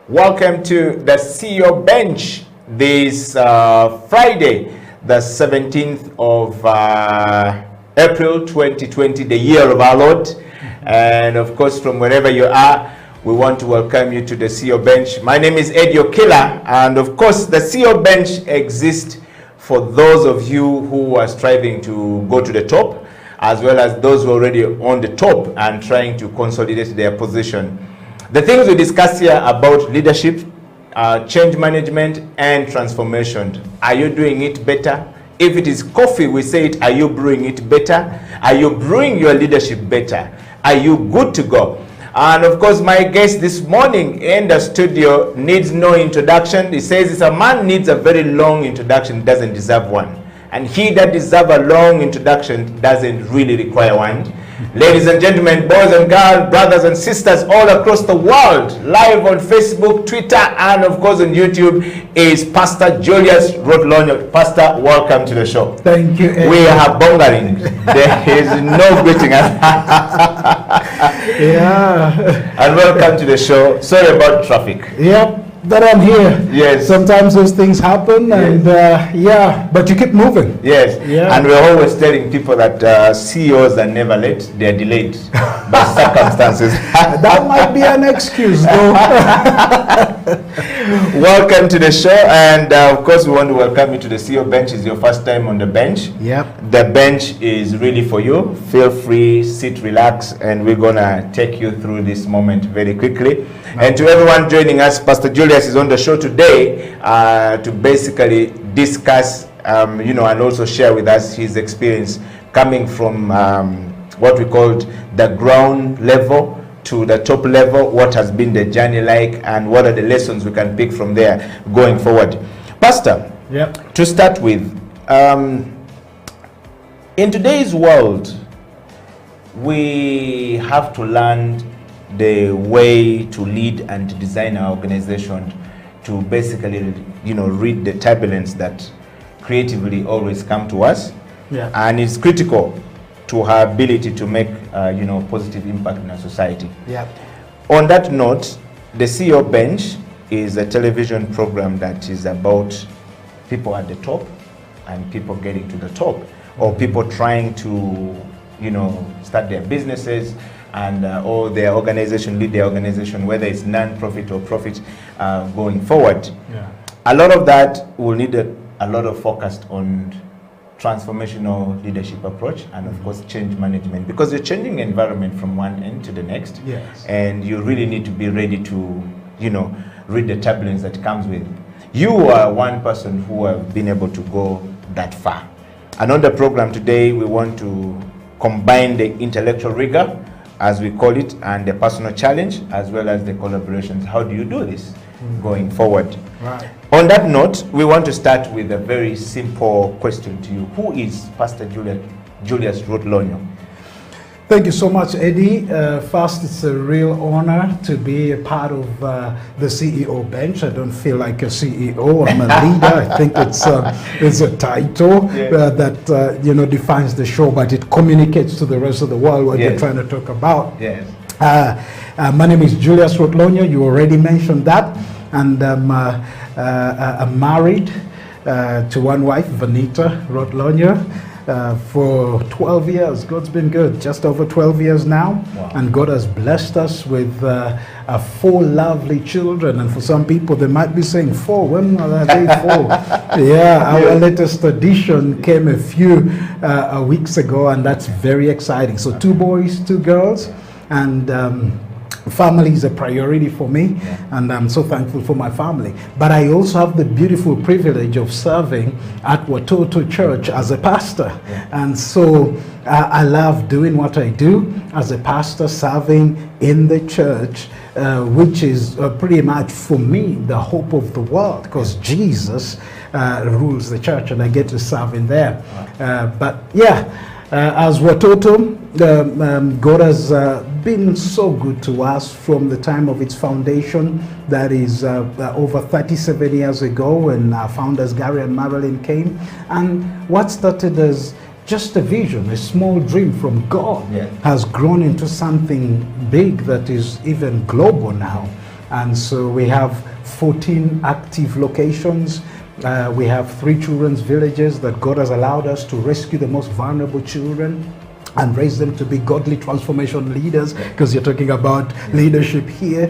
Welcome to the CEO Bench this Friday, the 17th of April 2020, the year of our Lord. And of course, from wherever you are, we want to welcome you to the CEO Bench. My name is Eddie Okila, and of course, the CEO Bench exists for those of you who are striving to go to the top, as well as those who are already on the top and trying to consolidate their position. The things we discuss here about leadership, change management, and transformation. Are you doing it better? If it is coffee, we say it, are you brewing it better? Are you brewing your leadership better? Are you good to go? And of course, my guest this morning in the studio needs no introduction. He says if a man needs a very long introduction, doesn't deserve one. And he that deserves a long introduction doesn't really require one. Ladies and gentlemen, boys and girls, brothers and sisters all across the world, live on Facebook, Twitter, and of course on YouTube, is Pastor Julius Rotlonyo. Pastor, welcome to the show. Thank you, Eddie. We are bungling. There is no greeting. Yeah. And welcome to the show. Sorry about traffic. Yep. But I'm here. Yes. Sometimes those things happen, and yeah, but you keep moving. Yes. Yeah. And we're always telling people that CEOs are never late; they're delayed by circumstances. That might be an excuse, though. Welcome to the show, and of course, we want to welcome you to the CEO Bench. It's your first time on the bench. Yep. The bench is really for you. Feel free, sit, relax, and we're gonna take you through this moment very quickly. And to everyone joining us, Pastor Julius is on the show today to basically discuss, and also share with us his experience coming from what we called the ground level to the top level, what has been the journey like, and what are the lessons we can pick from there going forward. Pastor, Yep. to start with, in today's world, we have to learn the way to lead and to design our organization to basically, read the turbulence that creatively always come to us. Yeah. And it's critical to our ability to make, positive impact in our society. Yep. On that note, the CEO Bench is a television program that is about people at the top and people getting to the top, or people trying to, start their businesses and or their organization, lead their organization, whether it's non-profit or profit, going forward. Yeah. A lot of that will need a lot of focus on transformational leadership approach and of course change management, because you're changing the environment from one end to the next. Yes. And you really need to be ready to, read the turbulence that comes with. You are one person who have been able to go that far. And on the program today, we want to combine the intellectual rigor, as we call it, and the personal challenge, as well as the collaborations. How do you do this going forward? Right. On that note, we want to start with a very simple question to you. Who is Pastor Julius Rotlonyo? Thank you so much, Eddie. First, it's a real honor to be a part of the CEO Bench. I don't feel like a CEO. I'm a leader. I think it's a title that defines the show, but it communicates to the rest of the world what you're trying to talk about. Yes. My name is Julius Rotlonyo. You already mentioned that, and I'm married to one wife, Vanita Rotlonyo. For 12 years. God's been good, just over 12 years now. Wow. And God has blessed us with 4 lovely children. And for some people, they might be saying 4. When are they 4? Yeah, our latest addition came a few weeks ago, and that's very exciting. So 2 boys, 2 girls, and family is a priority for me, and I'm so thankful for my family. But I also have the beautiful privilege of serving at Watoto Church as a pastor. And so I love doing what I do as a pastor, serving in the church, which is pretty much for me the hope of the world, because Jesus rules the church and I get to serve in there. But yeah, as Watoto, God has been so good to us from the time of its foundation. That is over 37 years ago, when our founders Gary and Marilyn came. And what started as just a vision, a small dream from God, has grown into something big that is even global now. And so we have 14 active locations. We have 3 children's villages that God has allowed us to rescue the most vulnerable children and raise them to be godly transformation leaders, because you're talking about leadership here.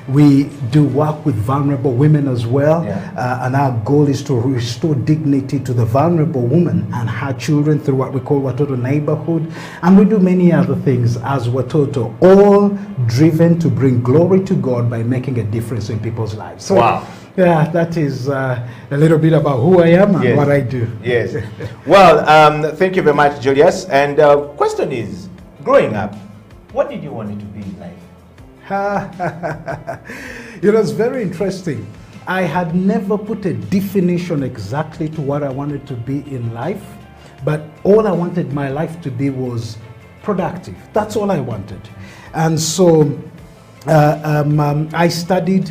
We do work with vulnerable women as well, and our goal is to restore dignity to the vulnerable woman and her children through what we call Watoto Neighborhood. And we do many other things as Watoto, all driven to bring glory to God by making a difference in people's lives. So, wow. Yeah, that is a little bit about who I am and what I do. Yes. Well, thank you very much, Julius. And question is, growing up, what did you want it to be in life? You know, it's very interesting. I had never put a definition exactly to what I wanted to be in life, but all I wanted my life to be was productive. That's all I wanted. And so I studied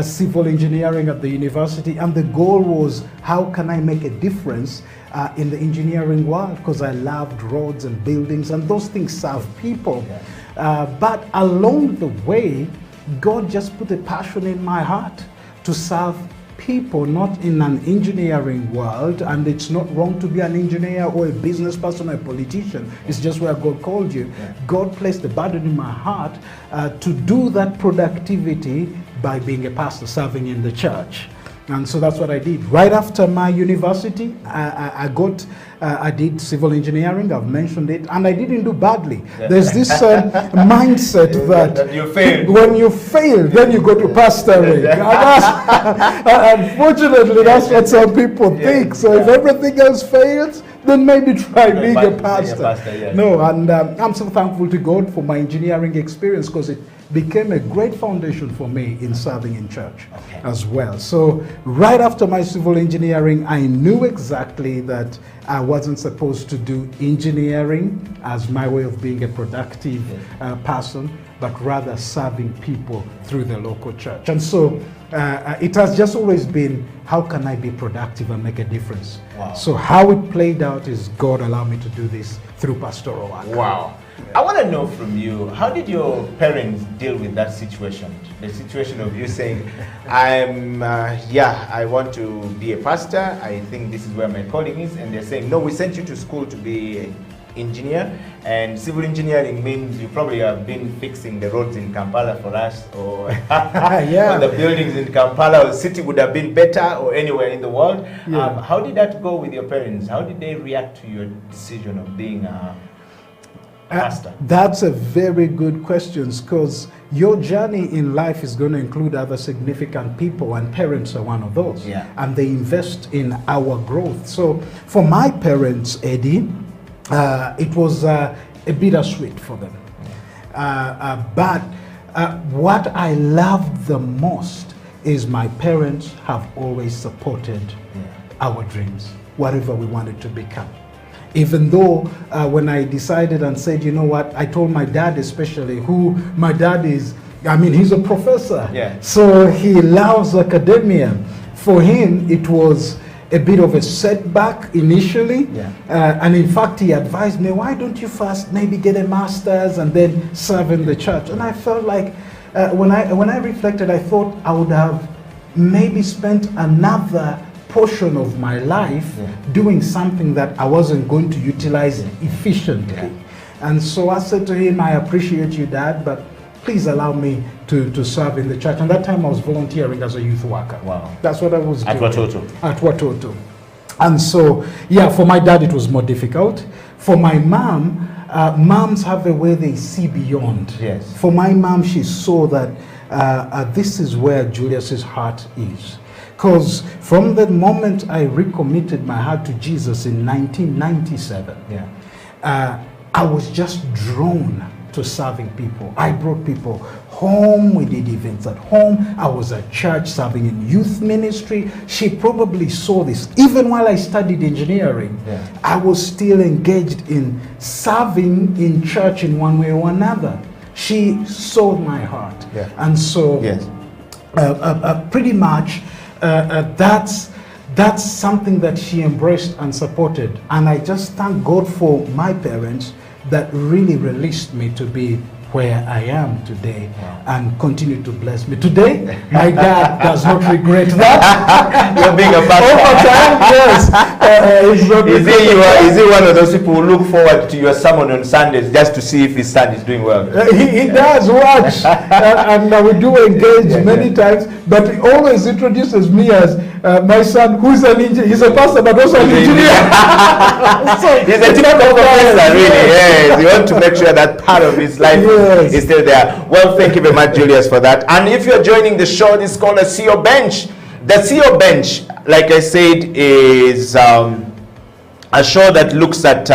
civil engineering at the university, and the goal was, how can I make a difference in the engineering world, because I loved roads and buildings, and those things serve people. But along the way, God just put a passion in my heart to serve people, not in an engineering world. And it's not wrong to be an engineer or a business person or a politician. It's just where God called you. God placed the burden in my heart to do that productivity by being a pastor, serving in the church. And so that's what I did. Right after my university, I did civil engineering, I've mentioned it, and I didn't do badly. There's this mindset that you failed. When you fail, then you go to pastoring. Unfortunately, that's what some people think. So if everything else fails, then maybe try being a pastor. No, and I'm so thankful to God for my engineering experience, because it became a great foundation for me in serving in church as well. So right after my civil engineering, I knew exactly that I wasn't supposed to do engineering as my way of being a productive person, but rather serving people through the local church. And so it has just always been, how can I be productive and make a difference? So how it played out is God allowed me to do this through pastoral work. Wow. I want to know from you, how did your parents deal with that situation? The situation of you saying, I want to be a pastor, I think this is where my calling is, and they're saying, no, we sent you to school to be an engineer, and civil engineering means you probably have been fixing the roads in Kampala for us, or, or the buildings in Kampala or city would have been better, or anywhere in the world. How did that go with your parents? How did they react to your decision of being a pastor? That's a very good question, because your journey in life is going to include other significant people, and parents are one of those. And they invest in our growth. So for my parents, Eddie, it was a bittersweet for them. But what I loved the most is my parents have always supported our dreams, whatever we wanted to become. Even though when I decided and said, you know what, I told my dad especially, who my dad is, I mean, he's a professor. So he loves academia. For him, it was a bit of a setback initially. And in fact, he advised me, why don't you first maybe get a master's and then serve in the church? And I felt like, when I reflected, I thought I would have maybe spent another portion of my life doing something that I wasn't going to utilize efficiently. And so I said to him, I appreciate you, Dad, but please allow me to serve in the church. And that time I was volunteering as a youth worker. That's what I was doing. At Watoto. And so, for my dad it was more difficult. For my mom, moms have a way they see beyond. For my mom, she saw that this is where Julius's heart is. Because from the moment I recommitted my heart to Jesus in 1997, I was just drawn to serving people. I brought people home, we did events at home, I was at church serving in youth ministry. She probably saw this. Even while I studied engineering, I was still engaged in serving in church in one way or another. She saw my heart. And so pretty much that's something that she embraced and supported. And I just thank God for my parents that really released me to be where I am today and continue to bless me. Today, my dad does not regret that. You're being a pastor. Over time, yes. Is he one of those people who look forward to your sermon on Sundays just to see if his son is doing well? He does watch, and we do engage many times, but he always introduces me as my son, who's an engineer. He's a pastor, but also an engineer. So, he's a typical professor, really. Yes, you want to make sure that part of his life is still there. Well, thank you very much, Julius, for that. And if you're joining the show, this is called a CEO Bench. The CEO Bench, like I said, is a show that looks at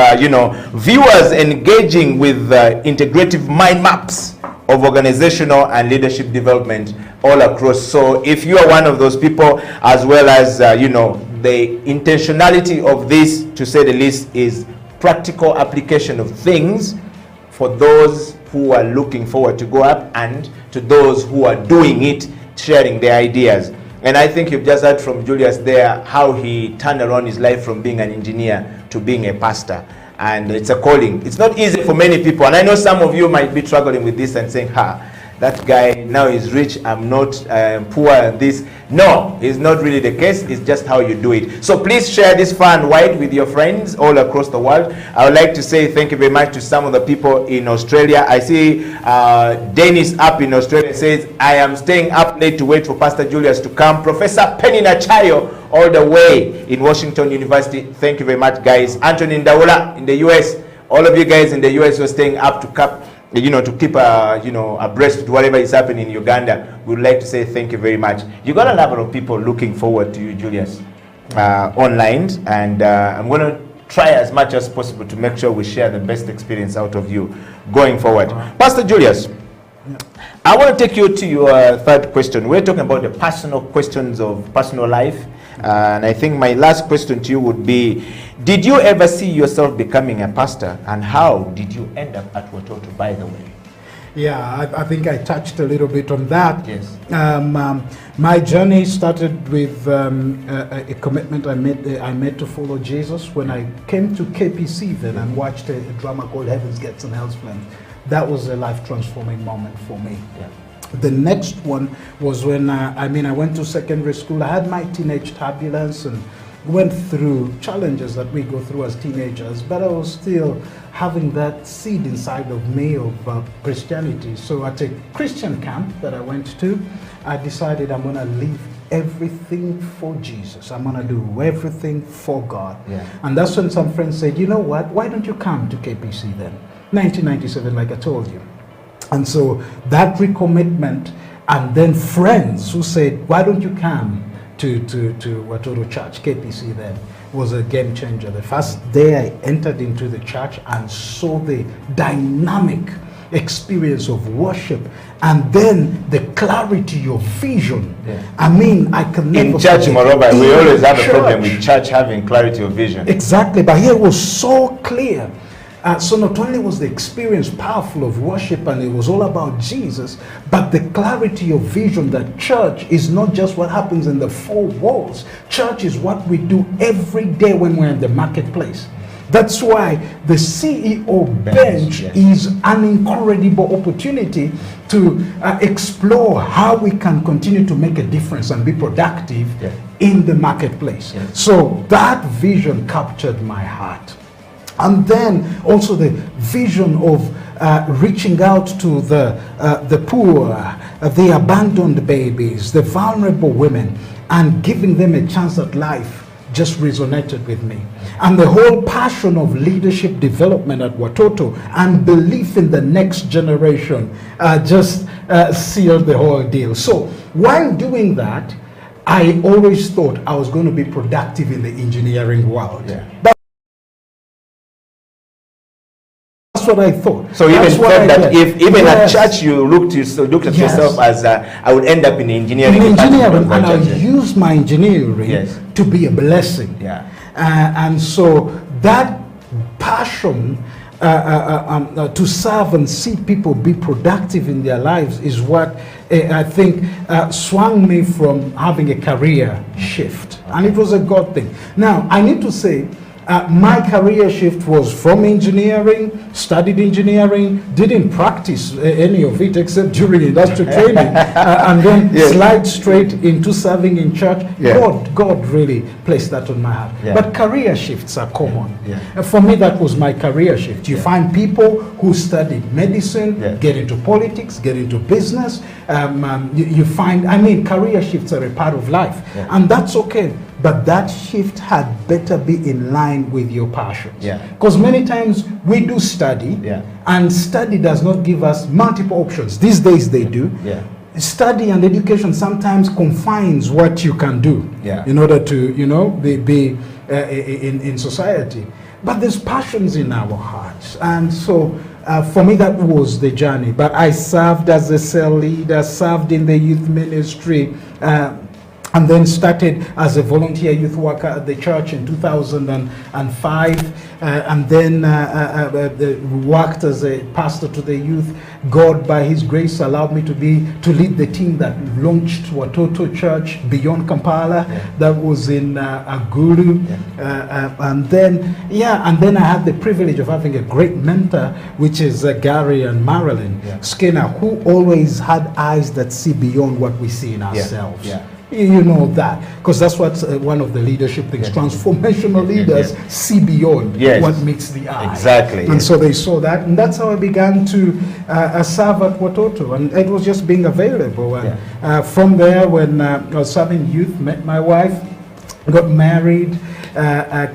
viewers engaging with integrative mind maps of organizational and leadership development all across. So if you are one of those people, as well as the intentionality of this, to say the least, is practical application of things for those who are looking forward to go up and to those who are doing it, sharing their ideas. And I think you've just heard from Julius there how he turned around his life from being an engineer to being a pastor. And it's a calling. It's not easy for many people. And I know some of you might be struggling with this and saying, that guy now is rich, I'm not poor and this. No, it's not really the case. It's just how you do it. So please share this far and wide with your friends all across the world. I would like to say thank you very much to some of the people in Australia. I see Dennis up in Australia says, I am staying up late to wait for Pastor Julius to come. Professor Penny Nachayo all the way in Washington University. Thank you very much, guys. Anthony Ndaula in the US. All of you guys in the US who are staying up to keep abreast to whatever is happening in Uganda. We would like to say thank you very much. You got a number of people looking forward to you, Julius, online, and I'm going to try as much as possible to make sure we share the best experience out of you going forward. Pastor Julius, I want to take you to your third question. We're talking about the personal questions of personal life. And I think my last question to you would be, did you ever see yourself becoming a pastor? And how did you end up at Watoto, by the way? Yeah, I think I touched a little bit on that. Yes. My journey started with a commitment I made to follow Jesus when I came to KPC then and watched a drama called Heaven's Gates and Hell's Flames. That was a life-transforming moment for me. Yeah. The next one was when I went to secondary school. I had my teenage turbulence and went through challenges that we go through as teenagers, but I was still having that seed inside of me of Christianity. So at a Christian camp that I went to, I decided I'm going to leave everything for Jesus. I'm going to do everything for God. Yeah. And that's when some friends said, you know what, why don't you come to KPC then? 1997, like I told you. And so that recommitment, and then friends who said, why don't you come to Watoto Church, KPC then, was a game changer. The first day I entered into the church and saw the dynamic experience of worship, and then the clarity of vision. Yeah. I can never... In church, moreover, we always have a problem with church having clarity of vision. Exactly, but here it was so clear. So not only was the experience powerful of worship and it was all about Jesus, but the clarity of vision that church is not just what happens in the four walls. Church is what we do every day when we're in the marketplace. That's why the CEO bench is an incredible opportunity to explore how we can continue to make a difference and be productive in the marketplace. So that vision captured my heart. And then also the vision of reaching out to the poor, the abandoned babies, the vulnerable women, and giving them a chance at life just resonated with me. And the whole passion of leadership development at Watoto and belief in the next generation just sealed the whole deal. So while doing that, I always thought I was going to be productive in the engineering world. That's what I thought. So you even thought that if even at church you looked at yourself as I would end up in engineering. In engineering, and I use my engineering to be a blessing. And so that passion to serve and see people be productive in their lives is what I think swung me from having a career shift. And it was a God thing. Now, I need to say, My career shift was from engineering, studied engineering, didn't practice any of it except during industrial training, and then slide straight into serving in church. God really placed that on my heart. But career shifts are common. For me, that was my career shift. You find people who studied medicine, get into politics, get into business. You find, I mean, career shifts are a part of life, and that's okay. But that shift had better be in line with your passions. Because many times we do study, and study does not give us multiple options. These days they do. Study and education sometimes confines what you can do in order to, you know, be in society. But there's passions in our hearts. And so for me, that was the journey. But I served as a cell leader, served in the youth ministry, and then started as a volunteer youth worker at the church in 2005, and then worked as a pastor to the youth. God, by His grace, allowed me to lead the team that launched Watoto Church beyond Kampala. That was in Aguru, and then I had the privilege of having a great mentor, which is Gary and Marilyn Skinner, who always had eyes that see beyond what we see in ourselves. You know that, because that's what one of the leadership things, transformational leaders see beyond what meets the eye. Exactly. And so they saw that, and that's how I began to serve at Watoto, and it was just being available. And from there, when I was serving youth, met my wife, got married,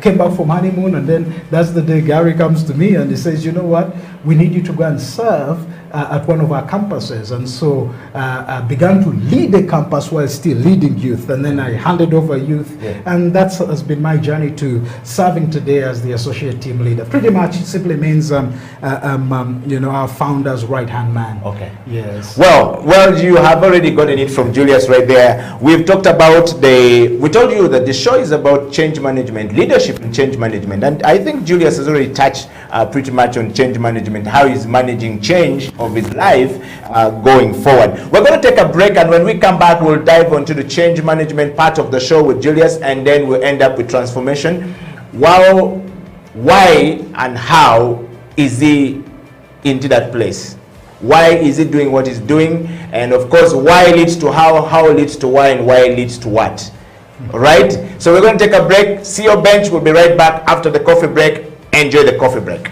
came back from honeymoon, and then that's the day Gary comes to me and he says, you know what, we need you to go and serve at one of our campuses. And so I began to lead a campus while still leading youth, and then I handed over youth, and that has been my journey to serving today as the associate team leader. Pretty much it simply means you know, our founder's right-hand man. Yes. Well, you have already gotten it from Julius right there. We've talked about we told you that the show is about change management, leadership and change management, and I think Julius has already touched pretty much on change management, how he's managing change of his life going forward. We're going to take a break, and when we come back, we'll dive into the change management part of the show with Julius, and then we'll end up with transformation. Why and how is he into that place? Why is he doing what he's doing? And of course, why leads to how leads to why, and why leads to what? All right? So we're going to take a break. See your bench. We'll be right back after the coffee break. Enjoy the coffee break.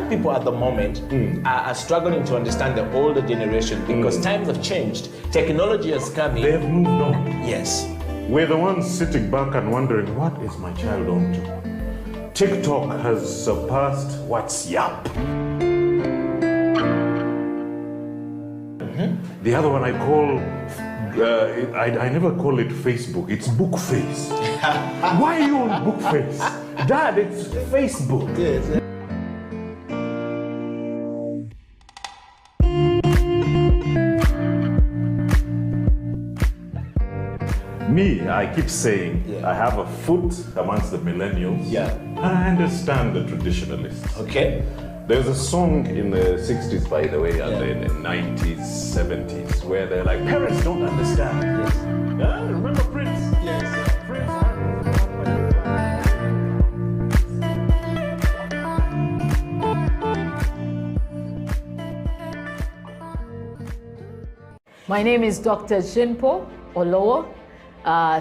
People at the moment are struggling to understand the older generation because times have changed. Technology has come in. They have moved on. Yes. We're the ones sitting back and wondering, what is my child on to? TikTok has surpassed WhatsApp. The other one I call, I never call it Facebook, it's Bookface. Why are you on Bookface? Dad, it's Facebook. Yes. Me, I keep saying, I have a foot amongst the millennials. I understand the traditionalists. Okay. There's a song in the 60s, by the way, and in the 90s, 70s, where they're like, parents don't understand. Yes. Remember Prince? Yes. My name is Dr. Jinpo Olowo.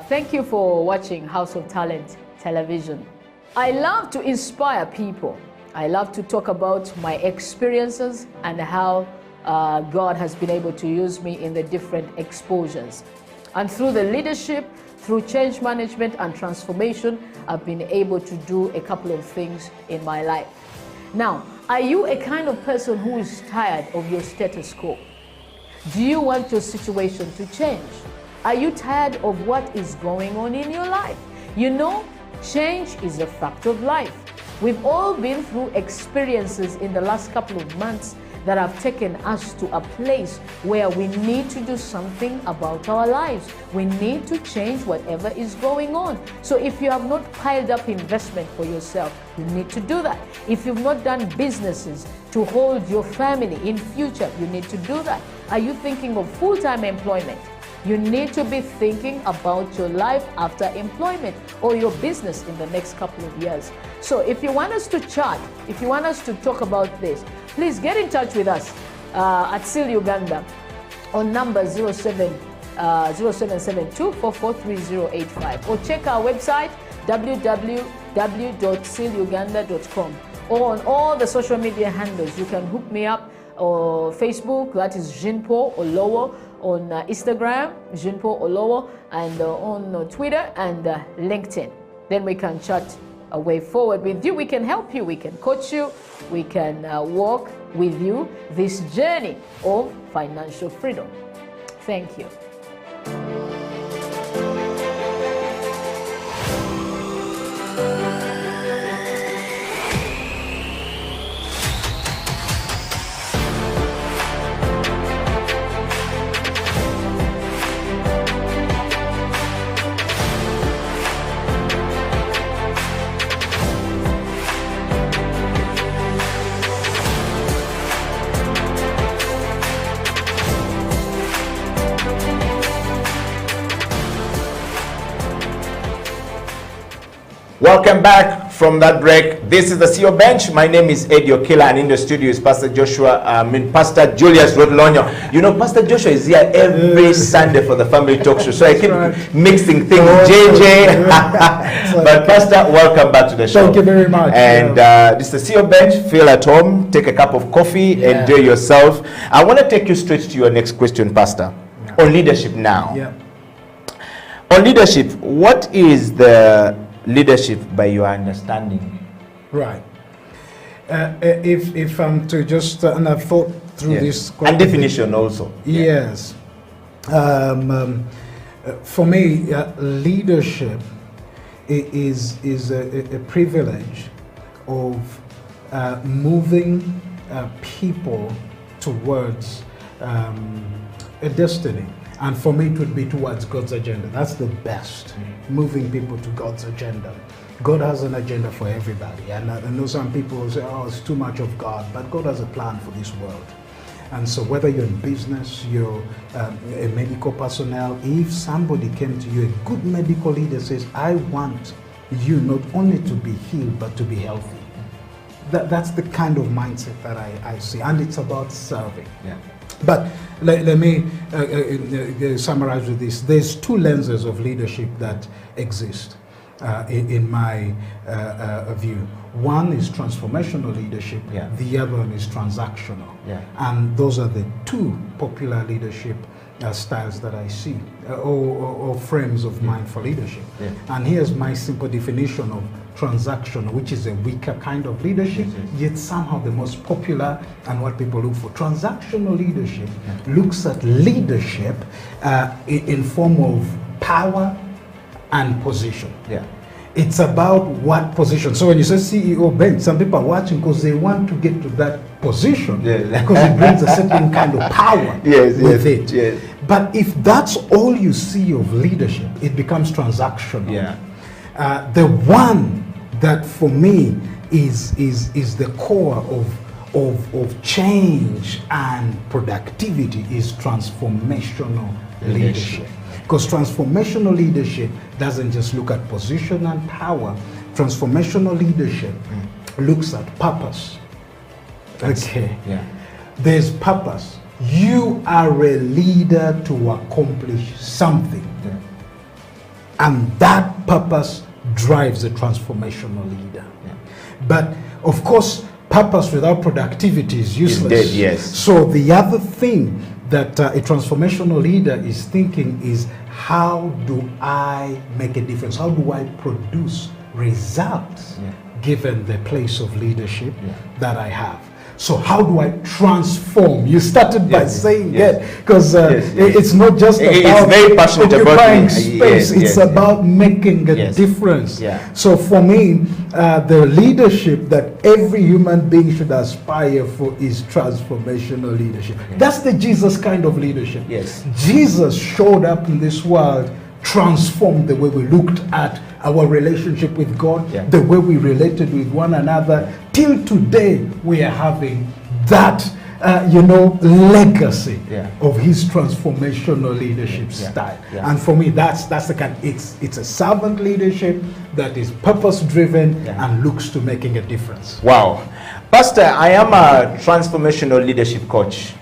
Thank you for watching House of Talent Television. I love to inspire people. I love to talk about my experiences and how God has been able to use me in the different exposures. And through the leadership, through change management and transformation, I've been able to do a couple of things in my life. Now, are you a kind of person who is tired of your status quo? Do you want your situation to change? Are you tired of what is going on in your life? You know, change is a fact of life. We've all been through experiences in the last couple of months that have taken us to a place where we need to do something about our lives. We need to change whatever is going on. So if you have not piled up investment for yourself, you need to do that. If you've not done businesses to hold your family in future, you need to do that. Are you thinking of full-time employment? You need to be thinking about your life after employment or your business in the next couple of years. So if you want us to chat, if you want us to talk about this, please get in touch with us at SEAL Uganda on number 0772443085, or check our website www.sealuganda.com, or on all the social media handles. You can hook me up or Facebook, that is Jinpo Olowo, on Instagram, Jinpo Olowo, and on Twitter and LinkedIn. Then we can chat a way forward with you. We can help you, we can coach you, we can walk with you this journey of financial freedom. Thank you. Welcome back from that break. This is the CEO Bench. My name is Eddie Okila, and in the studio is Pastor Pastor Julius Rodlonyo. You know, Pastor Joshua is here every Sunday for the Family Talk Show, so I keep mixing things. JJ, but Pastor, welcome back to the show. Thank you very much. And this is the CEO Bench. Feel at home, take a cup of coffee, enjoy yourself. I want to take you straight to your next question, Pastor, on leadership now. Yeah. On leadership, what is the leadership by your understanding? Right. If I'm to just, and I've thought through this. And definition also. Yes. For me, leadership is a privilege of moving people towards a destiny. And for me, it would be towards God's agenda. That's the best, moving people to God's agenda. God has an agenda for everybody. And I know some people will say, oh, it's too much of God. But God has a plan for this world. And so whether you're in business, you're a medical personnel, if somebody came to you, a good medical leader says, I want you not only to be healed, but to be healthy. That's the kind of mindset that I see. And it's about serving. Yeah. But let me summarize with this. There's two lenses of leadership that exist in my view. One is transformational leadership, the other one is transactional. And those are the two popular leadership styles that I see, or frames of mind for leadership. And here's my simple definition of transactional, which is a weaker kind of leadership, yet somehow the most popular and what people look for. Transactional leadership looks at leadership in form of power and position. It's about what position. So when you say CEO bench, some people are watching because they want to get to that position because it brings a certain kind of power with it. But if that's all you see of leadership, it becomes transactional. The one that for me is the core of change and productivity is transformational leadership. Because transformational leadership doesn't just look at position and power. Transformational leadership looks at purpose. There's purpose. You are a leader to accomplish something. And that purpose drives a transformational leader. But of course, purpose without productivity is useless. So the other thing that a transformational leader is thinking is, how do I make a difference? How do I produce results given the place of leadership that I have? So how do I transform? You started by saying that, because Yes. it's not just It's about very passionate about occupying it. space. Yes, it's yes, about making a difference. Yeah. So for me, the leadership that every human being should aspire for is transformational leadership. That's the Jesus kind of leadership. Yes. Jesus showed up in this world, transformed the way we looked at our relationship with God, the way we related with one another. Till today, we are having that, legacy of his transformational leadership style. And for me, that's the kind. It's a servant leadership that is purpose-driven and looks to making a difference. Wow. Pastor, I am a transformational leadership coach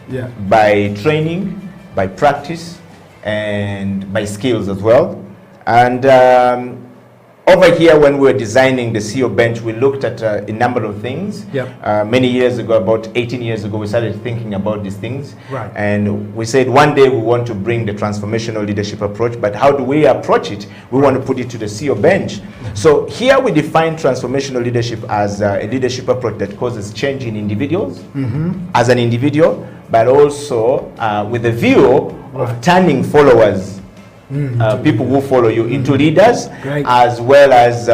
by training, by practice, and by skills as well. And over here, when we were designing the CEO bench, we looked at a number of things. Many years ago, about 18 years ago, we started thinking about these things. Right. And we said one day we want to bring the transformational leadership approach, but how do we approach it? We want to put it to the CEO bench. So here we define transformational leadership as a leadership approach that causes change in individuals, as an individual, but also with a view of turning followers, people who follow you, into leaders, as well as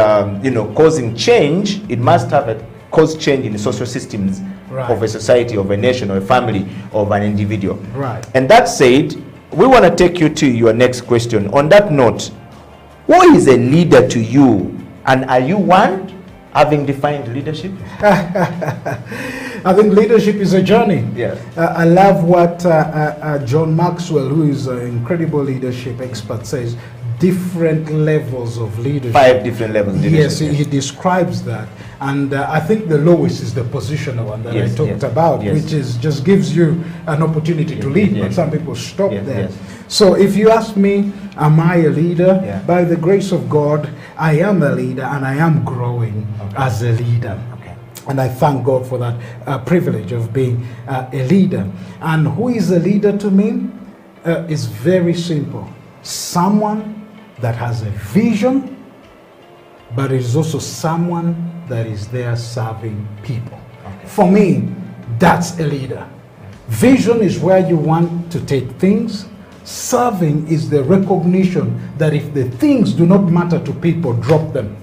causing change. It must have cause change in the social systems of a society, of a nation, or a family, of an individual. Right. And that said, we want to take you to your next question. On that note, who is a leader to you, and are you one having defined leadership? I think leadership is a journey. Yeah. I love what John Maxwell, who is an incredible leadership expert, says. Different levels of leadership. 5 different levels of leadership. Yes, he describes that. And I think the lowest is the positional one that I talked about, which is just gives you an opportunity to lead, but some people stop there. So if you ask me, am I a leader? By the grace of God, I am a leader, and I am growing as a leader. And I thank God for that privilege of being a leader. And who is a leader to me? It's very simple. Someone that has a vision, but is also someone that is there serving people. For me, that's a leader. Vision is where you want to take things. Serving is the recognition that if the things do not matter to people, drop them.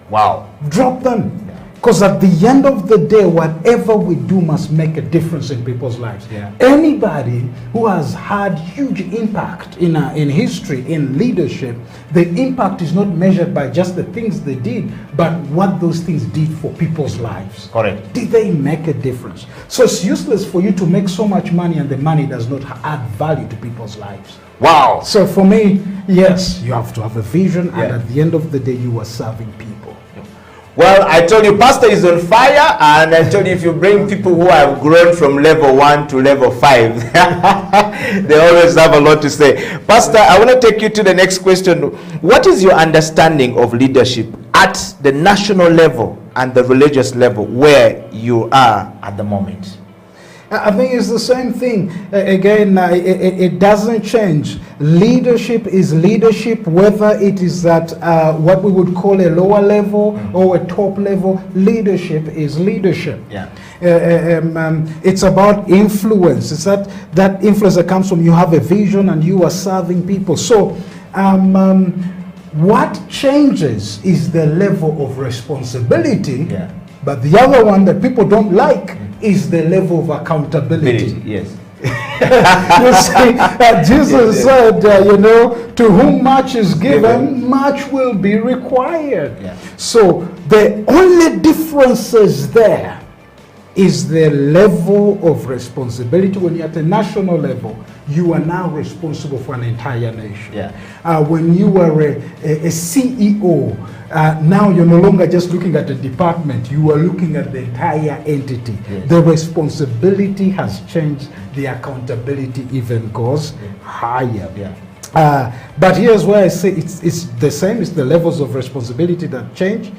Wow. Drop them. Because at the end of the day, whatever we do must make a difference in people's lives. Anybody who has had huge impact in history, in leadership, the impact is not measured by just the things they did, but what those things did for people's lives. Correct. Did they make a difference? So it's useless for you to make so much money and the money does not add value to people's lives. Wow. So for me, yes, you have to have a vision, and at the end of the day, you are serving people. Well, I told you, Pastor is on fire, and I told you if you bring people who have grown from level 1 to level 5, they always have a lot to say. Pastor, I want to take you to the next question. What is your understanding of leadership at the national level and the religious level where you are at the moment? I think it's the same thing. Again, it doesn't change. Leadership is leadership, whether it is at what we would call a lower level or a top level. Leadership is leadership. It's about influence. It's that influence that comes from you have a vision and you are serving people. So what changes is the level of responsibility, but the other one that people don't like is the level of accountability. Yes. You see, Jesus said, to whom much is given, much will be required. So the only differences there is the level of responsibility. When you're at a national level, you are now responsible for an entire nation. When you are a CEO, now you're no longer just looking at the department, you are looking at the entire entity. The responsibility has changed, the accountability even goes higher. But here's where I say it's the same, it's the levels of responsibility that change.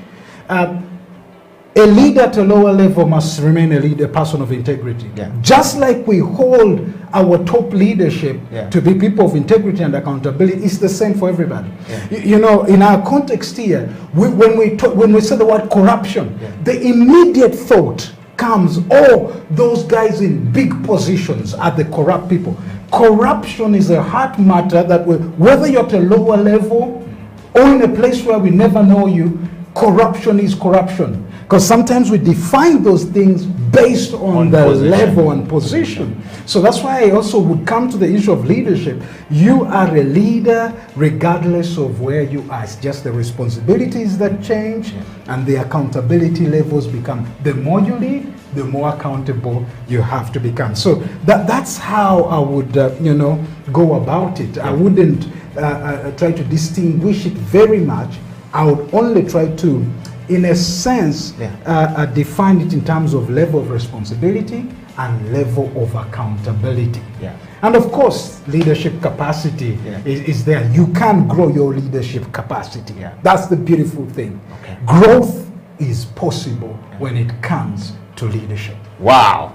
A leader at a lower level must remain a person of integrity. Just like we hold our top leadership to be people of integrity and accountability, it's the same for everybody. You know, in our context here, when we say the word corruption, the immediate thought comes, oh, those guys in big positions are the corrupt people. Corruption is a heart matter that whether you're at a lower level or in a place where we never know you, corruption is corruption. Because sometimes we define those things based on the position. Level and position. So that's why I also would come to the issue of leadership. You are a leader regardless of where you are. It's just the responsibilities that change and the accountability levels become. The more you lead, the more accountable you have to become. So that's how I would, go about it. I wouldn't try to distinguish it very much. I would only try to, in a sense, define it in terms of level of responsibility and level of accountability. And of course, leadership capacity is there. You can grow your leadership capacity. That's the beautiful thing. Growth is possible when it comes to leadership. Wow.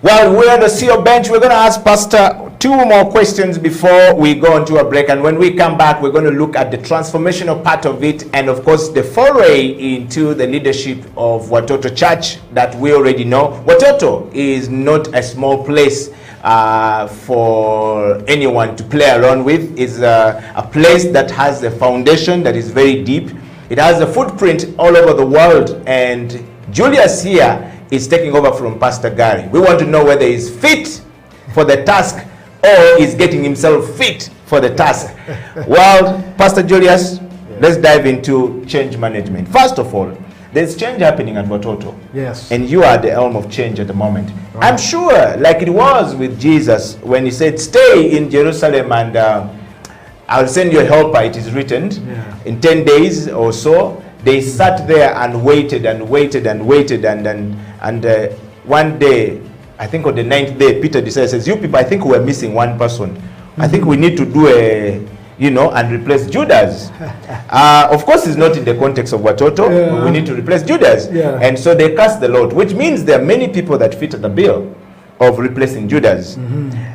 Well, we're on the CEO bench. We're going to ask Pastor 2 more questions before we go into a break. And when we come back, we're going to look at the transformational part of it. And of course, the foray into the leadership of Watoto Church that we already know. Watoto is not a small place for anyone to play around with. It's a place that has a foundation that is very deep. It has a footprint all over the world. And Julius here is taking over from Pastor Gary. We want to know whether he's fit for the task or is getting himself fit for the task. Well, Pastor Julius, let's dive into change management. First of all, there's change happening at Watoto. Yes. And you are at the helm of change at the moment. Right. I'm sure, like it was with Jesus, when he said, stay in Jerusalem and I'll send you a helper, it is written, in 10 days or so. They sat there and waited and waited and waited, and one day, I think on the 9th day, Peter decided, says, you people, I think we're missing one person. I think we need to do and replace Judas. Of course, it's not in the context of Watoto. We need to replace Judas. And so they cast the lot, which means there are many people that fit the bill of replacing Judas.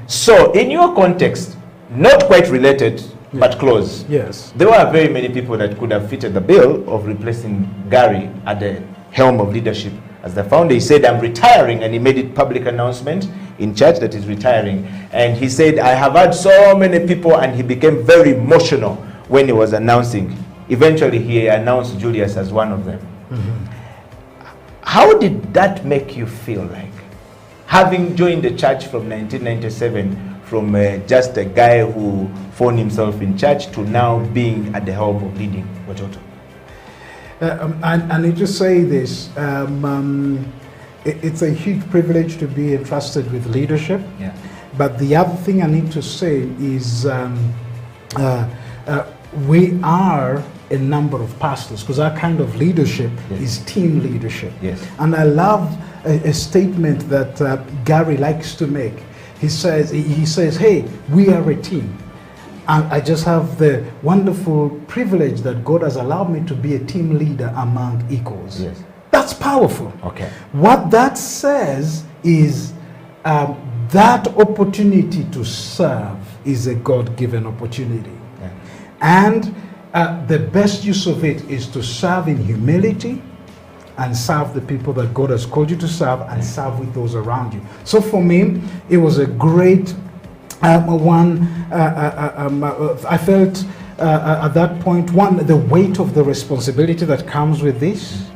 So in your context, not quite related, but close. Yes. There were very many people that could have fitted the bill of replacing Gary at the helm of leadership. As the founder, he said, I'm retiring, and he made it public announcement in church that he's retiring. And he said, I have had so many people, and he became very emotional when he was announcing. Eventually, he announced Julius as one of them. How did that make you feel like? Having joined the church from 1997, from just a guy who found himself in church to now being at the helm of leading Watoto. I need to say this. It's a huge privilege to be entrusted with leadership. But the other thing I need to say is we are a number of pastors, because our kind of leadership is team leadership. And I love a statement that Gary likes to make. He says, hey, we are a team. And I just have the wonderful privilege that God has allowed me to be a team leader among equals. That's powerful. What that says is that opportunity to serve is a God-given opportunity. And the best use of it is to serve in humility and serve the people that God has called you to serve, and serve with those around you. So for me, it was a great I felt at that point, one, the weight of the responsibility that comes with this,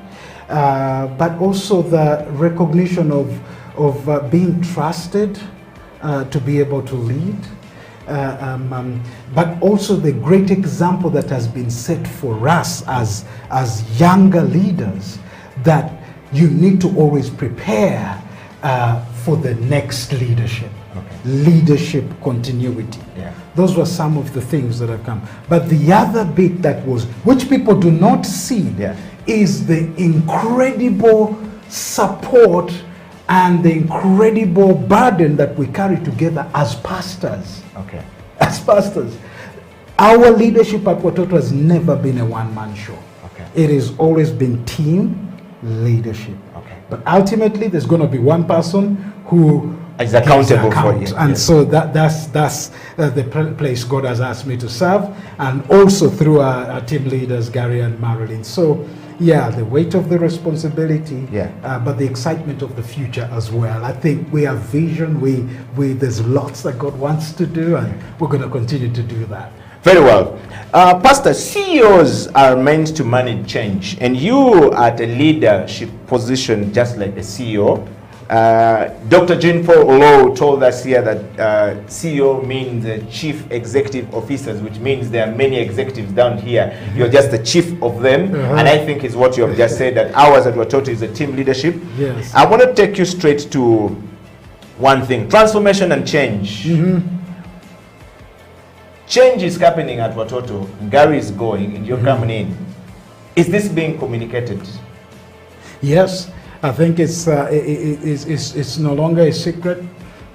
but also the recognition of being trusted to be able to lead, but also the great example that has been set for us as younger leaders, that you need to always prepare for the next leadership. Leadership continuity. Those were some of the things that have come. But the other bit which people do not see, is the incredible support and the incredible burden that we carry together as pastors. As pastors. Our leadership at Watoto has never been a one-man show. It has always been team leadership. But ultimately, there's going to be one person who is accountable for it. And so that's the place God has asked me to serve, and also through our team leaders, Gary and Marilyn. So Yeah, the weight of the responsibility, Yeah. But the excitement of the future as well. I think we have vision. There's lots that God wants to do, and we're going to continue to do that. Very well. Pastor, CEOs are meant to manage change, and you are at a leadership position just like a CEO. Dr. Jean Paul Lowe told us here that CEO means Chief Executive Officers, which means there are many executives down here. You're just the chief of them. And I think is what you have just said, that ours at Watoto is a team leadership. Yes. I want to take you straight to one thing, transformation and change. Change is happening at Watoto. Gary is going and you're coming in. Is this being communicated? Yes, I think it's no longer a secret.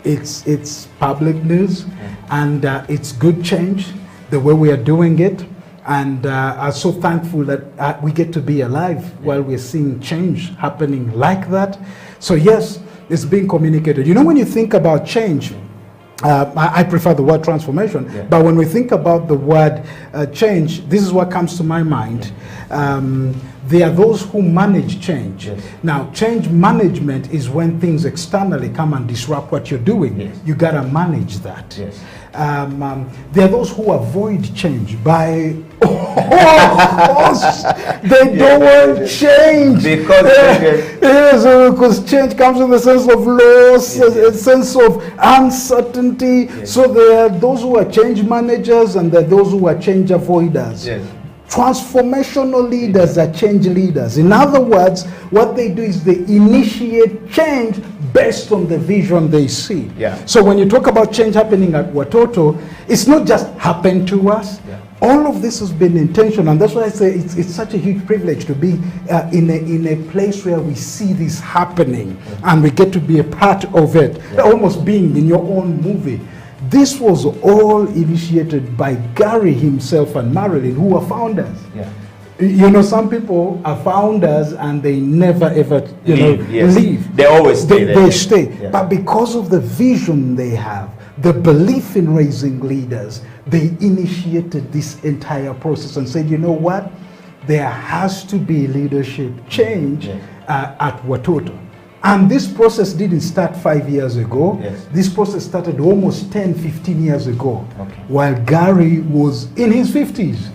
It's public news, and it's good change the way we are doing it. And I'm so thankful that we get to be alive while we're seeing change happening like that. So yes, it's being communicated. You know, when you think about change, I prefer the word transformation, but when we think about the word change, this is what comes to my mind. There are those who manage change. Now, change management is when things externally come and disrupt what you're doing. You got to manage that. There are those who avoid change by they don't want change because change comes in the sense of loss, a sense of uncertainty. So there are those who are change managers and there are those who are change avoiders. Transformational leaders are change leaders. In other words, what they do is they initiate change based on the vision they see. So when you talk about change happening at Watoto, it's not just happened to us. All of this has been intentional, and that's why I say it's such a huge privilege to be in a place where we see this happening and we get to be a part of it, almost being in your own movie. This was all initiated by Gary himself and Marilyn, who are founders. You know, some people are founders and they never ever leave. They always stay there. They stay. But because of the vision they have, the belief in raising leaders, they initiated this entire process and said, you know what? There has to be leadership change at Watoto. And this process didn't start 5 years ago. This process started almost 10, 15 years ago, while Gary was in his 50s,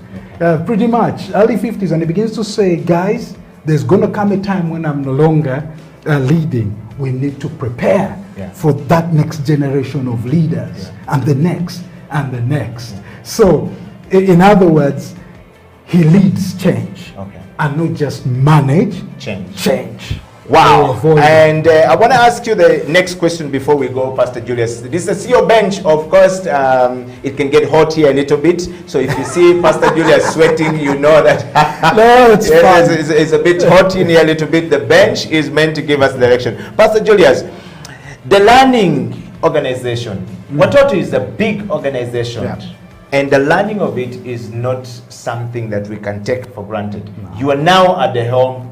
pretty much, early 50s. And he begins to say, guys, there's going to come a time when I'm no longer leading. We need to prepare for that next generation of leaders, and the next, and the next. So, in other words, he leads change, and not just manage change. Wow. And I want to ask you the next question before we go, Pastor Julius. This is your bench. Of course, it can get hot here a little bit. So if you see Pastor Julius sweating, you know that no, it's a bit hot in here a little bit. The bench is meant to give us direction. Pastor Julius, the learning organization, Watoto is a big organization. And the learning of it is not something that we can take for granted. You are now at the helm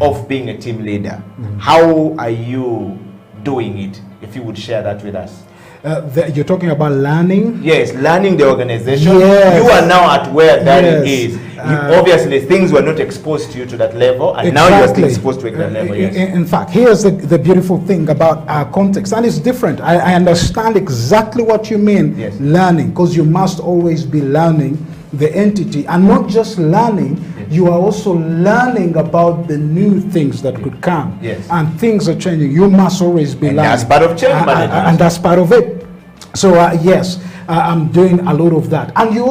of being a team leader. How are you doing it? If you would share that with us. You're talking about learning? Yes, learning the organization. You are now at where that is. Obviously, things were not exposed to you to that level, and now you're still exposed to it at that level. In fact, here's the beautiful thing about our context, and it's different. I understand exactly what you mean, learning, because you must always be learning the entity, and not just learning, you are also learning about the new things that could come. And things are changing. You must always be learning. That's part of change management. And that's part of it. So yes, I'm doing a lot of that. And you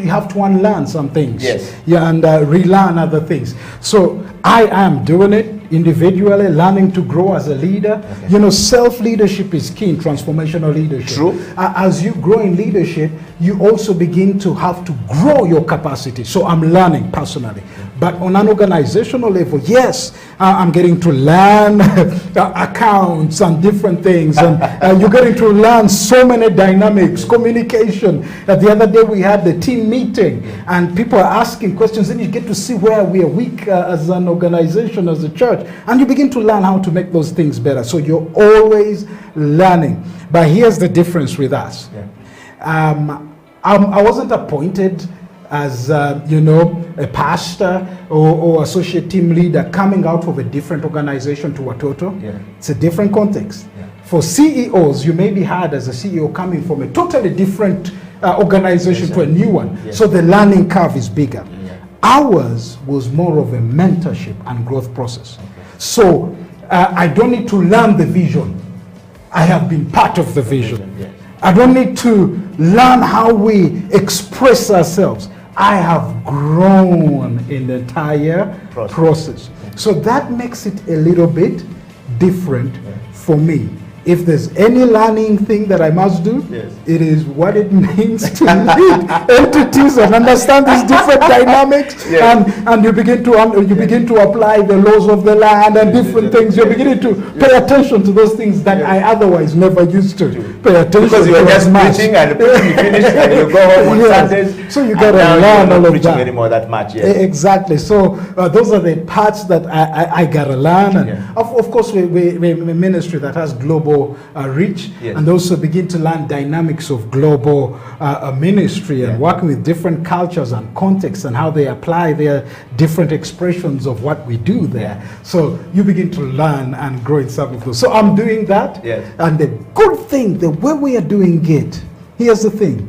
have to unlearn some things. And relearn other things. So I am doing it individually, learning to grow as a leader. You know, self-leadership is key in transformational leadership. As you grow in leadership, you also begin to have to grow your capacity. So I'm learning personally. But on an organizational level, yes, I'm getting to learn accounts and different things. And you're getting to learn so many dynamics, communication. The other day we had the team meeting and people are asking questions. Then you get to see where we are weak as an organization, as a church. And you begin to learn how to make those things better. So you're always learning. But here's the difference with us. I wasn't appointed as a pastor or associate team leader coming out of a different organization to Watoto. Yeah. It's a different context. Yeah. For CEOs, you may be hired as a CEO coming from a totally different organization to a new one. Yeah. So the learning curve is bigger. Yeah. Ours was more of a mentorship and growth process. Okay. So I don't need to learn the vision. I have been part of the vision. Yeah. I don't need to learn how we express ourselves. I have grown in the entire process. Yeah. So that makes it a little bit different for me. If there's any learning thing that I must do, yes, it is what it means to lead entities and understand these different dynamics, yes, and you begin to apply the laws of the land and different things. You're beginning to pay attention to those things that I otherwise never used to pay attention to. Because you are just preaching and preaching, you finish and you go home on Sundays. So you got to learn all of that. Anymore that much, yes. Exactly. So those are the parts that I got to learn. And of course, we're a ministry that has global reach, yes, and also begin to learn dynamics of global ministry and working with different cultures and contexts and how they apply their different expressions of what we do there. So you begin to learn and grow in some of those. So I'm doing that, yes, and the good thing, the way we are doing it, here's the thing.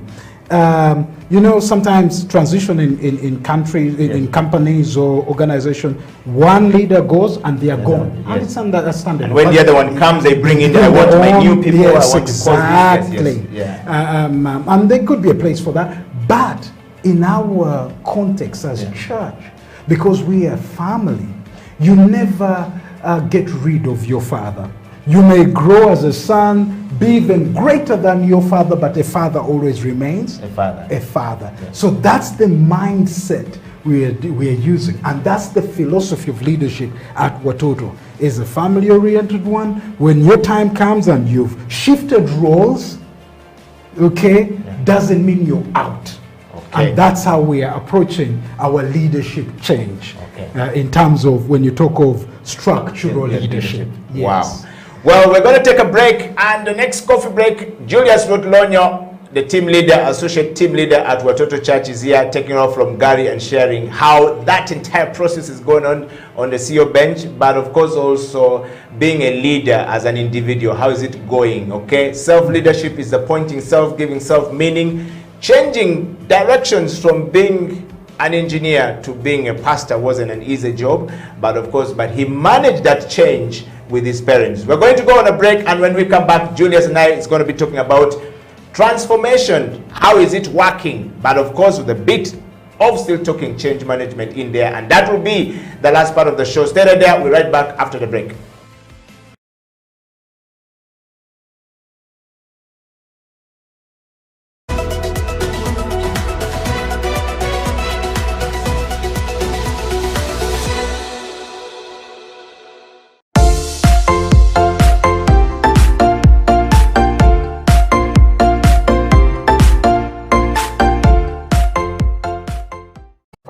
Sometimes transition in countries, in companies or organizations, one leader goes and they are gone. Yes. And it's understandable. And when the other one comes, they bring in, I want my new people, yes, I want exactly. to cause this. Yes. And there could be a place for that. But in our context as a church, because we are family, you never get rid of your father. You may grow as a son, be even greater than your father, but a father always remains a father. Yeah. So that's the mindset we are using, and that's the philosophy of leadership at Watoto. Is a family-oriented one. When your time comes and you've shifted roles, doesn't mean you're out. Okay. And that's how we are approaching our leadership change in terms of when you talk of structural leadership. Yes. Wow. Well, we're going to take a break, and the next coffee break, Julius Rutlonyo, the team leader, associate team leader at Watoto Church, is here taking off from Gary and sharing how that entire process is going on the CEO bench, but of course also being a leader as an individual. How is it going? Okay, self-leadership is appointing self, giving self-meaning, changing directions from being an engineer to being a pastor wasn't an easy job, but he managed that change with his parents. We're going to go on a break, and when we come back, Julius and I is going to be talking about transformation. How is it working? But of course, with a bit of still talking change management in there, and that will be the last part of the show. Stay right there. We'll be right back after the break.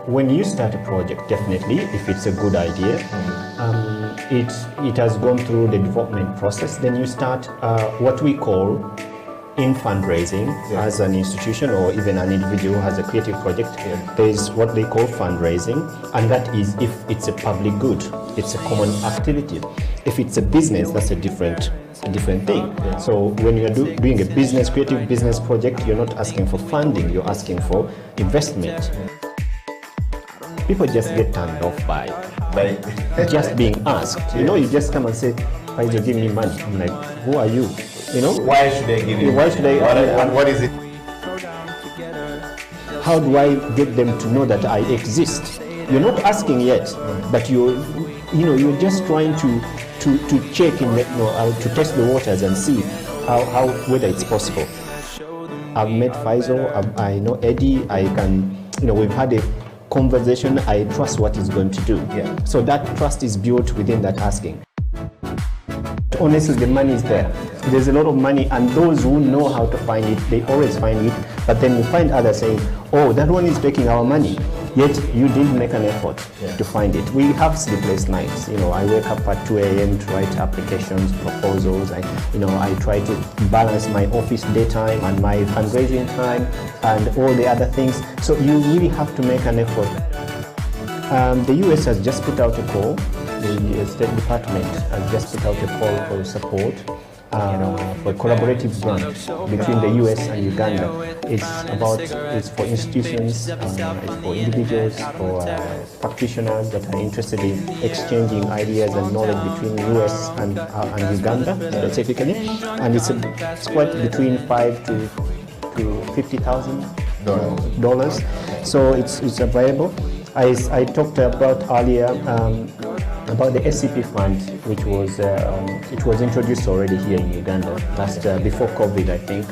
When you start a project, definitely, if it's a good idea, it has gone through the development process, then you start what we call in fundraising as an institution or even an individual who has a creative project. There is what they call fundraising, and that is if it's a public good, it's a common activity. If it's a business, that's a different thing. So when you're doing a business, creative business project, you're not asking for funding, you're asking for investment. People just get turned off by just being asked. You just come and say, Paizo, give me money. I'm like, who are you? Why should I give you? Why should I? What is it? How do I get them to know that I exist? You're not asking yet, but you're just trying to check to test the waters and see how whether it's possible. I've met Faizo. I know Eddie. We've had a conversation. I trust what he's going to do. So that trust is built within that asking. Honestly, the money is there. There's a lot of money, and those who know how to find it, they always find it. But then you find others saying, oh, that one is taking our money. yet you didn't make an effort to find it. We have sleepless nights. I wake up at 2 a.m. to write applications, proposals. I try to balance my office daytime and my fundraising time and all the other things. So you really have to make an effort. The US has just put out a call. The State Department has just put out a call for support for a collaborative grant between the US and Uganda. It's for institutions, it's for individuals, for practitioners that are interested in exchanging ideas and knowledge between US and Uganda specifically. And it's quite between $5,000 to $50,000. So it's available. I talked about earlier about the SCP fund, which was introduced already here in Uganda before COVID, I think.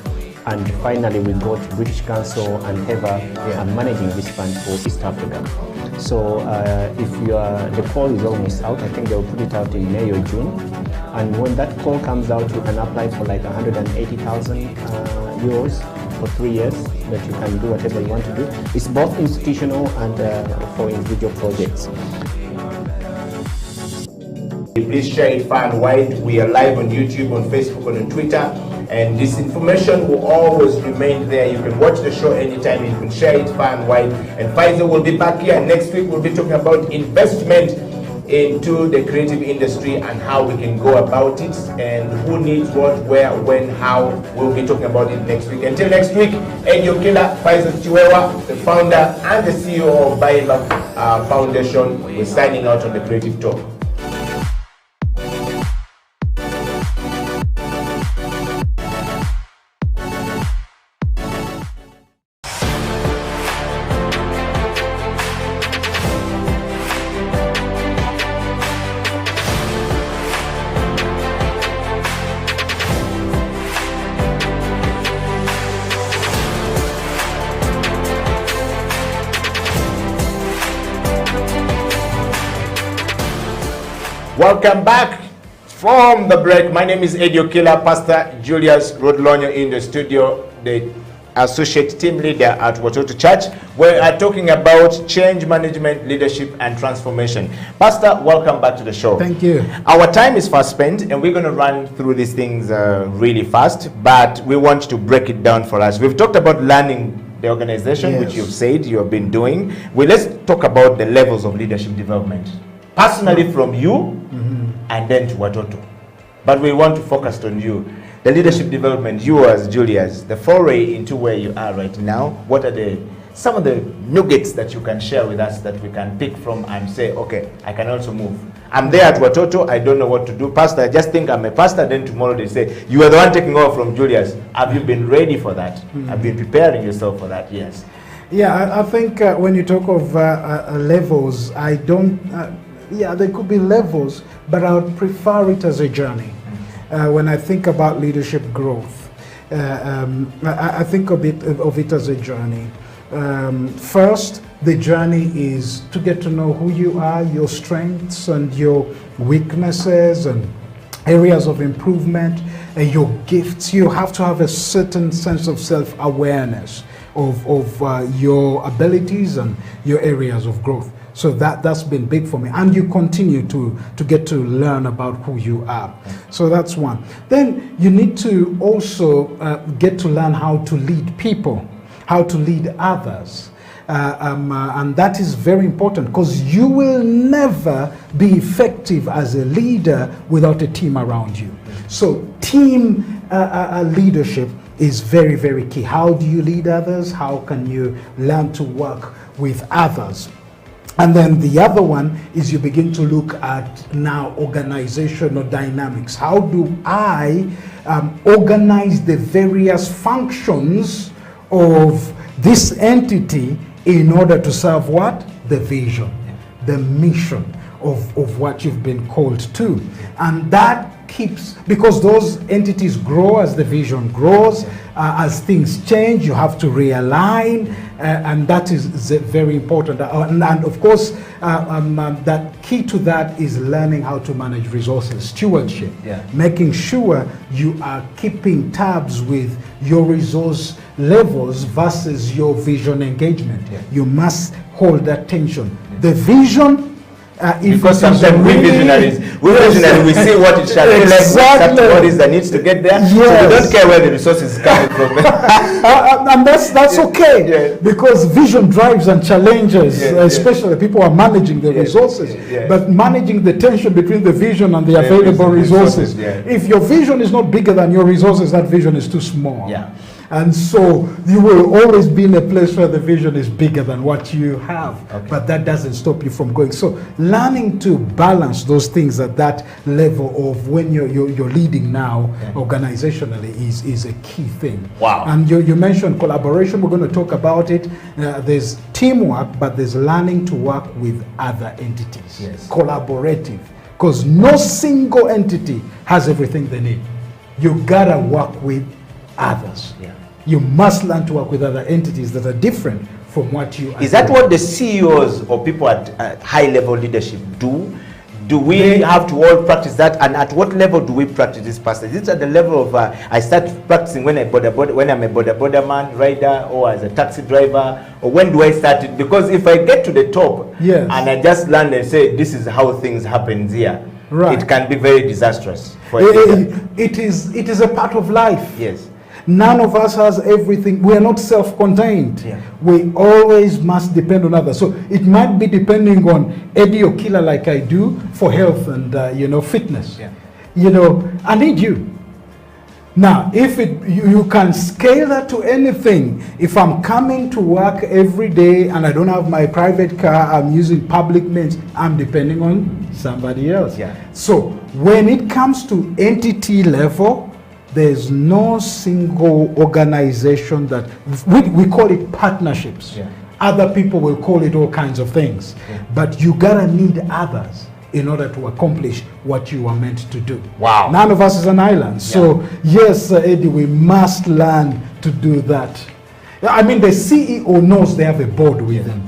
And finally, we got British Council and HEVA managing this fund for East Africa. So the call is almost out. I think they'll put it out in May or June. And when that call comes out, you can apply for like 180,000 euros for 3 years, that you can do whatever you want to do. It's both institutional and for individual projects. Please share it far and wide. We are live on YouTube, on Facebook, and on Twitter. And this information will always remain there. You can watch the show anytime. You can share it far and wide. And Pfizer will be back here next week. We'll be talking about investment into the creative industry and how we can go about it and who needs what, where, when, how. We'll be talking about it next week. Until next week, Eddie Okila, Pfizer Chiwewa, the founder and the CEO of Volleyball Foundation, we're signing out on the Creative Talk. Welcome back from the break. My name is Eddie Okila, Pastor Julius Rodlonyo in the studio, the Associate Team Leader at Watoto Church. We are talking about change management, leadership, and transformation. Pastor, welcome back to the show. Thank you. Our time is fast spent, and we're going to run through these things really fast, but we want to break it down for us. We've talked about learning the organization, Yes. which you've said you have been doing. Let's talk about the levels of leadership development. Personally from you, and then to Watoto. But we want to focus on you. The leadership development, you as Julius, the foray into where you are right now, what are some of the nuggets that you can share with us that we can pick from and say, okay, I can also move. I'm there at Watoto, I don't know what to do. Pastor, I just think I'm a pastor, then tomorrow they say, you are the one taking over from Julius. Have you been ready for that? Have you been preparing yourself for that? Yes. Yeah, I think when you talk of levels, I don't... there could be levels, but I would prefer it as a journey. When I think about leadership growth, I think of it as a journey. First, the journey is to get to know who you are, your strengths and your weaknesses and areas of improvement, and your gifts. You have to have a certain sense of self-awareness of your abilities and your areas of growth. So that's been big for me. And you continue to get to learn about who you are. So that's one. Then you need to also get to learn how to lead people, how to lead others. And that is very important because you will never be effective as a leader without a team around you. So team leadership is very, very key. How do you lead others? How can you learn to work with others? And then the other one is you begin to look at now organizational dynamics. How do I organize the various functions of this entity in order to serve what? The vision, the mission of what you've been called to. And that keeps, because those entities grow as the vision grows, as things change, you have to realign, and that is very important. And of course, that key to that is learning how to manage resources, stewardship, making sure you are keeping tabs with your resource levels versus your vision engagement. You must hold that tension. The vision, because sometimes we visionaries, we see what it shall be like, exactly what is that needs to get there. So we don't care where the resources is coming from. And that's okay, because vision drives and challenges, especially people who are managing the resources, but managing the tension between the vision and the available resources. If your vision is not bigger than your resources, that vision is too small. And so you will always be in a place where the vision is bigger than what you have, but that doesn't stop you from going. So learning to balance those things at that level of when you're leading now organizationally is a key thing. Wow. And you mentioned collaboration. We're going to talk about it. There's teamwork, but there's learning to work with other entities. Collaborative, because no single entity has everything they need. You gotta work with others. You must learn to work with other entities that are different from what you are. Is that what the CEOs or people at high level leadership do? Do we have to all practice that? And at what level do we practice this, Pastor? Is it at the level of I start practicing when I'm a border man, rider, or as a taxi driver, or when do I start it? Because if I get to the top and I just land and say this is how things happen here, it can be very disastrous. For it is a part of life. None of us has everything. We are not self-contained. We always must depend on others. So it might be depending on Eddie or Killer like I do for health and fitness. I need you. Now, if you can scale that to anything. If I'm coming to work every day and I don't have my private car, I'm using public means, I'm depending on somebody else. So when it comes to entity level, there's no single organization that, we call it partnerships. Other people will call it all kinds of things. But you gotta need others in order to accomplish what you are meant to do. Wow. None of us is an island. So yes, Eddie, we must learn to do that. I mean, the CEO knows they have a board with them.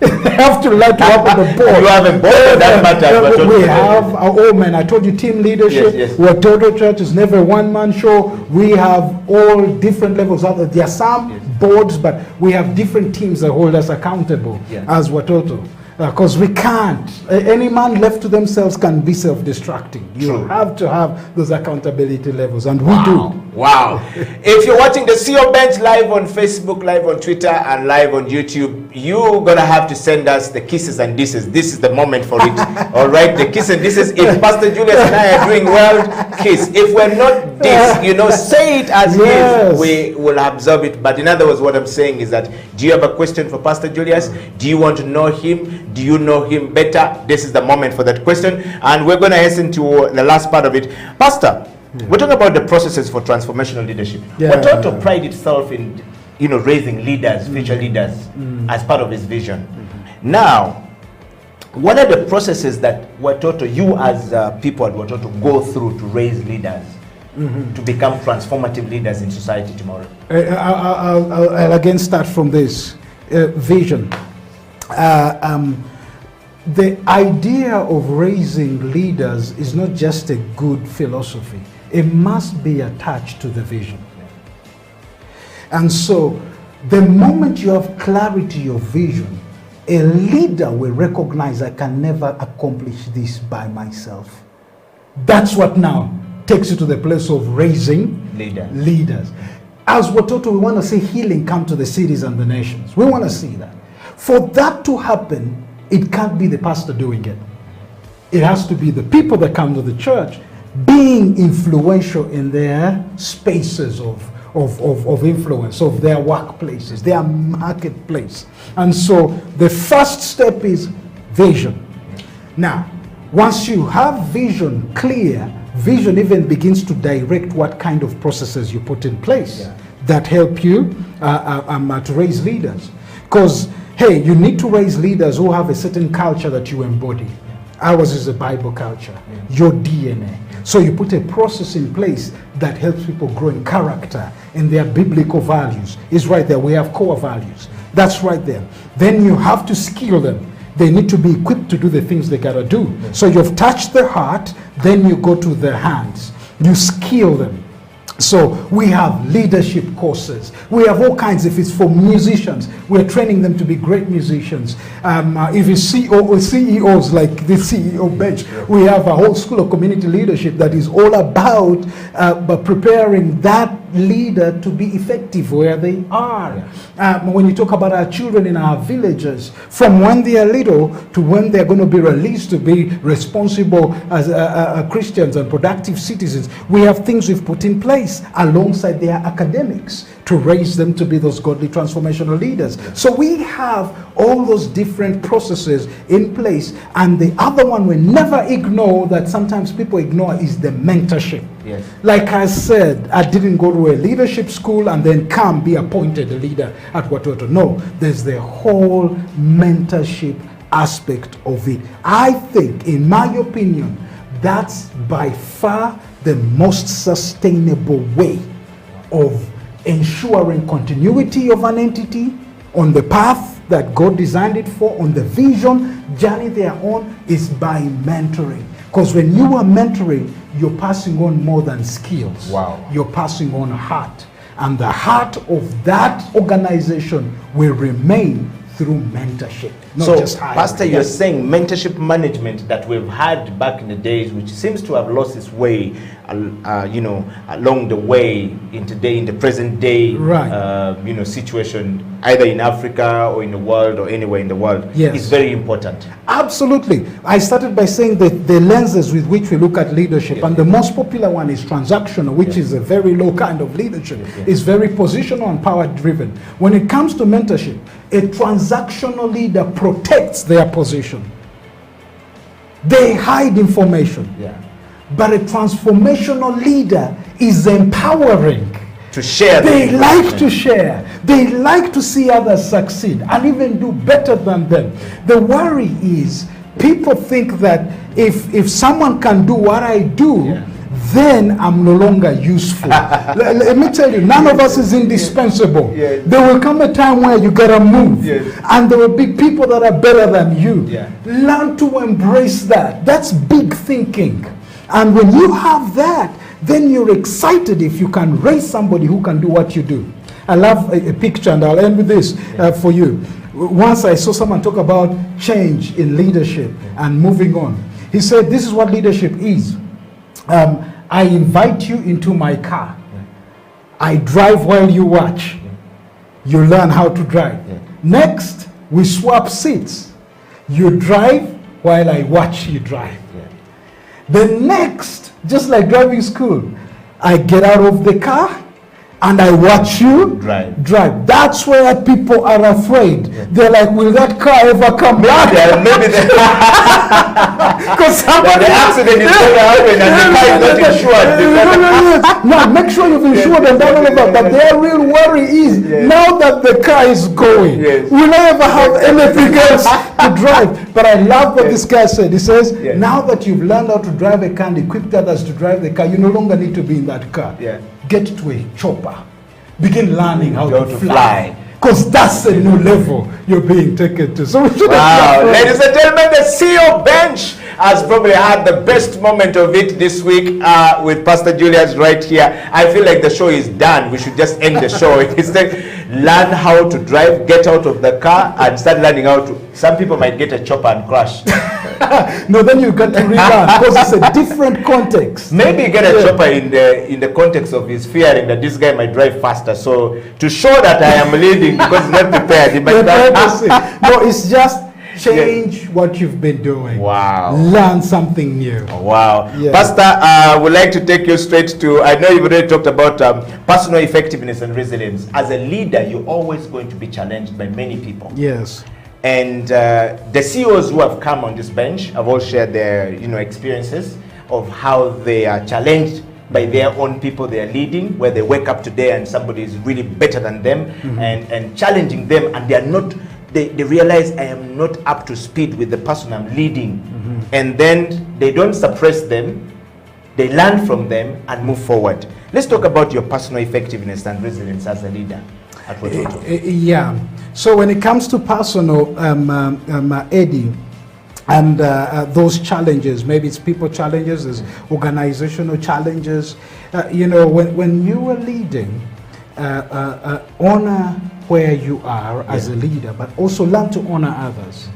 They have to learn to work with the board. You have a board, that matters. We have our own men. I told you, team leadership. We're Total Church. It's never a one-man show. We have all different levels. There are some boards, but we have different teams that hold us accountable as Watoto. Because we can't. Any man left to themselves can be self-destructing. You have to have those accountability levels, and we do. Wow. If you're watching the CEO Bench live on Facebook, live on Twitter, and live on YouTube, you're going to have to send us the kisses and disses. This is the moment for it. All right, the kiss and disses. If Pastor Julius and I are doing well, kiss. If we're not this, say it as is. We will absorb it. But in other words, what I'm saying is that, do you have a question for Pastor Julius? Do you want to know him? Do you know him better? This is the moment for that question. And we're going to hasten to the last part of it. Pastor, we're talking about the processes for transformational leadership. Watoto pride itself in raising leaders, future leaders, as part of his vision. Now, what are the processes that Watoto, you as people at Watoto, go through to raise leaders, to become transformative leaders in society tomorrow? I'll again start from this vision. The idea of raising leaders is not just a good philosophy. It must be attached to the vision. And so, the moment you have clarity of vision, a leader will recognize I can never accomplish this by myself. That's what now takes you to the place of raising leaders. As Watoto, we want to see healing come to the cities and the nations. We want to see that. For that to happen, it can't be the pastor doing it. It has to be the people that come to the church being influential in their spaces of influence, of their workplaces, their marketplace. And so the first step is vision. Now, once you have vision clear, vision even begins to direct what kind of processes you put in place that help you to raise leaders. Because, hey, you need to raise leaders who have a certain culture that you embody. Ours is a Bible culture, your DNA. So you put a process in place that helps people grow in character and their biblical values. It's right there. We have core values. That's right there. Then you have to skill them. They need to be equipped to do the things they gotta do. So you've touched the heart, then you go to the hands. You skill them. So we have leadership courses. We have all kinds. If it's for musicians, we're training them to be great musicians. If it's CEOs like the CEO bench, we have a whole school of community leadership that is all about preparing that leader to be effective where they are. When you talk about our children in our villages, from when they are little to when they're going to be released to be responsible as Christians and productive citizens, we have things we've put in place alongside their academics to raise them to be those godly transformational leaders. So we have all those different processes in place. And the other one we never ignore, that sometimes people ignore, is the mentorship. Yes. Like I said, I didn't go to a leadership school and then come be appointed a leader at Watoto. No, there's the whole mentorship aspect of it. I think, in my opinion, that's by far the most sustainable way of ensuring continuity of an entity on the path that God designed it for, on the vision journey they are on, is by mentoring. Because when you are mentoring, you're passing on more than skills. Wow. You're passing on heart. And the heart of that organization will remain through mentorship, not So, just hiring. Pastor, you're saying mentorship management that we've had back in the days, which seems to have lost its way, along the way in today, in the present day, Right. situation, either in Africa or in the world or anywhere in the world, Yes. is very important. Absolutely. I started by saying that the lenses with which we look at leadership, and the most popular one is transactional, which is a very low kind of leadership. It's very positional and power driven. When it comes to mentorship, a transactional leader protects their position. They hide information. But a transformational leader is empowering. To share. They like to share. They like to see others succeed and even do better than them. The worry is people think that if someone can do what I do, then I'm no longer useful. Let me tell you, none of us is indispensable. There will come a time where you gotta move, and there will be people that are better than you. Learn to embrace that. That's big thinking. And when you have that, then you're excited if you can raise somebody who can do what you do. I love a picture, and I'll end with this for you. Once I saw someone talk about change in leadership and moving on. He said, this is what leadership is. I invite you into my car. I drive while you watch. You learn how to drive. Next, we swap seats. You drive while I watch you drive. The next, just like driving school, I get out of the car and I watch you drive. That's where people are afraid. They're like, will that car ever come back? Maybe Because somebody... the accident is going to happen and the car is not insured. No, make sure you've insured and done all of that. But their real worry is, now that the car is going, will I ever have anything else to drive? But I love what this guy said. He says, now that you've learned how to drive a car and equipped others to drive the car, you no longer need to be in that car. Get to a chopper. Begin learning how to fly. Because that's a new level you're being taken to. So we should ladies and gentlemen, the CEO bench has probably had the best moment of it this week with Pastor Julius right here. I feel like the show is done. We should just end the show. Instead, learn how to drive, get out of the car, and start learning how to. Some people might get a chopper and crash. No, then you've got to relearn because it's a different context. Maybe get a chopper in the context of his fearing that this guy might drive faster. So to show that I am leading because he's not prepared, he might no, it's just change what you've been doing. Wow. Learn something new. Wow. Pastor, I would like to take you straight to, I know you've already talked about personal effectiveness and resilience. As a leader, you're always going to be challenged by many people. Yes. And the CEOs who have come on this bench have all shared their experiences of how they are challenged by their own people they are leading, where they wake up today and somebody is really better than them and challenging them, and they are not they realize I am not up to speed with the person I'm leading. And then they don't suppress them, they learn from them and move forward. Let's talk about your personal effectiveness and resilience as a leader at Watoto. Yeah. So when it comes to personal, Eddie, and those challenges, maybe it's people challenges, there's organizational challenges. You know, when you are leading, honor where you are as a leader, but also learn to honor others.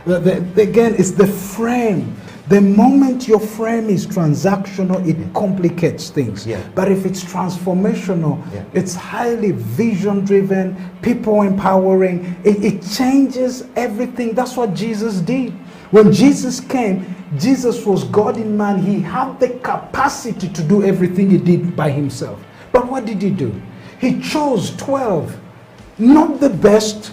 Again, it's the frame. The moment your frame is transactional, it complicates things. But if it's transformational, it's highly vision-driven, people empowering, it changes everything. That's what Jesus did. When Jesus came, Jesus was God in man. He had the capacity to do everything he did by himself. But what did he do? He chose 12, not the best,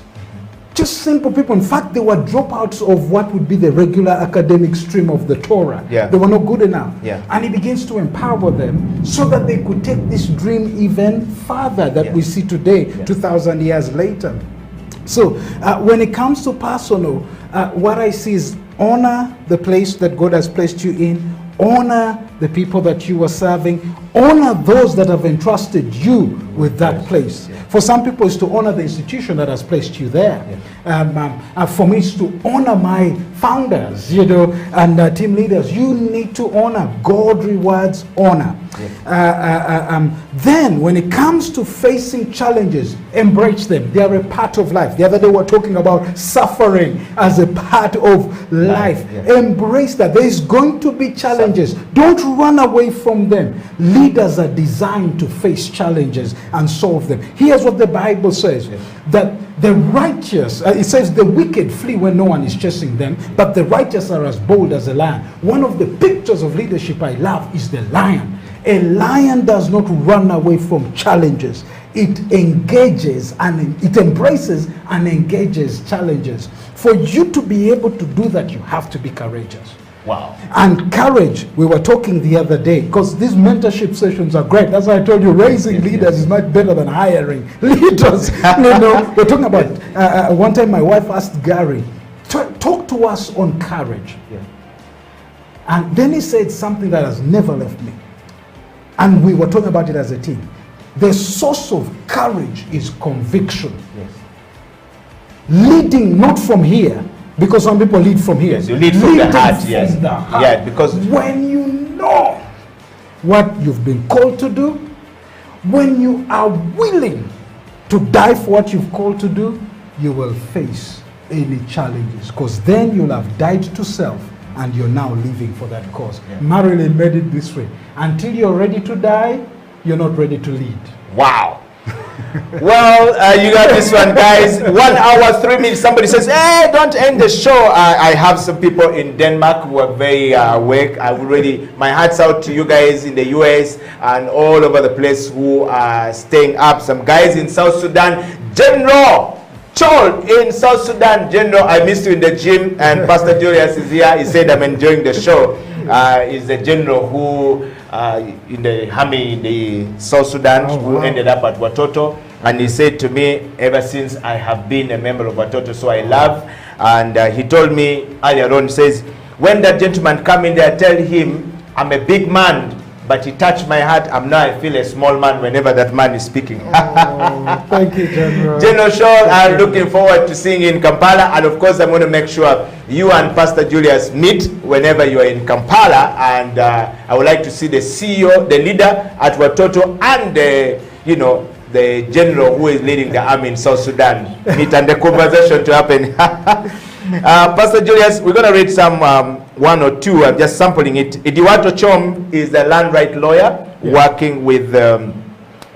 just simple people. In fact, they were dropouts of what would be the regular academic stream of the Torah. They were not good enough. And he begins to empower them so that they could take this dream even further that we see today, 2,000 years later. So when it comes to personal, what I see is honor the place that God has placed you in, honor the people that you are serving, honor those that have entrusted you with that place. For some people, it's to honor the institution that has placed you there. For me, it's to honor my founders, you know, and team leaders. You need to honor. God rewards honor. Then, when it comes to facing challenges, embrace them. They are a part of life. The other day, we were talking about suffering as a part of life. Embrace that. There is going to be challenges. Don't run away from them. Leaders are designed to face challenges and solve them. Here's what the Bible says, that the righteous, it says the wicked flee when no one is chasing them, but the righteous are as bold as a lion. One of the pictures of leadership I love is the lion. A lion does not run away from challenges. It engages and it embraces and engages challenges. For you to be able to do that, you have to be courageous. Wow. And courage, we were talking the other day, because these mentorship sessions are great. That's why I told you raising leaders is much better than hiring leaders. You know, we're talking about, one time my wife asked Gary, talk to us on courage. And then he said something that has never left me. And we were talking about it as a team. The source of courage is conviction. Leading not from here, because some people lead from here. Yes, you lead from the heart. From the heart. Yeah, because when you know what you've been called to do, when you are willing to die for what you've called to do, you will face any challenges, because then you'll have died to self and you're now living for that cause. Marilyn made it this way: until you're ready to die, you're not ready to lead. Wow. Well, you got this one, guys. 1 hour, 3 minutes. Somebody says, hey, don't end the show. I have some people in Denmark who are very awake. My heart's out to you guys in the US and all over the place who are staying up. Some guys in South Sudan. General Chol in South Sudan. General, I missed you in the gym. And Pastor Julius is here. He said, I'm enjoying the show. Is the general who in the army in the South Sudan, who ended up at Watoto, and he said to me, ever since I have been a member of Watoto, so I love. And he told me earlier on, says, when that gentleman come in there, tell him I'm a big man, but he touched my heart. I feel a small man whenever that man is speaking. Thank you, General. General Shaw, I'm looking forward to seeing you in Kampala, and of course I'm going to make sure you and Pastor Julius meet whenever you are in Kampala, and I would like to see the CEO, the leader at Watoto, and the general who is leading the army in South Sudan meet, and the conversation to happen. Pastor Julius, we're going to read some one or two. I'm just sampling it. Idiwato Chom is the land right lawyer working with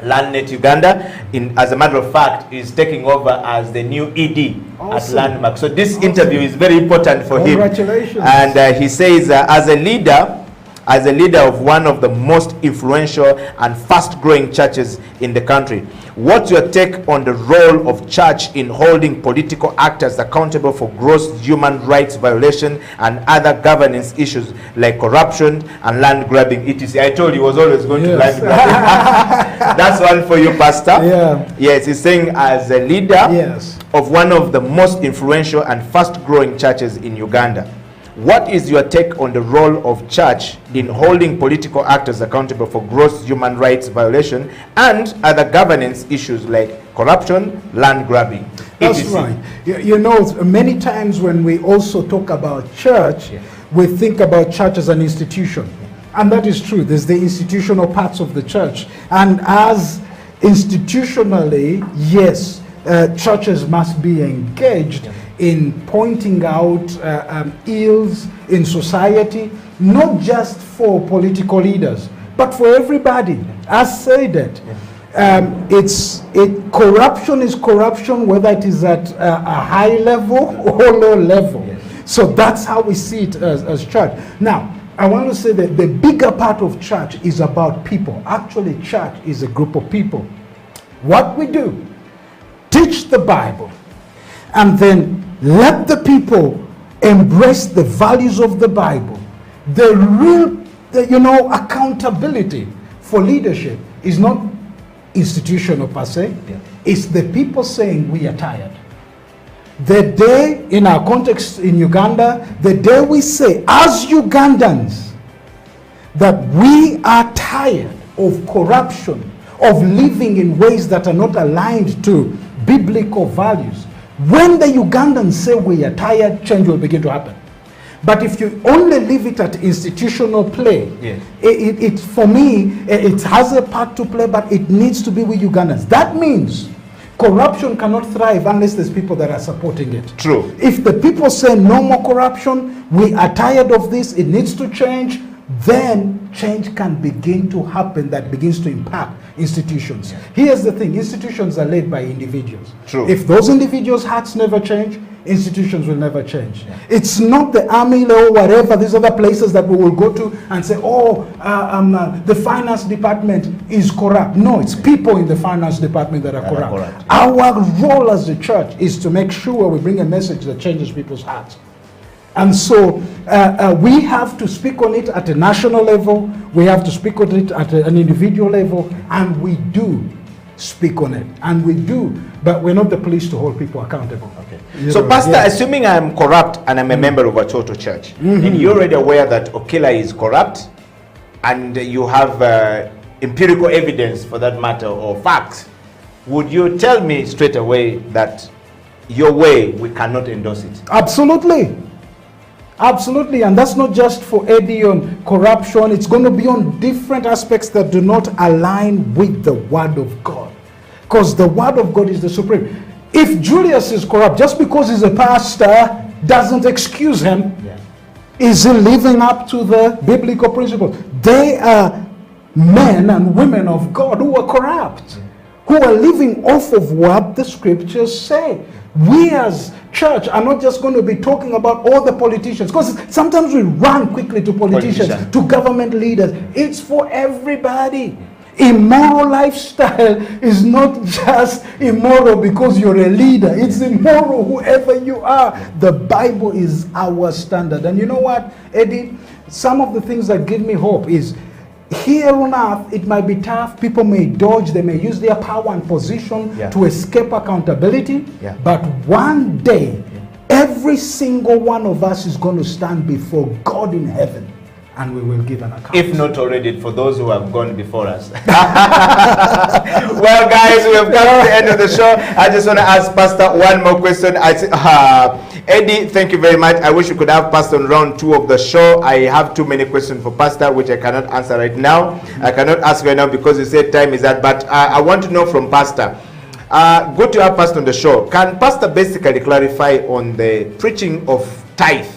LandNet Uganda. As a matter of fact, is taking over as the new ED at Landmark. So this interview is very important for him. Congratulations. And he says, as a leader of one of the most influential and fast-growing churches in the country, what's your take on the role of church in holding political actors accountable for gross human rights violation and other governance issues like corruption and land grabbing, etc.? I told you he was always going to land grabbing. That's one for you, Pastor. Yeah. Yes, he's saying as a leader Yes. of one of the most influential and fast-growing churches in Uganda. What is your take on the role of church in holding political actors accountable for gross human rights violation and other governance issues like corruption, land grabbing? That's etc.? right. You know, many times when we also talk about church, we think about church as an institution. And that is true. There's the institutional parts of the church. And as institutionally, yes, churches must be engaged in pointing out ills in society, not just for political leaders, but for everybody. As said it, corruption is corruption, whether it is at a high level or low level. So that's how we see it as church. Now, I want to say that the bigger part of church is about people. Actually, church is a group of people. What we do, teach the Bible, and then let the people embrace the values of the Bible. The real, accountability for leadership is not institutional per se. It's the people saying we are tired. The day, in our context in Uganda, the day we say as Ugandans that we are tired of corruption, of living in ways that are not aligned to biblical values. When the Ugandans say we are tired, change will begin to happen. But if you only leave it at institutional play, for me, it has a part to play, but it needs to be with Ugandans. That means corruption cannot thrive unless there's people that are supporting it. True. If the people say no more corruption, we are tired of this, it needs to change, then change can begin to happen that begins to impact institutions. Here's the thing, institutions are led by individuals. True. If those individuals' hearts never change, institutions will never change. It's not the army or whatever, these other places that we will go to and say, the finance department is corrupt. No, it's people in the finance department that are corrupt. Our role as a church is to make sure we bring a message that changes people's hearts. And so we have to speak on it at a national level, we have to speak on it at an individual level, and we do speak on it. And we do, but we're not the police to hold people accountable. Okay. So, Pastor, assuming I'm corrupt and I'm a member of a total church, and you're already aware that Okela is corrupt, and you have empirical evidence for that matter or facts, would you tell me straight away that your way, we cannot endorse it? Absolutely. Absolutely, and that's not just for Eddie on corruption. It's going to be on different aspects that do not align with the Word of God. Because the Word of God is the supreme. If Julius is corrupt, just because he's a pastor, doesn't excuse him. Is he living up to the biblical principles? They are men and women of God who are corrupt, who are living off of what the scriptures say. We as church are not just going to be talking about all the politicians, because sometimes we run quickly to politicians, to government leaders. It's for everybody. Immoral lifestyle is not just immoral because you're a leader. It's immoral whoever you are. The Bible is our standard. And you know what, Eddie? Some of the things that give me hope is here on earth, it might be tough. People may dodge. They may use their power and position to escape accountability. But one day, every single one of us is going to stand before God in heaven, and we will give an account. If not already, for those who have gone before us. Well, guys, we have come to the end of the show. I just want to ask Pastor one more question. Eddie, thank you very much. I wish we could have Pastor on round 2 of the show. I have too many questions for Pastor, which I cannot answer right now. I cannot ask right now because you said time is that. But I want to know from Pastor. Good to have Pastor on the show. Can Pastor basically clarify on the preaching of tithe?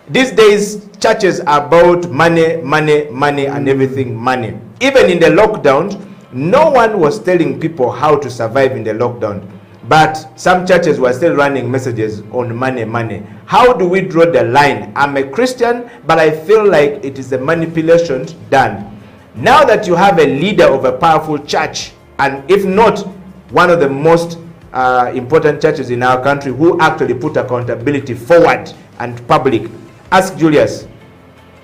These days, churches are about money, money, money, and everything money. Even in the lockdown, no one was telling people how to survive in the lockdown. But some churches were still running messages on money, money. How do we draw the line? I'm a Christian, but I feel like it is a manipulation done. Now that you have a leader of a powerful church, and if not one of the most important churches in our country who actually put accountability forward and public, ask Julius,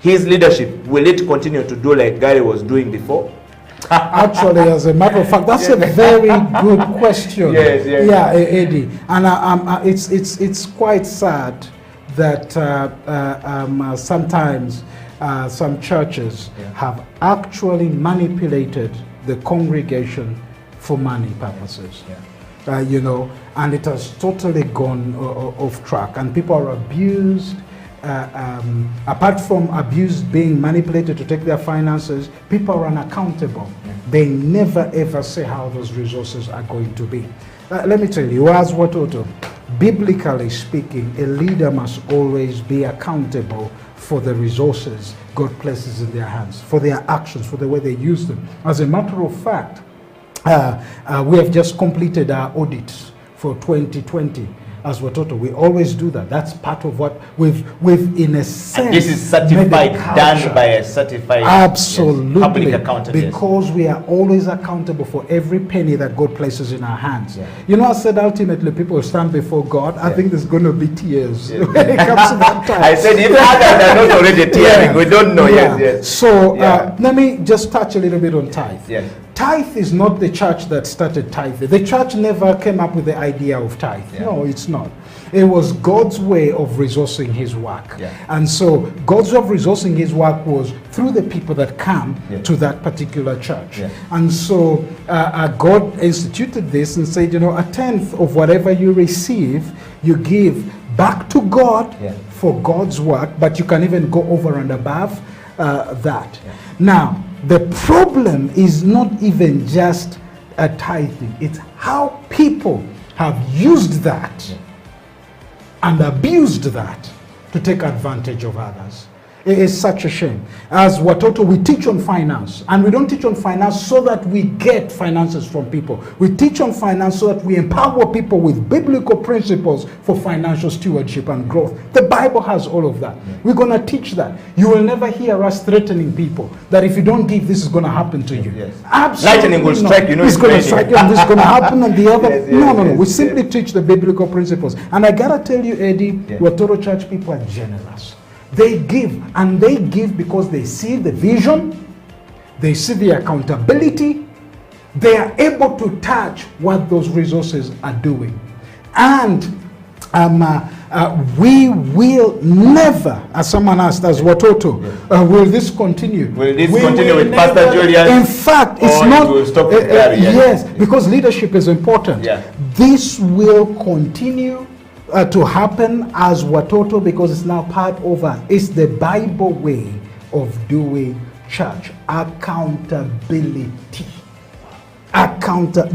his leadership, will it continue to do like Gary was doing before? Actually, as a matter of fact, that's a very good question. Yes, yes. Yeah, Eddie. And it's quite sad that sometimes some churches have actually manipulated the congregation for money purposes. You know, and it has totally gone off track, and people are abused. Apart from abuse being manipulated to take their finances, people are unaccountable. They never ever say how those resources are going to be. Let me tell you, as Watoto, biblically speaking, a leader must always be accountable for the resources God places in their hands, for their actions, for the way they use them. As a matter of fact, we have just completed our audits for 2020. As Watoto, we always do that. That's part of what we've in a sense. And this is certified, done by a certified absolutely public accountant. Because we are always accountable for every penny that God places in our hands. You know, I said ultimately people stand before God. I think there's going to be tears when it comes to that time. I said if others are not already tearing, we don't know. Yes. So let me just touch a little bit on tithe. Yes. Tithe is not the church that started tithe. The church never came up with the idea of tithe. No, it's not. It was God's way of resourcing his work. And so God's way of resourcing his work was through the people that come to that particular church. And so God instituted this and said, you know, 1/10 of whatever you receive, you give back to God for God's work, but you can even go over and above that. Now, the problem is not even just a tithing. It's how people have used that and abused that to take advantage of others. It is such a shame. As Watoto, we teach on finance, and we don't teach on finance so that we get finances from people. We teach on finance so that we empower people with biblical principles for financial stewardship and growth. The Bible has all of that. We're going to teach that. You will never hear us threatening people that if you don't give, this is going to happen to you. Absolutely. Lightning will strike you. It's going to strike you, and this is going to happen, and the other. No. We simply teach the biblical principles. And I got to tell you, Eddie, Watoto church people are generous. They give, and they give because they see the vision, they see the accountability, they are able to touch what those resources are doing. And we will never, as someone asked, as Watoto, will this continue? Will this continue with Pastor Julian? In fact, it's not. It will stop there, yes, because leadership is important. This will continue to happen as Watoto because it's now part of us. It's the Bible way of doing church. Accountability.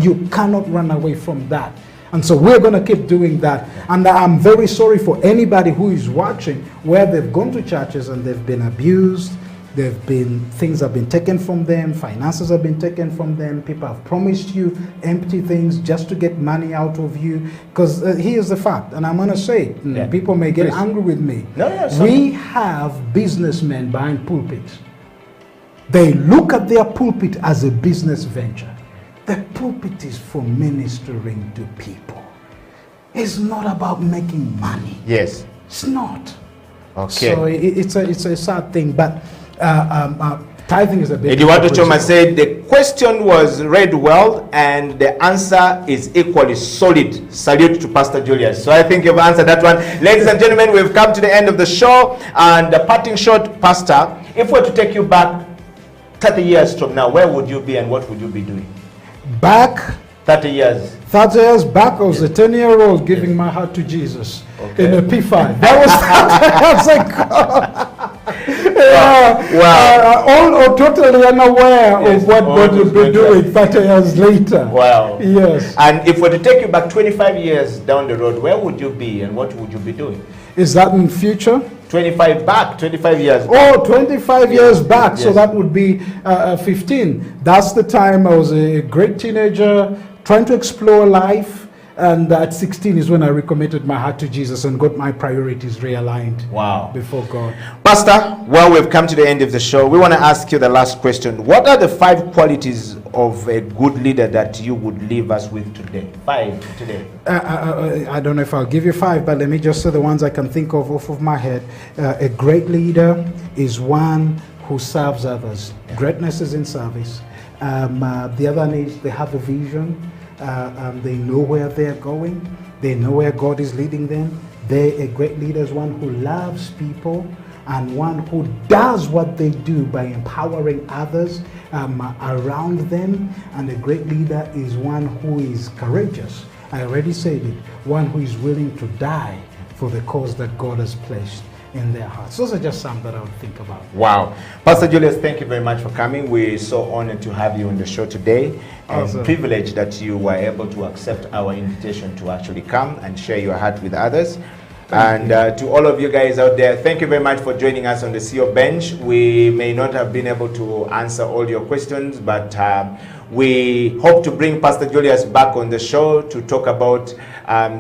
You cannot run away from that. And so we're going to keep doing that. And I'm very sorry for anybody who is watching where they've gone to churches and they've been abused. Things have been taken from them, finances have been taken from them, people have promised you empty things just to get money out of you. Because here's the fact, and I'm going to say it, people may get angry with me. We have businessmen behind pulpits. They look at their pulpit as a business venture. The pulpit is for ministering to people. It's not about making money. Yes. It's not. Okay. So it's a sad thing, but tithing is a big. Eduardo Choma said the question was read well and the answer is equally solid. Salute to Pastor Julius. So I think you've answered that one. Ladies and gentlemen, we've come to the end of the show, and the parting shot, Pastor, if we were to take you back 30 years from now, where would you be and what would you be doing? Back 30 years. 30 years back, I was a 10-year-old giving my heart to Jesus in a P5. That was I was like, totally unaware of what God would be doing 30 years later. Wow. Yes. And if we were to take you back 25 years down the road, where would you be and what would you be doing? Is that in future? 25 years back. Oh, 25 years back. So that would be 15. That's the time I was a great teenager, trying to explore life. And at 16 is when I recommitted my heart to Jesus and got my priorities realigned before God. Pastor, well, we've come to the end of the show. We want to ask you the last question. What are the 5 qualities of a good leader that you would leave us with today? 5 today. I don't know if I'll give you 5, but let me just say the ones I can think of off of my head. A great leader is one who serves others. Greatness is in service. The other one is they have a vision. They know where they're going. They know where God is leading them. A great leader is one who loves people and one who does what they do by empowering others around them. And a great leader is one who is courageous. I already said it. One who is willing to die for the cause that God has placed in their hearts. Those are just some that I would think about. Wow. Pastor Julius, thank you very much for coming. We're so honored to have you on the show today. Awesome. And privileged that you were able to accept our invitation to actually come and share your heart with others. And to all of you guys out there, thank you very much for joining us on the CEO Bench. We may not have been able to answer all your questions, but we hope to bring Pastor Julius back on the show to talk about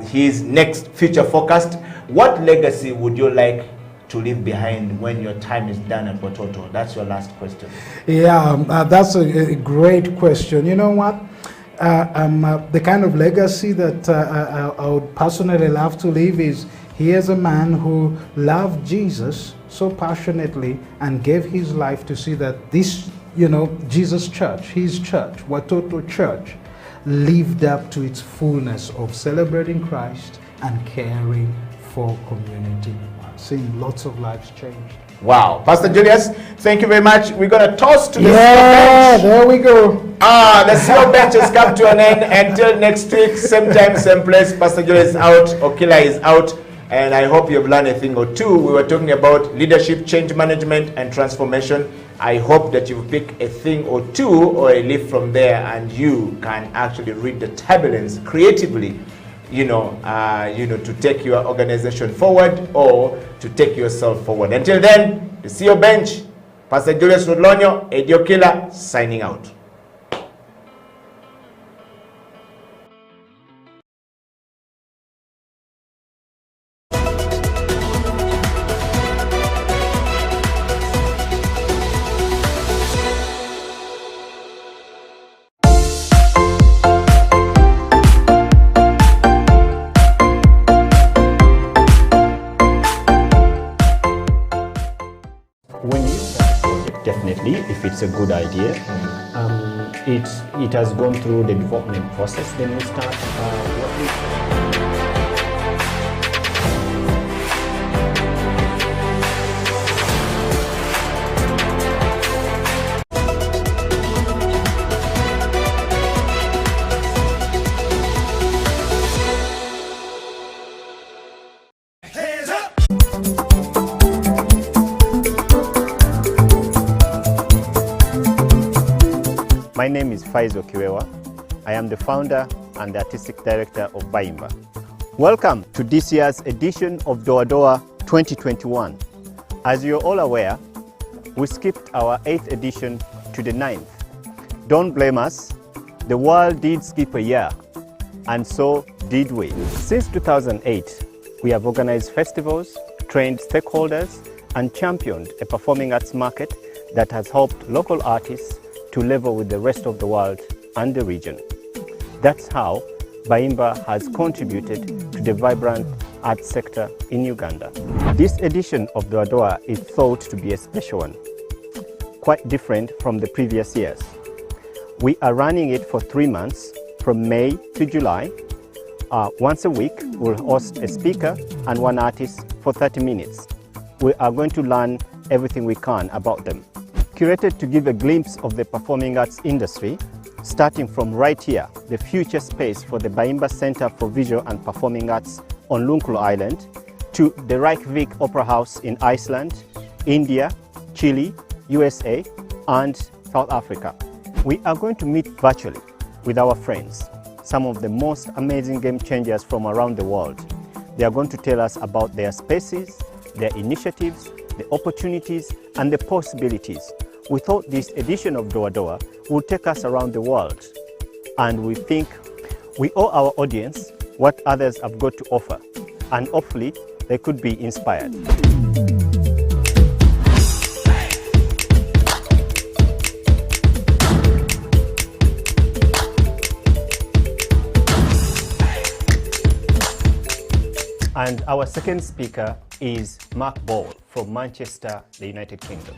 his next future forecast. What legacy would you like to leave behind when your time is done at Watoto? That's your last question. Yeah, that's a great question. You know what? The kind of legacy that I would personally love to leave is here's a man who loved Jesus so passionately and gave his life to see that this, Jesus Church, his church, Watoto Church, lived up to its fullness of celebrating Christ and caring for community. Seeing lots of lives changed. Wow. Pastor Julius, thank you very much. We're going to toss to the CEO bench. There we go. The CEO bench has come to an end. Until next week, same time, same place. Pastor Julius is out. Okila is out. And I hope you've learned a thing or two. We were talking about leadership, change management, and transformation. I hope that you've picked a thing or two or a leaf from there, and you can actually read the turbulence creatively, to take your organization forward or to take yourself forward. Until then, the CEO Bench, Pastor Julius Rodlonyo, Eddie Okila, signing out. Definitely, if it's a good idea, it has gone through the development process, then we start what we My name is Faizo Kiwewa. I am the founder and the artistic director of Baimba. Welcome to this year's edition of Doa Doa 2021. As you're all aware, we skipped our 8th edition to the 9th. Don't blame us, the world did skip a year, and so did we. Since 2008, we have organized festivals, trained stakeholders, and championed a performing arts market that has helped local artists to level with the rest of the world and the region. That's how Baimba has contributed to the vibrant arts sector in Uganda. This edition of Doa Doa is thought to be a special one, quite different from the previous years. We are running it for 3 months, from May to July. Once a week, we'll host a speaker and one artist for 30 minutes. We are going to learn everything we can about them. Curated to give a glimpse of the performing arts industry, starting from right here, the future space for the Baimba Center for Visual and Performing Arts on Lunkulo Island, to the Reykjavik Opera House in Iceland, India, Chile, USA, and South Africa. We are going to meet virtually with our friends, some of the most amazing game changers from around the world. They are going to tell us about their spaces, their initiatives, the opportunities, and the possibilities. We thought this edition of Doa Doa would take us around the world, and we think we owe our audience what others have got to offer, and hopefully they could be inspired. And our second speaker is Mark Ball from Manchester, the United Kingdom.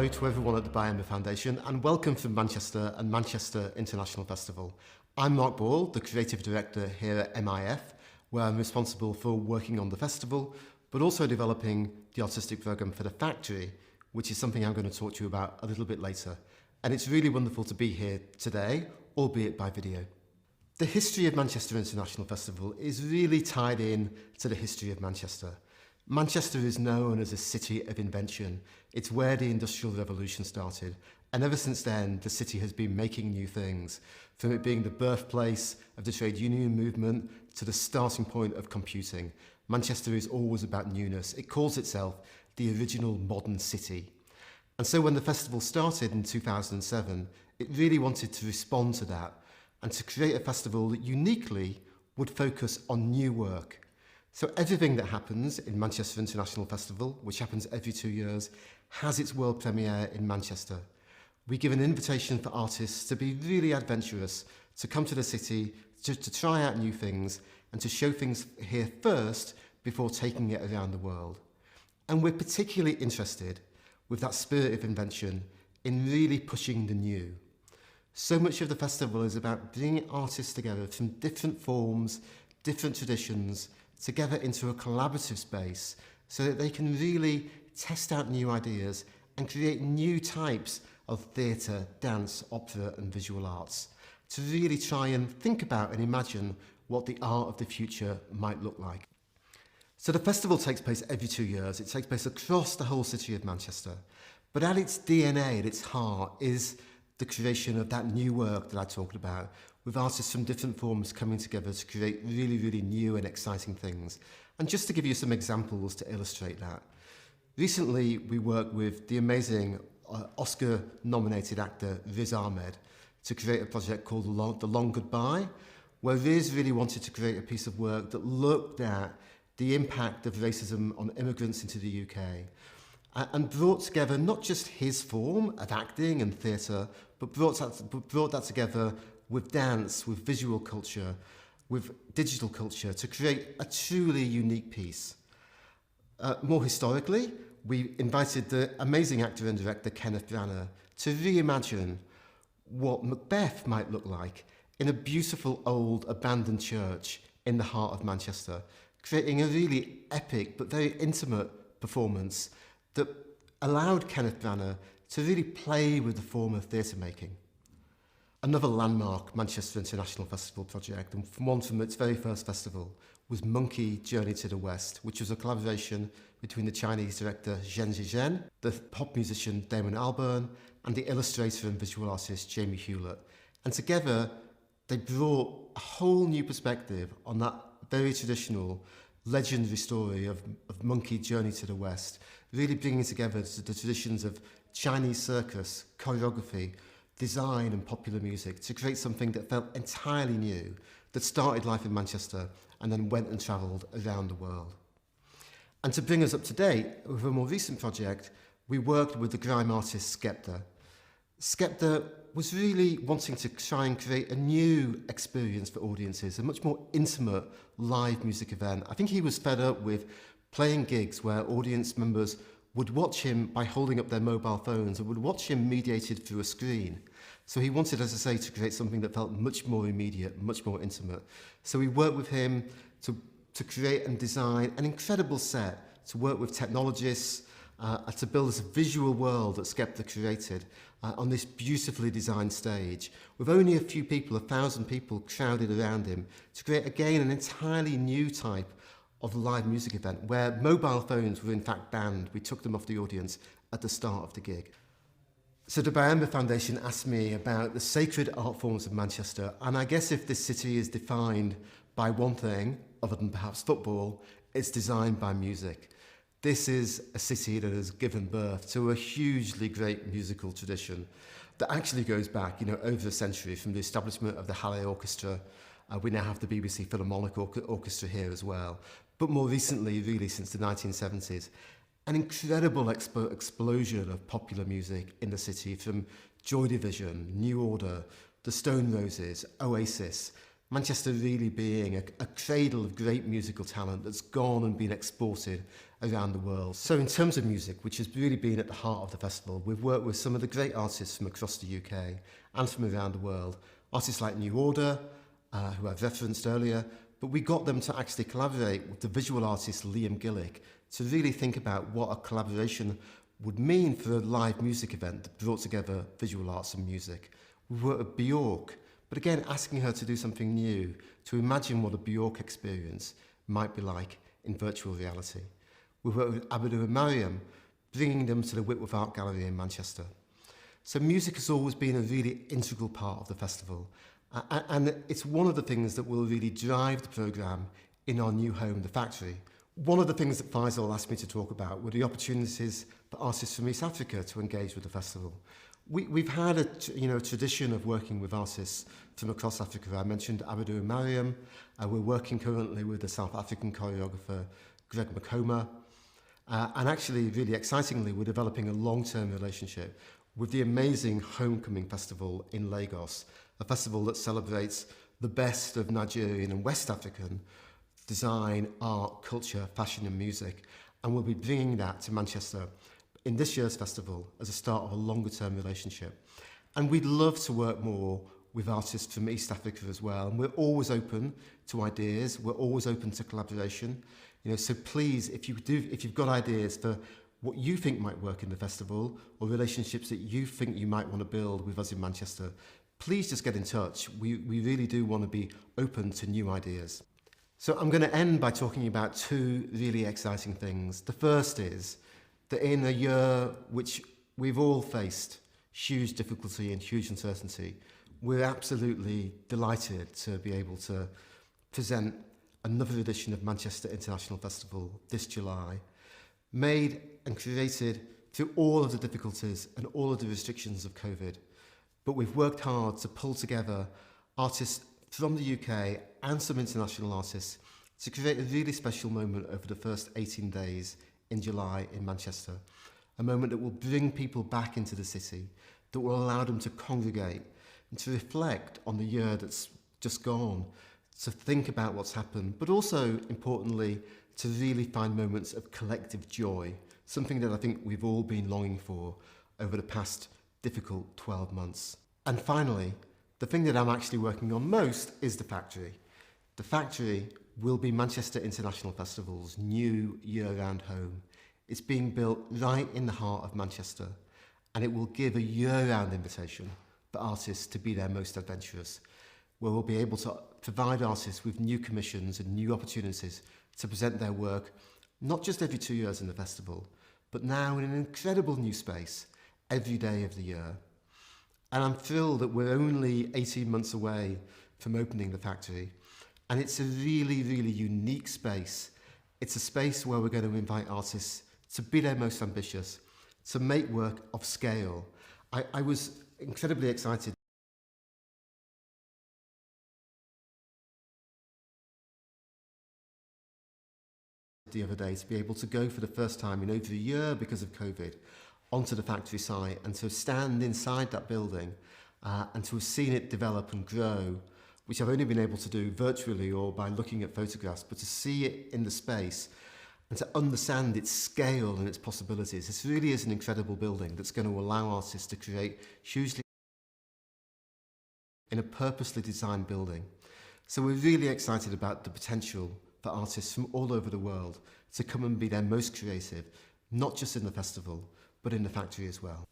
hello to everyone at the Bayamba Foundation and welcome from Manchester and Manchester International Festival. I'm Mark Ball, the Creative Director here at MIF, where I'm responsible for working on the festival, but also developing the artistic programme for the factory, which is something I'm going to talk to you about a little bit later. And it's really wonderful to be here today, albeit by video. The history of Manchester International Festival is really tied in to the history of Manchester. Manchester is known as a city of invention. It's where the Industrial Revolution started. And ever since then, the city has been making new things, from it being the birthplace of the trade union movement to the starting point of computing. Manchester is always about newness. It calls itself the original modern city. And so when the festival started in 2007, it really wanted to respond to that and to create a festival that uniquely would focus on new work. So everything that happens in Manchester International Festival, which happens every 2 years, has its world premiere in Manchester. We give an invitation for artists to be really adventurous, to come to the city, to try out new things, and to show things here first before taking it around the world. And we're particularly interested, with that spirit of invention, in really pushing the new. So much of the festival is about bringing artists together from different forms, different traditions, together into a collaborative space so that they can really test out new ideas and create new types of theatre, dance, opera and visual arts to really try and think about and imagine what the art of the future might look like. So the festival takes place every 2 years. It takes place across the whole city of Manchester. But at its DNA, at its heart, is the creation of that new work that I talked about, with artists from different forms coming together to create really, really new and exciting things. And just to give you some examples to illustrate that, recently we worked with the amazing Oscar-nominated actor Riz Ahmed to create a project called The Long Goodbye, where Riz really wanted to create a piece of work that looked at the impact of racism on immigrants into the UK. And brought together not just his form of acting and theatre, but brought that together with dance, with visual culture, with digital culture to create a truly unique piece. More historically, we invited the amazing actor and director Kenneth Branagh to reimagine what Macbeth might look like in a beautiful old abandoned church in the heart of Manchester, creating a really epic but very intimate performance that allowed Kenneth Branagh to really play with the form of theatre making. Another landmark Manchester International Festival project, and one from its very first festival, was Monkey Journey to the West, which was a collaboration between the Chinese director Zhen Zhizhen, the pop musician Damon Albarn, and the illustrator and visual artist Jamie Hewlett. And together, they brought a whole new perspective on that very traditional legendary story of Monkey Journey to the West, really bringing together the traditions of Chinese circus, choreography, design and popular music to create something that felt entirely new, that started life in Manchester and then went and travelled around the world. And to bring us up to date with a more recent project, we worked with the grime artist Skepta. Skepta was really wanting to try and create a new experience for audiences, a much more intimate live music event. I think he was fed up with playing gigs where audience members would watch him by holding up their mobile phones and would watch him mediated through a screen. So he wanted, as I say, to create something that felt much more immediate, much more intimate. So we worked with him to create and design an incredible set, to work with technologists, to build this visual world that Skepta created on this beautifully designed stage, with only a few people, 1,000 people crowded around him, to create again an entirely new type of live music event where mobile phones were in fact banned. We took them off the audience at the start of the gig. So the Bayamba Foundation asked me about the sacred art forms of Manchester, and I guess if this city is defined by one thing, other than perhaps football, it's designed by music. This is a city that has given birth to a hugely great musical tradition that actually goes back, over a century, from the establishment of the Halle Orchestra. We now have the BBC Philharmonic Orchestra here as well. But more recently, really since the 1970s, an incredible explosion of popular music in the city, from Joy Division, New Order, the Stone Roses, Oasis. Manchester really being a cradle of great musical talent that's gone and been exported around the world. So in terms of music, which has really been at the heart of the festival, we've worked with some of the great artists from across the UK and from around the world. Artists like New Order, who I've referenced earlier, but we got them to actually collaborate with the visual artist Liam Gillick to really think about what a collaboration would mean for a live music event that brought together visual arts and music. We worked with Bjork, but again asking her to do something new, to imagine what a Bjork experience might be like in virtual reality. We worked with Abdou and Mariam, bringing them to the Whitworth Art Gallery in Manchester. So music has always been a really integral part of the festival, and it's one of the things that will really drive the programme in our new home, the Factory. One of the things that Faisal asked me to talk about were the opportunities for artists from East Africa to engage with the festival. We've had a tradition of working with artists from across Africa. I mentioned Abdou and Mariam. We're working currently with the South African choreographer Greg Makoma. And actually, really excitingly, we're developing a long-term relationship with the amazing Homecoming Festival in Lagos, a festival that celebrates the best of Nigerian and West African design, art, culture, fashion and music. And we'll be bringing that to Manchester in this year's festival as a start of a longer-term relationship. And we'd love to work more with artists from East Africa as well. And we're always open to ideas. We're always open to collaboration. So please, if you've got ideas for what you think might work in the festival or relationships that you think you might want to build with us in Manchester, please just get in touch. We really do want to be open to new ideas. So I'm going to end by talking about two really exciting things. The first is that in a year which we've all faced huge difficulty and huge uncertainty, we're absolutely delighted to be able to present another edition of Manchester International Festival this July, made and created through all of the difficulties and all of the restrictions of COVID. But we've worked hard to pull together artists from the UK and some international artists to create a really special moment over the first 18 days in July in Manchester, a moment that will bring people back into the city, that will allow them to congregate and to reflect on the year that's just gone, to think about what's happened, but also, importantly, to really find moments of collective joy, something that I think we've all been longing for over the past difficult 12 months. And finally, the thing that I'm actually working on most is the Factory. The Factory will be Manchester International Festival's new year-round home. It's being built right in the heart of Manchester, and it will give a year-round invitation for artists to be their most adventurous, where we'll be able to provide artists with new commissions and new opportunities to present their work, not just every 2 years in the festival, but now in an incredible new space, every day of the year. And I'm thrilled that we're only 18 months away from opening the Factory, and it's a really, really unique space. It's a space where we're going to invite artists to be their most ambitious, to make work of scale. I was incredibly excited the other day to be able to go for the first time in over a year because of COVID onto the Factory site and to stand inside that building and to have seen it develop and grow, which I've only been able to do virtually or by looking at photographs, but to see it in the space and to understand its scale and its possibilities. This really is an incredible building that's going to allow artists to create hugely in a purposely designed building. So we're really excited about the potential for artists from all over the world to come and be their most creative, not just in the festival, but in the Factory as well.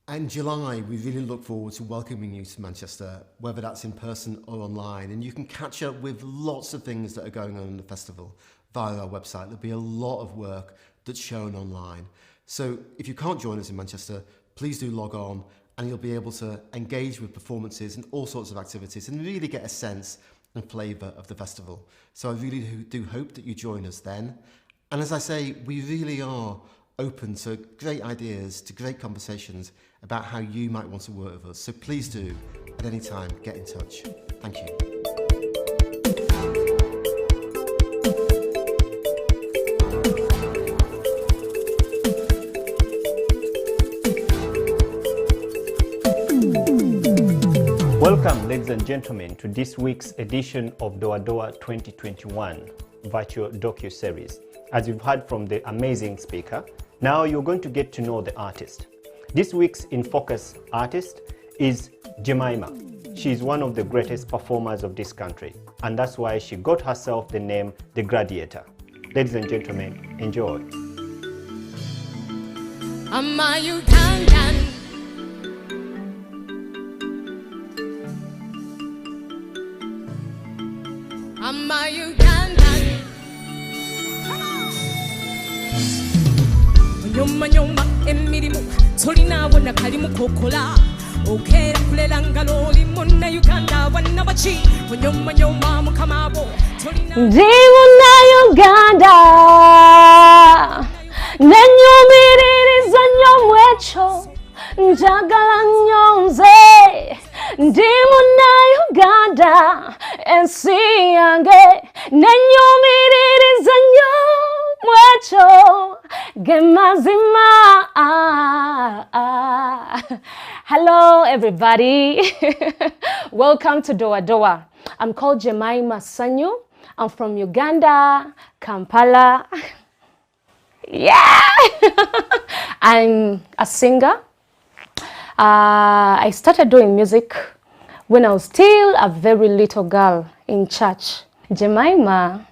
In July, we really look forward to welcoming you to Manchester, whether that's in person or online, and you can catch up with lots of things that are going on in the festival via our website. There'll be a lot of work that's shown online. So if you can't join us in Manchester, please do log on and you'll be able to engage with performances and all sorts of activities and really get a sense and flavour of the festival. So I really do hope that you join us then. And as I say, we really are open to great ideas, to great conversations about how you might want to work with us. So please do, at any time, get in touch. Thank you. Welcome, ladies and gentlemen, to this week's edition of Doa Doa 2021 virtual docu-series. as you've heard from the amazing speaker, now you're going to get to know the artist. This week's In Focus artist is Jemima. She's one of the greatest performers of this country, and that's why she got herself the name The Gladiator. Ladies and gentlemen, enjoy. I'm a Ugandan. I'm a Ugandan. Nyoma nyoma emirimu tolina wona kalimu kokola. Okera kulela ngaloli monna Uganda wana bachi. Nyoma nyoma mukamabo tolina. Ndimu na Uganda. Nenyumiririza nyomwecho njagala nyonze. Ndimu na Uganda ensi yange nenyumiririza nyomwecho gemazima. Hello everybody. Welcome to Doa Doa. I'm called Jemima Sanyu. I'm from Uganda, Kampala. Yeah. I'm a singer. I started doing music when I was still a very little girl in church. Jemima,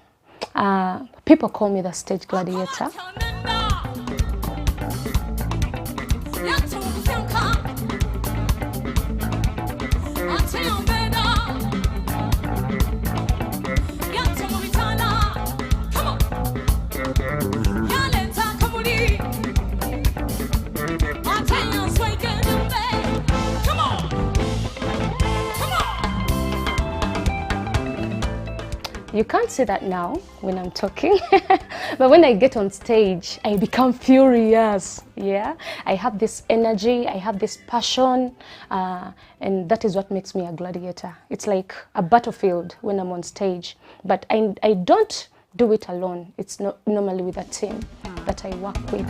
people call me the stage gladiator. You can't see that now when I'm talking, but when I get on stage, I become furious. Yeah, I have this energy, I have this passion, and that is what makes me a gladiator. It's like a battlefield when I'm on stage, but I don't do it alone. It's not normally with a team that I work with.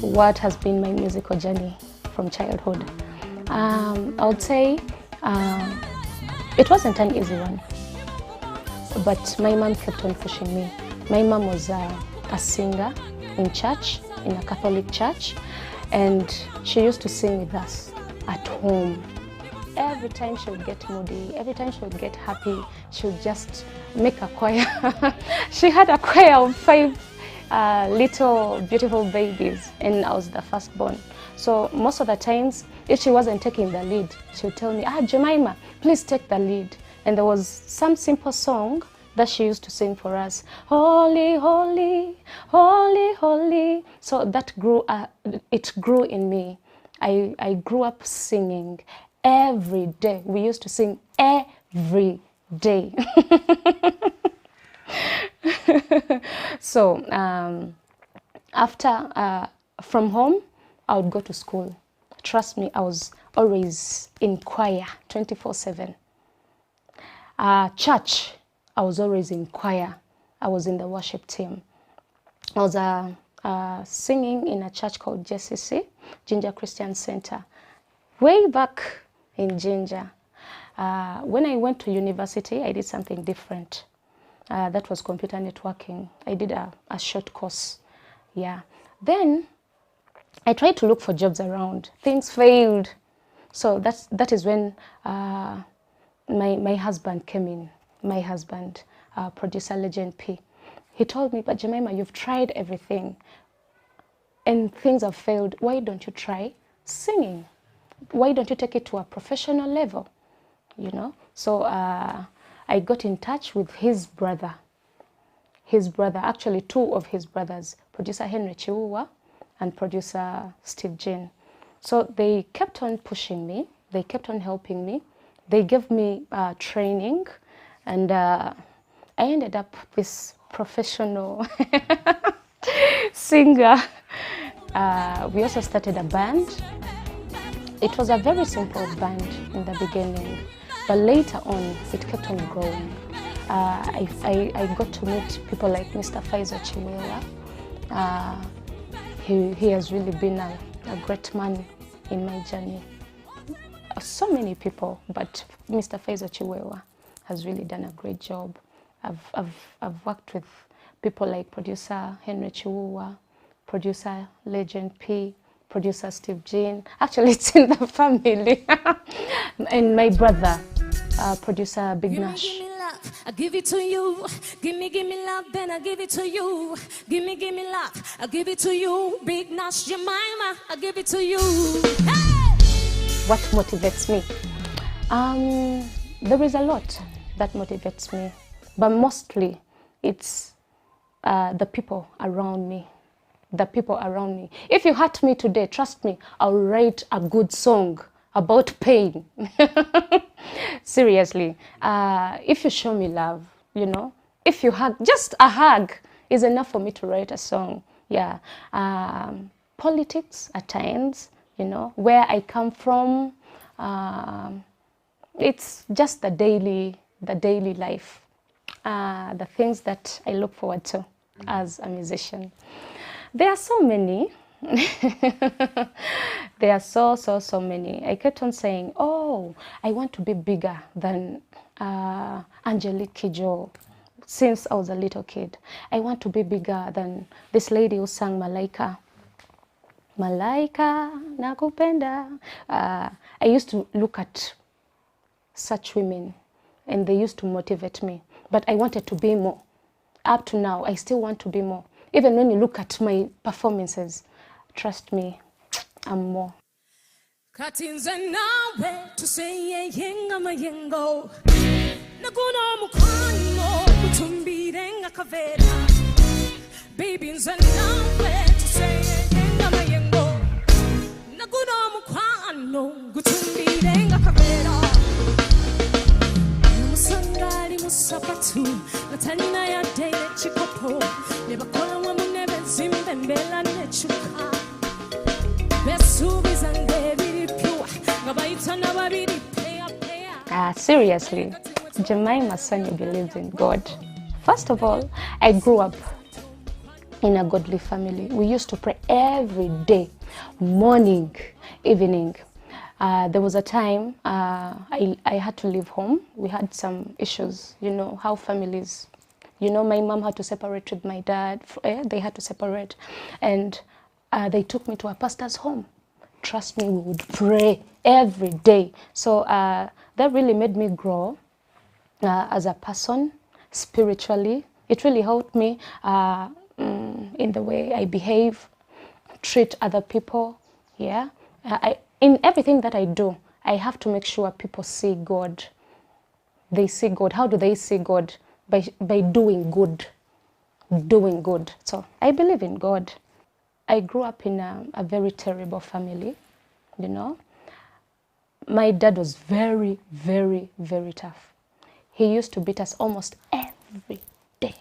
What has been my musical journey from childhood? I would say it wasn't an easy one, but my mom kept on pushing me. My mom was a singer in church, in a Catholic church, and she used to sing with us at home. Every time she would get moody, every time she would get happy, she would just make a choir. She had a choir of 5 little beautiful babies, and I was the firstborn. So most of the times, if she wasn't taking the lead, she would tell me, Jemima, please take the lead. And there was some simple song that she used to sing for us. Holy, holy, holy, holy. So that grew, it grew in me. I grew up singing every day. We used to sing every day. So after from home, I would go to school. Trust me, I was always in choir 24/7. Church, I was always in choir. I was in the worship team. I was singing in a church called JCC, Ginger Christian Center, way back in Ginger. When I went to university, I did something different. That was computer networking. I did a short course. Yeah. Then I tried to look for jobs around. Things failed. So that is when my husband came in. My husband, producer Legend P. He told me, but Jemima, you've tried everything and things have failed. Why don't you try singing? Why don't you take it to a professional level? You know? So I got in touch with his brother. Actually 2 of his brothers, producer Henry Chiuwa and producer Steve Jean. So they kept on pushing me. They kept on helping me. They gave me training, and I ended up this professional singer. We also started a band. It was a very simple band in the beginning, but later on it kept on growing. I got to meet people like Mr. Faizo Chiwewa. He has really been a great man in my journey. So many people, but Mr. Faizo Chiwewa has really done a great job. I've worked with people like producer Henry Chiwewa, producer Legend P, producer Steve Jean. Actually, it's in the family. And my brother, producer Big Nash. Give me love, I give it to you. Give me love, then I give it to you. Give me love, I give it to you. Big Nash, Jemima, I give it to you. Hey! What motivates me? There is a lot that motivates me, but mostly it's the people around me. The people around me. If you hurt me today, trust me, I'll write a good song about pain. Seriously. If you show me love, you know, if you hug, just a hug is enough for me to write a song. Yeah. Politics at times, you know, where I come from, it's just the daily life, the things that I look forward to as a musician. There are so many. There are so many. I kept on saying, oh, I want to be bigger than Angelique Kidjo since I was a little kid. I want to be bigger than this lady who sang Malaika. Malaika, nakupenda. I used to look at such women and they used to motivate me. But I wanted to be more. Up to now, I still want to be more. Even when you look at my performances, trust me, I'm more. Katinza nawe tuseye mayengo naguno mukwano kutumbire ngakavera baby nza nawe tuseye mayengo naguno mukwano kutumbire ngakavera musangali musapatu natana ya dele chikopo nebakola wa munebe zimbe mbela nechuka besubiza ngebiri pure ngabayitana babiri paya. Seriously, Jemima Sonia believes in God. First of all, I grew up in a godly family. We used to pray every day, morning, evening. There was a time I had to leave home. We had some issues, you know, how families, you know, my mom had to separate with my dad. They had to separate. And they took me to a pastor's home. Trust me, we would pray every day. So that really made me grow as a person, spiritually. It really helped me in the way I behave, treat other people. Yeah, in everything that I do, I have to make sure people see God. They see God. How do they see God? By doing good. Doing good. So I believe in God. I grew up in a very terrible family, you know. My dad was very, very, very tough. He used to beat us almost every day.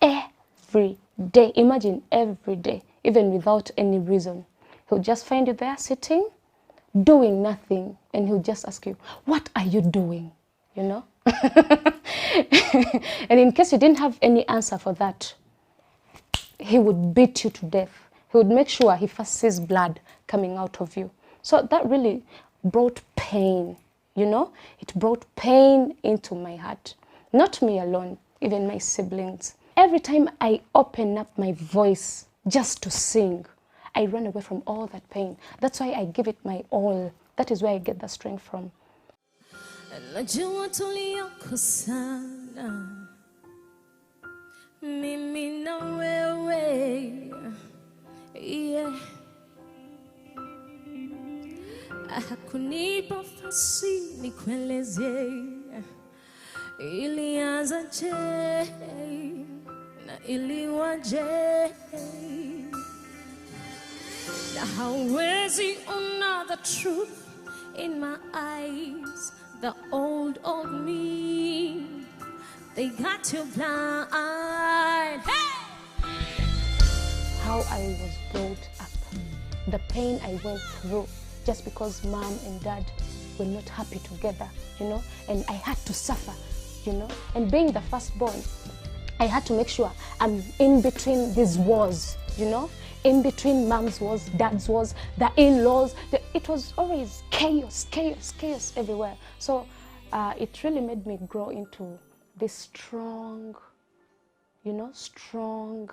Every day. Imagine every day, even without any reason. He'll just find you there sitting, doing nothing, and he'll just ask you, what are you doing? You know? And in case you didn't have any answer for that, he would beat you to death. He would make sure he first sees blood coming out of you. So that really brought pain, you know? It brought pain into my heart. Not me alone, even my siblings. Every time I open up my voice just to sing, I run away from all that pain. That's why I give it my all. That is where I get the strength from. Mimi na wewe, yeah. Hakunipa fasi nikueleze ilianza je na iliwaje na hawezi ona the truth in my eyes, the old me. They got you blind. Hey! How I was brought up, the pain I went through just because mom and dad were not happy together, you know, and I had to suffer, you know, and being the firstborn, I had to make sure I'm in between these wars, you know, in between mom's wars, dad's wars, the in-laws. It was always chaos, chaos, chaos everywhere. So it really made me grow into this strong, you know, strong,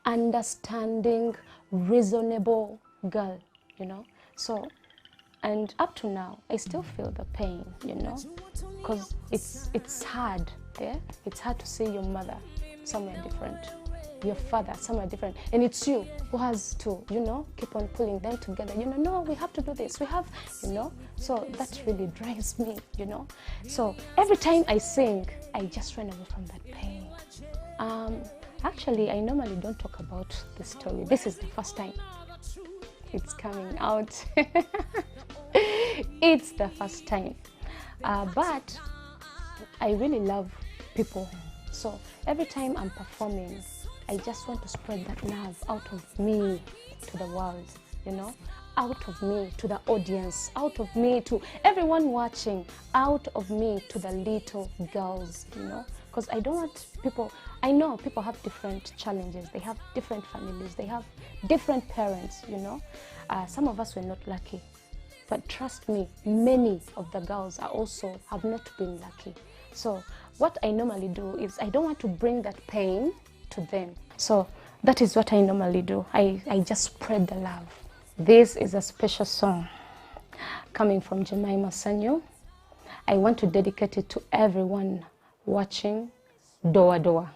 understanding, reasonable girl, you know. So, and up to now, I still feel the pain, you know, because it's hard, yeah? It's hard to see your mother somewhere different, your father somewhere different, and it's you who has to, you know, keep on pulling them together, you know, no, we have to do this, we have, you know, so that really drives me, you know. So every time I sing, I just run away from that pain. Actually, I normally don't talk about this story. This is the first time it's coming out. It's the first time. But I really love people. So every time I'm performing, I just want to spread that love out of me to the world, you know, out of me to the audience, out of me to everyone watching, out of me to the little girls, you know, because I don't want people, I know people have different challenges, they have different families, they have different parents, you know. Some of us were not lucky, but trust me, many of the girls are also have not been lucky. So what I normally do is I don't want to bring that pain to them. So that is what I normally do. I just spread the love. This is a special song coming from Jemima Sanyo. I want to dedicate it to everyone watching Doa Doa.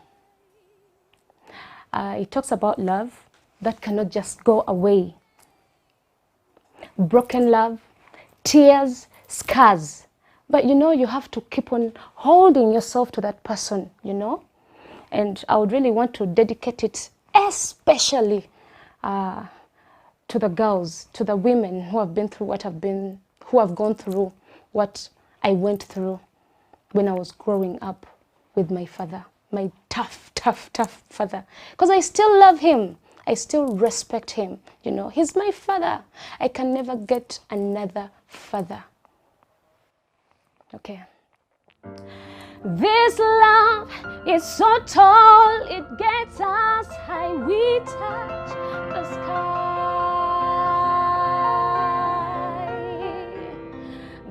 It talks about love that cannot just go away. Broken love, tears, scars. But you know, you have to keep on holding yourself to that person, you know. And I would really want to dedicate it especially to the girls, to the women who have been through what I've been, who have gone through what I went through when I was growing up with my father, my tough father. Because I still love him. I still respect him, you know. He's my father. I can never get another father. Okay. This love is so tall, it gets us high, we touch the sky.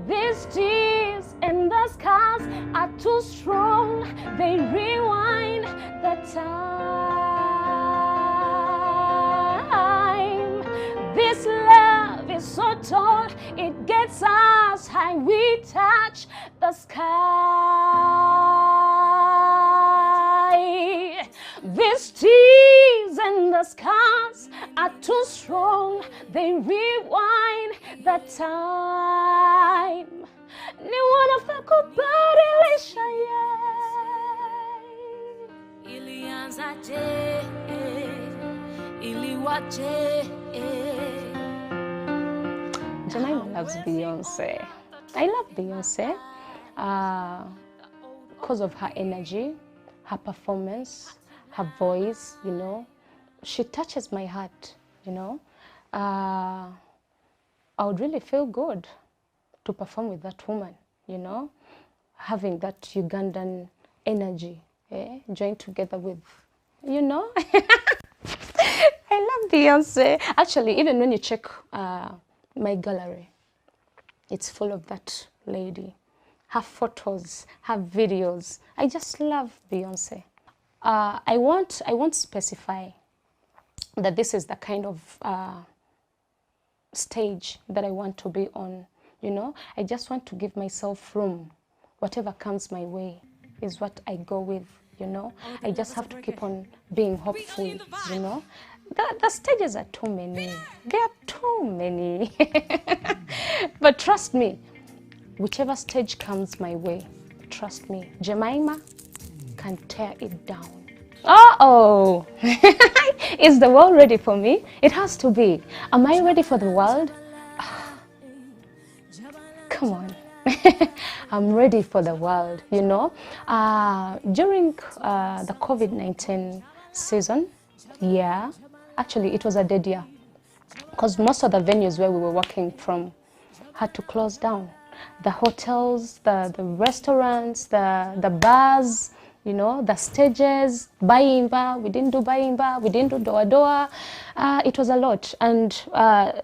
These tears and the scars are too strong, they rewind the time. This love is so tall, it gets us high, we touch the sky. These tears and the scars are too strong, they rewind the time. Ni wanafaa kubadilisha ilianzaje, iliwaje. Jemima loves Beyonce. I love Beyonce because of her energy, her performance, her voice, you know. She touches my heart, you know. I would really feel good to perform with that woman, you know, having that Ugandan energy, joined together with, you know. I love Beyonce. Actually, even when you check my gallery, it's full of that lady, her photos, her videos. I just love Beyonce. I won't specify that this is the kind of stage that I want to be on, you know. I just want to give myself room. Whatever comes my way is what I go with, you know. I just have to keep on being hopeful, you know. The stages are too many. There are too many. But trust me, whichever stage comes my way, trust me, Jemima can tear it down. Uh-oh! Is the world ready for me? It has to be. Am I ready for the world? Come on. I'm ready for the world, you know. During the COVID-19 season, yeah, actually it was a dead year because most of the venues where we were working from had to close down. The hotels, the restaurants, the bars, You know, the stages, Bayimba, we didn't do Bayimba, we didn't do Doa Doa. It was a lot. And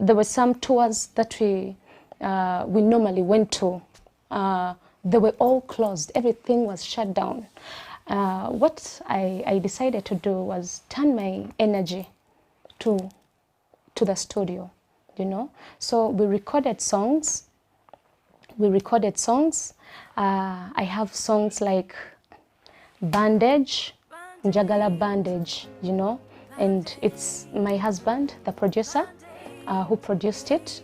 there were some tours that we normally went to. They were all closed. Everything was shut down. What I decided to do was turn my energy to the studio, you know. So we recorded songs. I have songs like Bandage, Njagala Bandage, you know, and it's my husband, the producer, who produced it.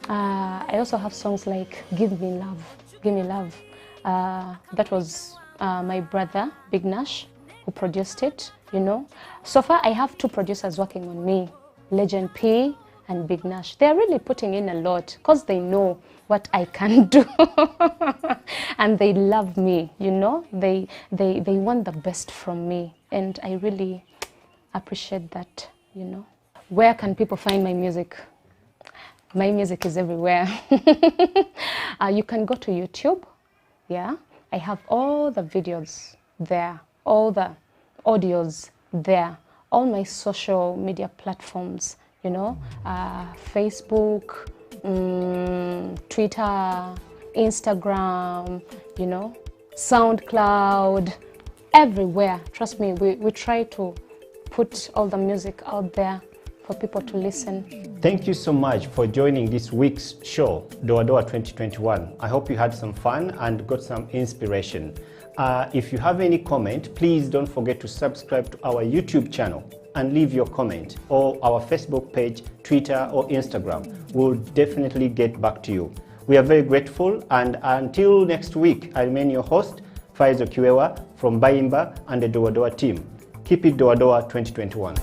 I also have songs like Give Me Love, Give Me Love. That was my brother, Big Nash, who produced it, you know. So far, I have 2 producers working on me, Legend P and Big Nash. They're really putting in a lot because they know what I can do. And they love me, you know. They want the best from me. And I really appreciate that, you know. Where can people find my music? My music is everywhere. You can go to YouTube, yeah. I have all the videos there, all the audios there, all my social media platforms, you know, Facebook, Twitter, Instagram, you know, SoundCloud, everywhere. Trust me, we try to put all the music out there for people to listen. Thank you so much for joining this week's show, Doa Doa 2021. I hope you had some fun and got some inspiration. If you have any comment, please don't forget to subscribe to our YouTube channel and leave your comment, or our Facebook page, Twitter or Instagram. We'll definitely get back to you. We are very grateful, and until next week, I remain your host, Faizo Kiwewa from Bayimba and the Doa Doa team. Keep it Doa Doa 2021.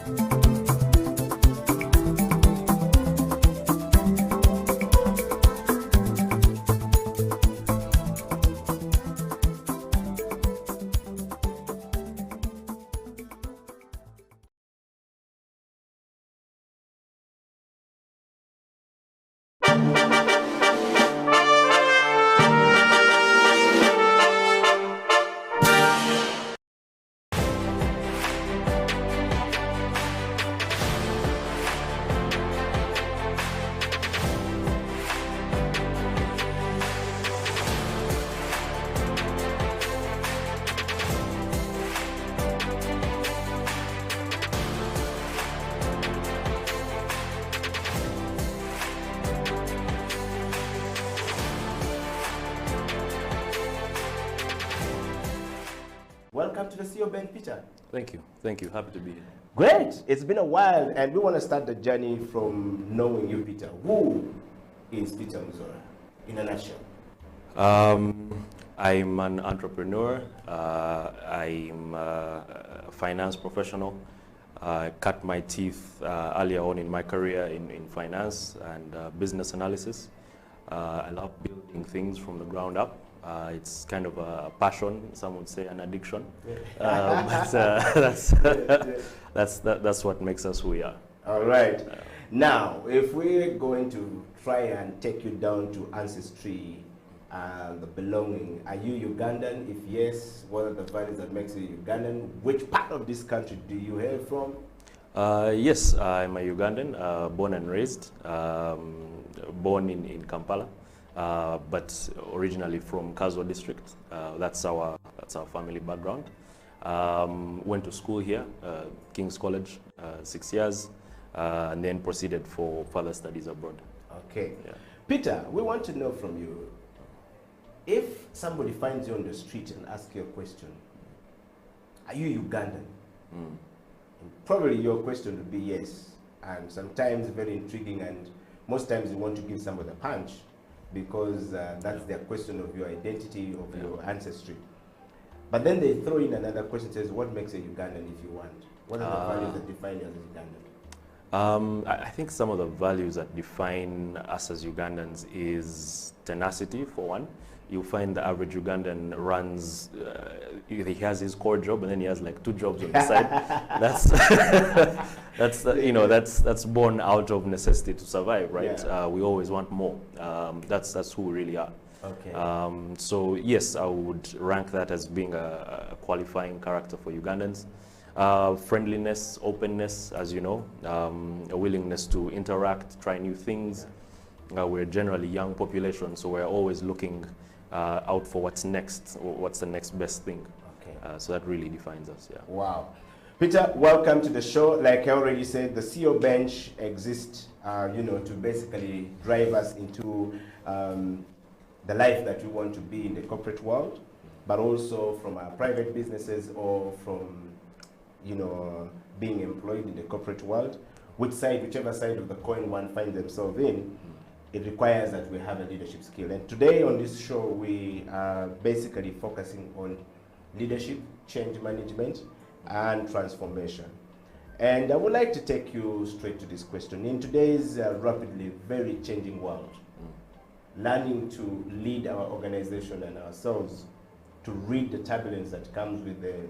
Welcome to the CEO Bench, Peter. Thank you. Thank you. Happy to be here. Great. It's been a while, and we want to start the journey from knowing you, Peter. Who is Peter Mzora, in a nutshell? I'm an entrepreneur. I'm a finance professional. I cut my teeth earlier on in my career in finance and business analysis. I love building things from the ground up. It's kind of a passion, some would say an addiction. But that's what makes us who we are. All right. Now, if we're going to try and take you down to ancestry and the belonging, are you Ugandan? If yes, what are the values that makes you Ugandan? Which part of this country do you hail from? Yes, I'm a Ugandan, born and raised, born in Kampala. But originally from Kazwa district. That's our family background. Went to school here, King's College, 6 years, and then proceeded for further studies abroad. Okay. Yeah. Peter, we want to know from you, if somebody finds you on the street and asks you a question, are you Ugandan? And probably your question would be yes, and sometimes very intriguing, and most times you want to give somebody a punch, because that's their question of your identity, of your ancestry. But then they throw in another question, says, what makes a Ugandan if you want? What are the values that define you as a Ugandan? I think some of the values that define us as Ugandans is tenacity, for one. You find the average Ugandan runs, he has his core job and then he has like 2 jobs on the side. That's born out of necessity to survive, right? Yeah. We always want more. That's who we really are. Okay. So yes, I would rank that as being a qualifying character for Ugandans. Friendliness, openness, as you know, a willingness to interact, try new things. We're generally young population, so we're always looking out for what's next, or what's the next best thing. Okay. So that really defines us, yeah. Wow. Peter, welcome to the show. Like I already said, the CEO bench exists, you know, to basically drive us into the life that we want to be in the corporate world, but also from our private businesses or from, you know, being employed in the corporate world. Whichever side of the coin one finds themselves in, it requires that we have a leadership skill. And today on this show, we are basically focusing on leadership, change management, and transformation. And I would like to take you straight to this question. In today's rapidly very changing world, learning to lead our organization and ourselves to read the turbulence that comes with the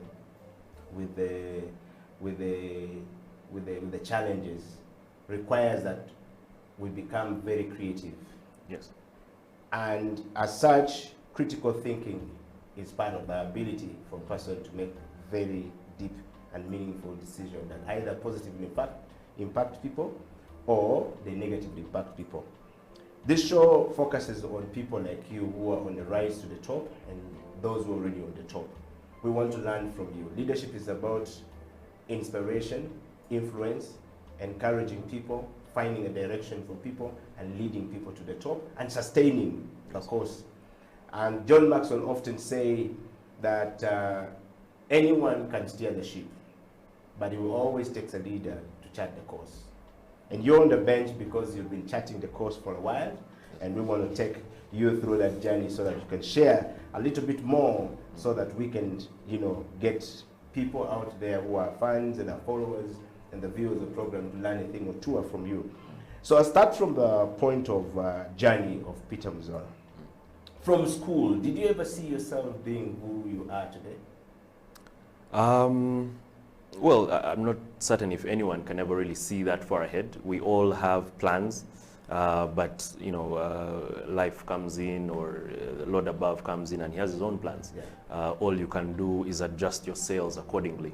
challenges requires that we become very creative. Yes. And as such, critical thinking is part of the ability for a person to make very deep and meaningful decisions that either positively impact people or they negatively impact people. This show focuses on people like you who are on the rise to the top and those who are already on the top. We want to learn from you. Leadership is about inspiration, influence, encouraging people, finding a direction for people, and leading people to the top, and sustaining the course. And John Maxwell often say that anyone can steer the ship, but it will always take a leader to chart the course. And you're on the bench because you've been charting the course for a while, and we want to take you through that journey so that you can share a little bit more so that we can, you know, get people out there who are fans and are followers and the viewers of the program to learn a thing or two from you. So I'll start from the point of journey of Peter Muzola. From school, did you ever see yourself being who you are today? Well, I'm not certain if anyone can ever really see that far ahead. We all have plans, but you know, life comes in, or the Lord above comes in, and He has His own plans. Yeah. All you can do is adjust your sails accordingly.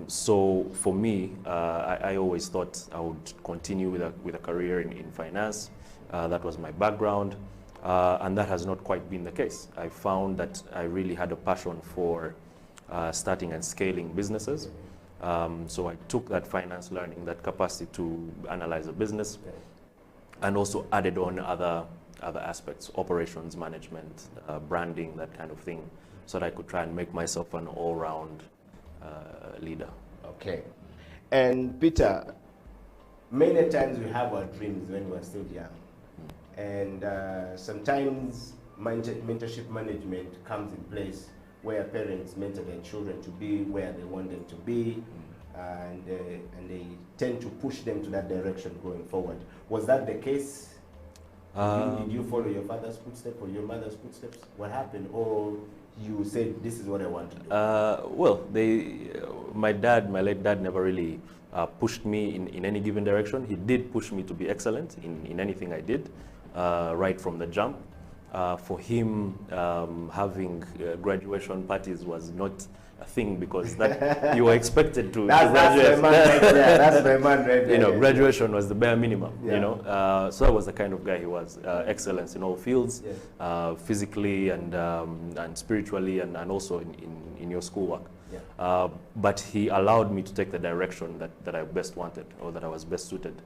So for me, I always thought I would continue with a career in finance. That was my background, and that has not quite been the case. I found that I really had a passion for starting and scaling businesses. So I took that finance learning, that capacity to analyze a business, and also added on other aspects, operations management, branding, that kind of thing, so that I could try and make myself an all-round leader. Okay. And Peter, many times we have our dreams when we're still young. And sometimes mentorship management comes in place where parents mentor their children to be where they want them to be, and they tend to push them to that direction going forward. Was that the case? Did you follow your father's footsteps or your mother's footsteps? What happened? Or you said, this is what I want to do? Well, my late dad never really pushed me in any given direction. He did push me to be excellent in anything I did, right from the jump. For him, having graduation parties was not a thing, because that you were expected to graduate. That's my man right there. You know, graduation was the bare minimum. Yeah. You know, so that was the kind of guy he was. Excellence in all fields, physically and spiritually, and also in your schoolwork. Yeah. But he allowed me to take the direction that I best wanted, or that I was best suited.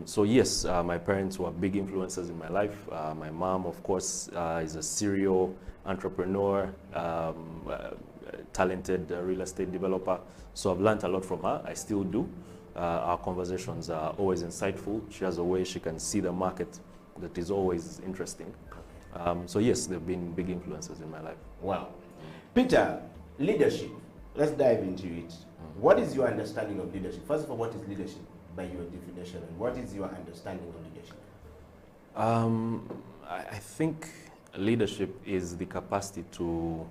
So yes, my parents were big influences in my life. My mom, of course, is a serial entrepreneur, talented real estate developer. So I've learned a lot from her. I still do. Our conversations are always insightful. She has a way she can see the market that is always interesting. So yes, they've been big influences in my life. Wow. Peter, leadership. Let's dive into it. What is your understanding of leadership? First of all, what is leadership by your definition, and what is your understanding of leadership? I think leadership is the capacity to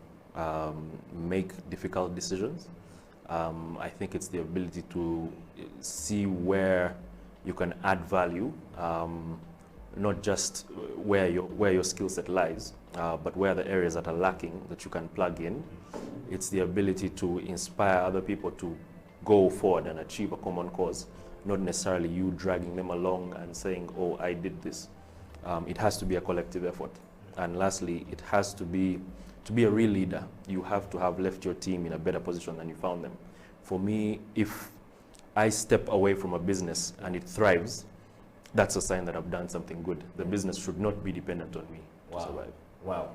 make difficult decisions. I think it's the ability to see where you can add value not just where your skill set lies, but where the areas that are lacking that you can plug in. It's the ability to inspire other people to go forward and achieve a common cause, not necessarily you dragging them along and saying, oh, I did this. It has to be a collective effort. And lastly, it has to be a real leader. You have to have left your team in a better position than you found them. For me, if I step away from a business and it thrives, that's a sign that I've done something good. The business should not be dependent on me to survive. Wow.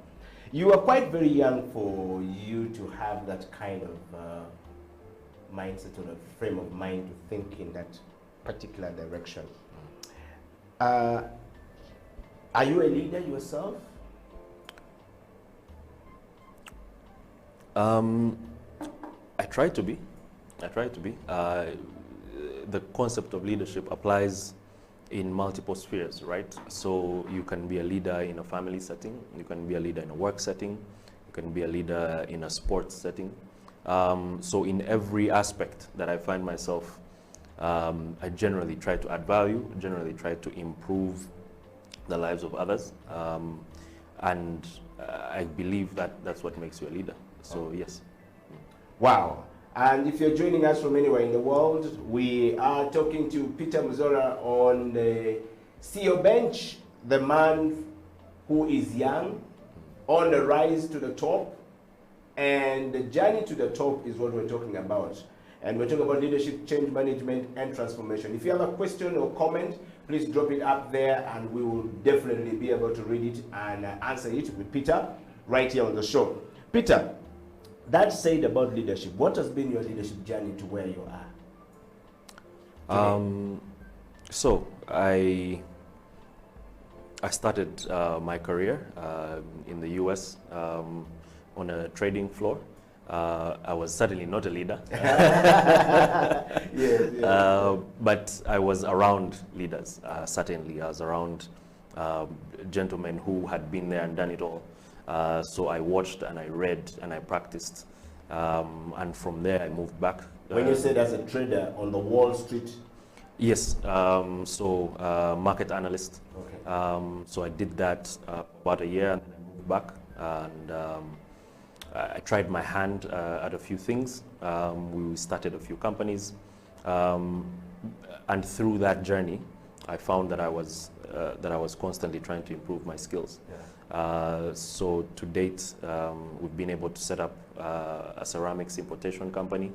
You are quite very young for you to have that kind of mindset or a frame of mind to think in that particular direction. Are you a leader yourself? I try to be. The concept of leadership applies in multiple spheres, right? So you can be a leader in a family setting, you can be a leader in a work setting, you can be a leader in a sports setting. So in every aspect that I find myself, I generally try to add value, generally try to improve the lives of others, and I believe that that's what makes you a leader. So yes. Wow. And if you're joining us from anywhere in the world, we are talking to Peter Muzora on the CEO bench, the man who is young, on the rise to the top, and the journey to the top is what we're talking about. And we're talking about leadership, change management, and transformation. If you have a question or comment, please drop it up there, and we will definitely be able to read it and answer it with Peter right here on the show. Peter, that said about leadership, what has been your leadership journey to where you are? So I started my career in the US on a trading floor. I was certainly not a leader, but I was around leaders. Certainly, I was around gentlemen who had been there and done it all. So I watched and I read and I practiced, and from there I moved back. When you said as a trader on the Wall Street? Yes, so market analyst. Okay. So I did that about a year and then I moved back, and I tried my hand at a few things. We started a few companies, and through that journey I found that I was constantly trying to improve my skills. Yeah. So to date, we've been able to set up a ceramics importation company,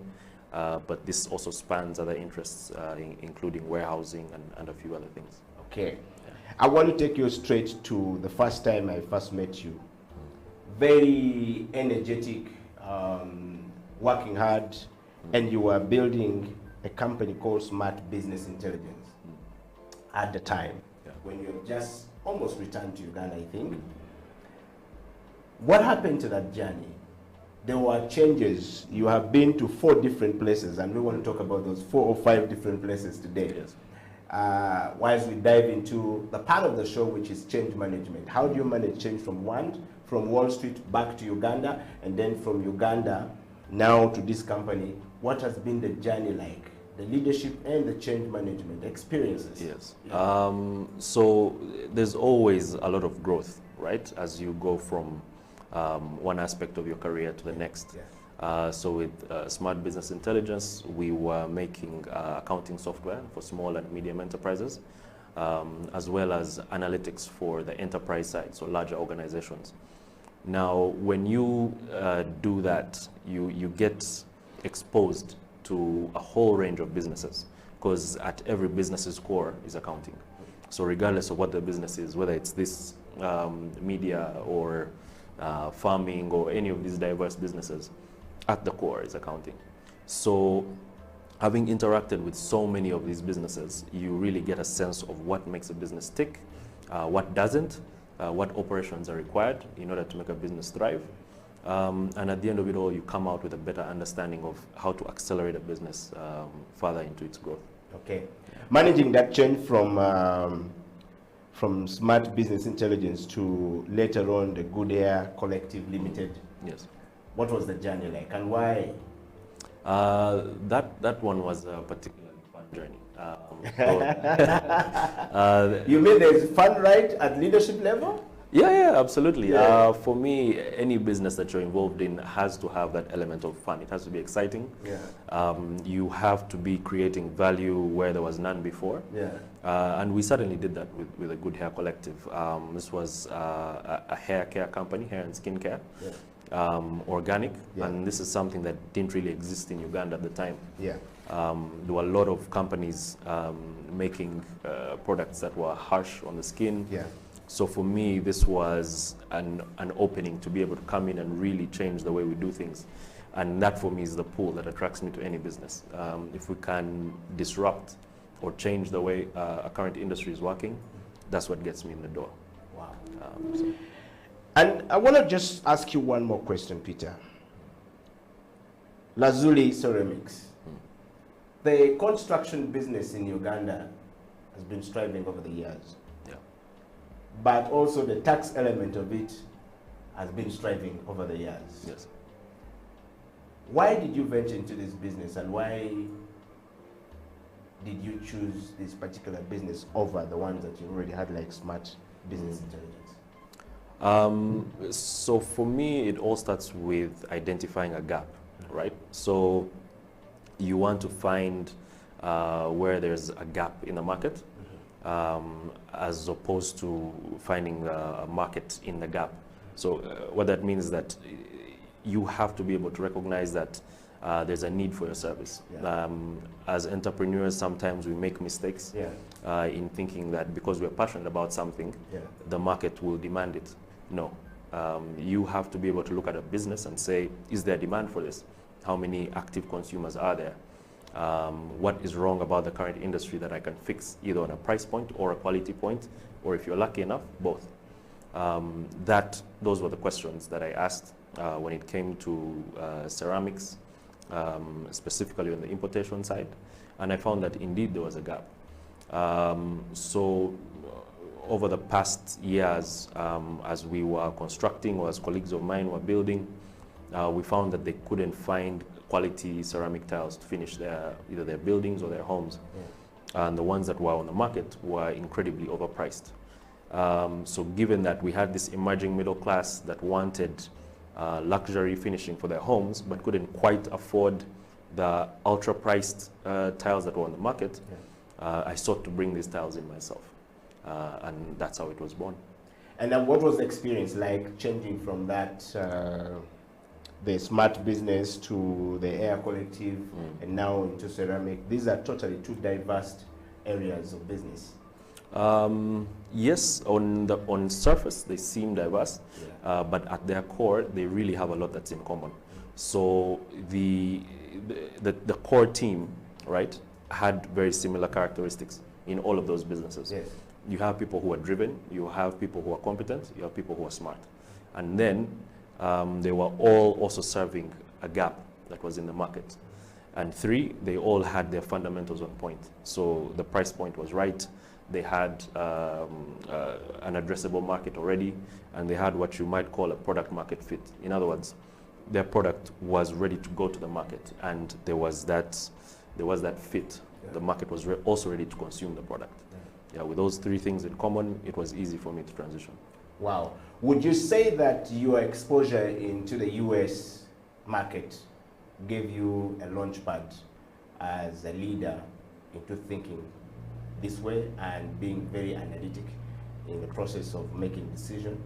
but this also spans other interests, including warehousing and a few other things. Okay. Yeah. I want to take you straight to the first time I first met you. Very energetic, working hard, and you were building a company called Smart Business Intelligence at the time, when you had just almost returned to Uganda, I think. What happened to that journey? There were changes. You have been to 4 different places, and we want to talk about those 4 or 5 different places today. Yes. Whilst we dive into the part of the show, which is change management. How do you manage change from Wall Street back to Uganda, and then from Uganda now to this company? What has been the journey like? The leadership and the change management experiences. Yes. Yeah. So there's always a lot of growth, right, as you go from one aspect of your career to the next. Yeah. So with Smart Business Intelligence, we were making accounting software for small and medium enterprises, as well as analytics for the enterprise side, so larger organizations. Now, when you do that, you get exposed to a whole range of businesses, because at every business's core is accounting. So regardless of what the business is, whether it's this media or farming or any of these diverse businesses, at the core is accounting. So having interacted with so many of these businesses, you really get a sense of what makes a business tick, what doesn't, what operations are required in order to make a business thrive. And at the end of it all, you come out with a better understanding of how to accelerate a business further into its growth. Okay. Managing that change from Smart Business Intelligence to later on the Good Air Collective Limited. Yes. What was the journey like, and why? That one was a particularly fun journey. You mean there's fun, right, at leadership level? Yeah, absolutely. Yeah. For me, any business that you're involved in has to have that element of fun. It has to be exciting. Yeah. You have to be creating value where there was none before. Yeah. And we certainly did that with a Good Hair Collective. This was a hair care company, hair and skin care, organic, and this is something that didn't really exist in Uganda at the time. Yeah. There were a lot of companies making products that were harsh on the skin. Yeah. So for me, this was an opening to be able to come in and really change the way we do things. And that for me is the pull that attracts me to any business. If we can disrupt or change the way a current industry is working, that's what gets me in the door. Wow. So. And I want to just ask you one more question, Peter. Lazuli Ceramics. The construction business in Uganda has been striving over the years. Yeah. But also the tax element of it has been striving over the years. Yes. Why did you venture into this business, and why did you choose this particular business over the ones that you already had, like smart business intelligence? So for me, it all starts with identifying a gap, right? So you want to find where there's a gap in the market, as opposed to finding a market in the gap. So what that means is that you have to be able to recognize that there's a need for your service. Yeah. As entrepreneurs, sometimes we make mistakes in thinking that because we're passionate about something, the market will demand it. No. You have to be able to look at a business and say, is there demand for this? How many active consumers are there? What is wrong about the current industry that I can fix, either on a price point or a quality point, or if you're lucky enough, both. Those were the questions that I asked when it came to ceramics, specifically on the importation side, and I found that indeed there was a gap. So over the past years, as we were constructing, or as colleagues of mine were building, we found that they couldn't find quality ceramic tiles to finish either their buildings or their homes. And the ones that were on the market were incredibly overpriced. So given that we had this emerging middle class that wanted luxury finishing for their homes, but couldn't quite afford the ultra-priced tiles that were on the market, I sought to bring these tiles in myself. And that's how it was born. And then what was the experience like changing from that, the smart business to the Air Collective, and now into ceramic? These are totally two diverse areas of business. Yes, on surface they seem diverse, but at their core they really have a lot that's in common. So the core team, right, had very similar characteristics in all of those businesses. Yes. You have people who are driven, you have people who are competent, you have people who are smart. And then they were all also serving a gap that was in the market. And three, they all had their fundamentals on point. So the price point was right, they had an addressable market already, and they had what you might call a product market fit. In other words, their product was ready to go to the market, and there was that fit. The market was also ready to consume the product. With those three things in common, it was easy for me to transition. Wow. Would you say that your exposure into the US market gave you a launchpad as a leader into thinking this way and being very analytic in the process of making decisions?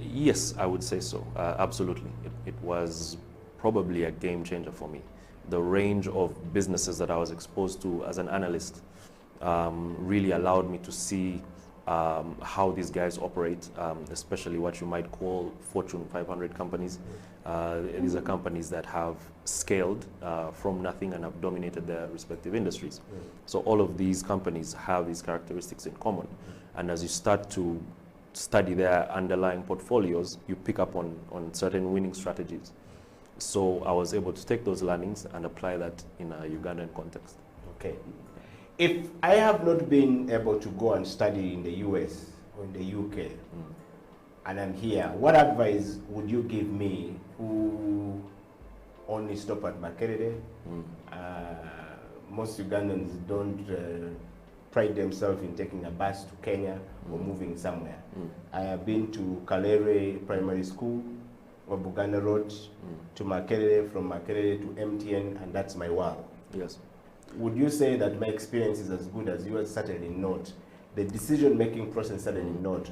Yes, I would say so. Absolutely. It was probably a game changer for me. The range of businesses that I was exposed to as an analyst really allowed me to see how these guys operate, especially what you might call Fortune 500 companies. These are companies that have scaled from nothing and have dominated their respective industries. So all of these companies have these characteristics in common. And as you start to study their underlying portfolios, you pick up on certain winning strategies. So I was able to take those learnings and apply that in a Ugandan context. Okay. If I have not been able to go and study in the US or in the UK, and I'm here, what advice would you give me who only stop at Makerere, most Ugandans don't pride themselves in taking a bus to Kenya or moving somewhere. I have been to Kalere Primary School, or Buganda Road, to Makerere, from Makerere to MTN, and that's my world. Yes. Would you say that my experience is as good as yours? Certainly not. The decision-making process, certainly not.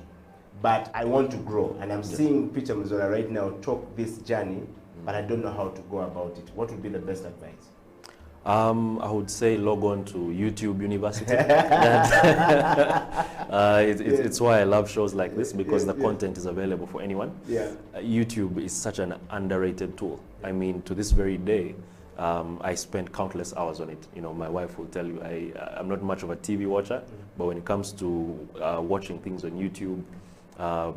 But I want to grow, and I'm seeing Peter Muzola right now talk this journey, but I don't know how to go about it. What would be the best advice? I would say log on to YouTube University. It's why I love shows like this, because the content is available for anyone. YouTube is such an underrated tool. I mean, to this very day, I spend countless hours on it. You know, my wife will tell you I'm not much of a TV watcher, but when it comes to watching things on YouTube,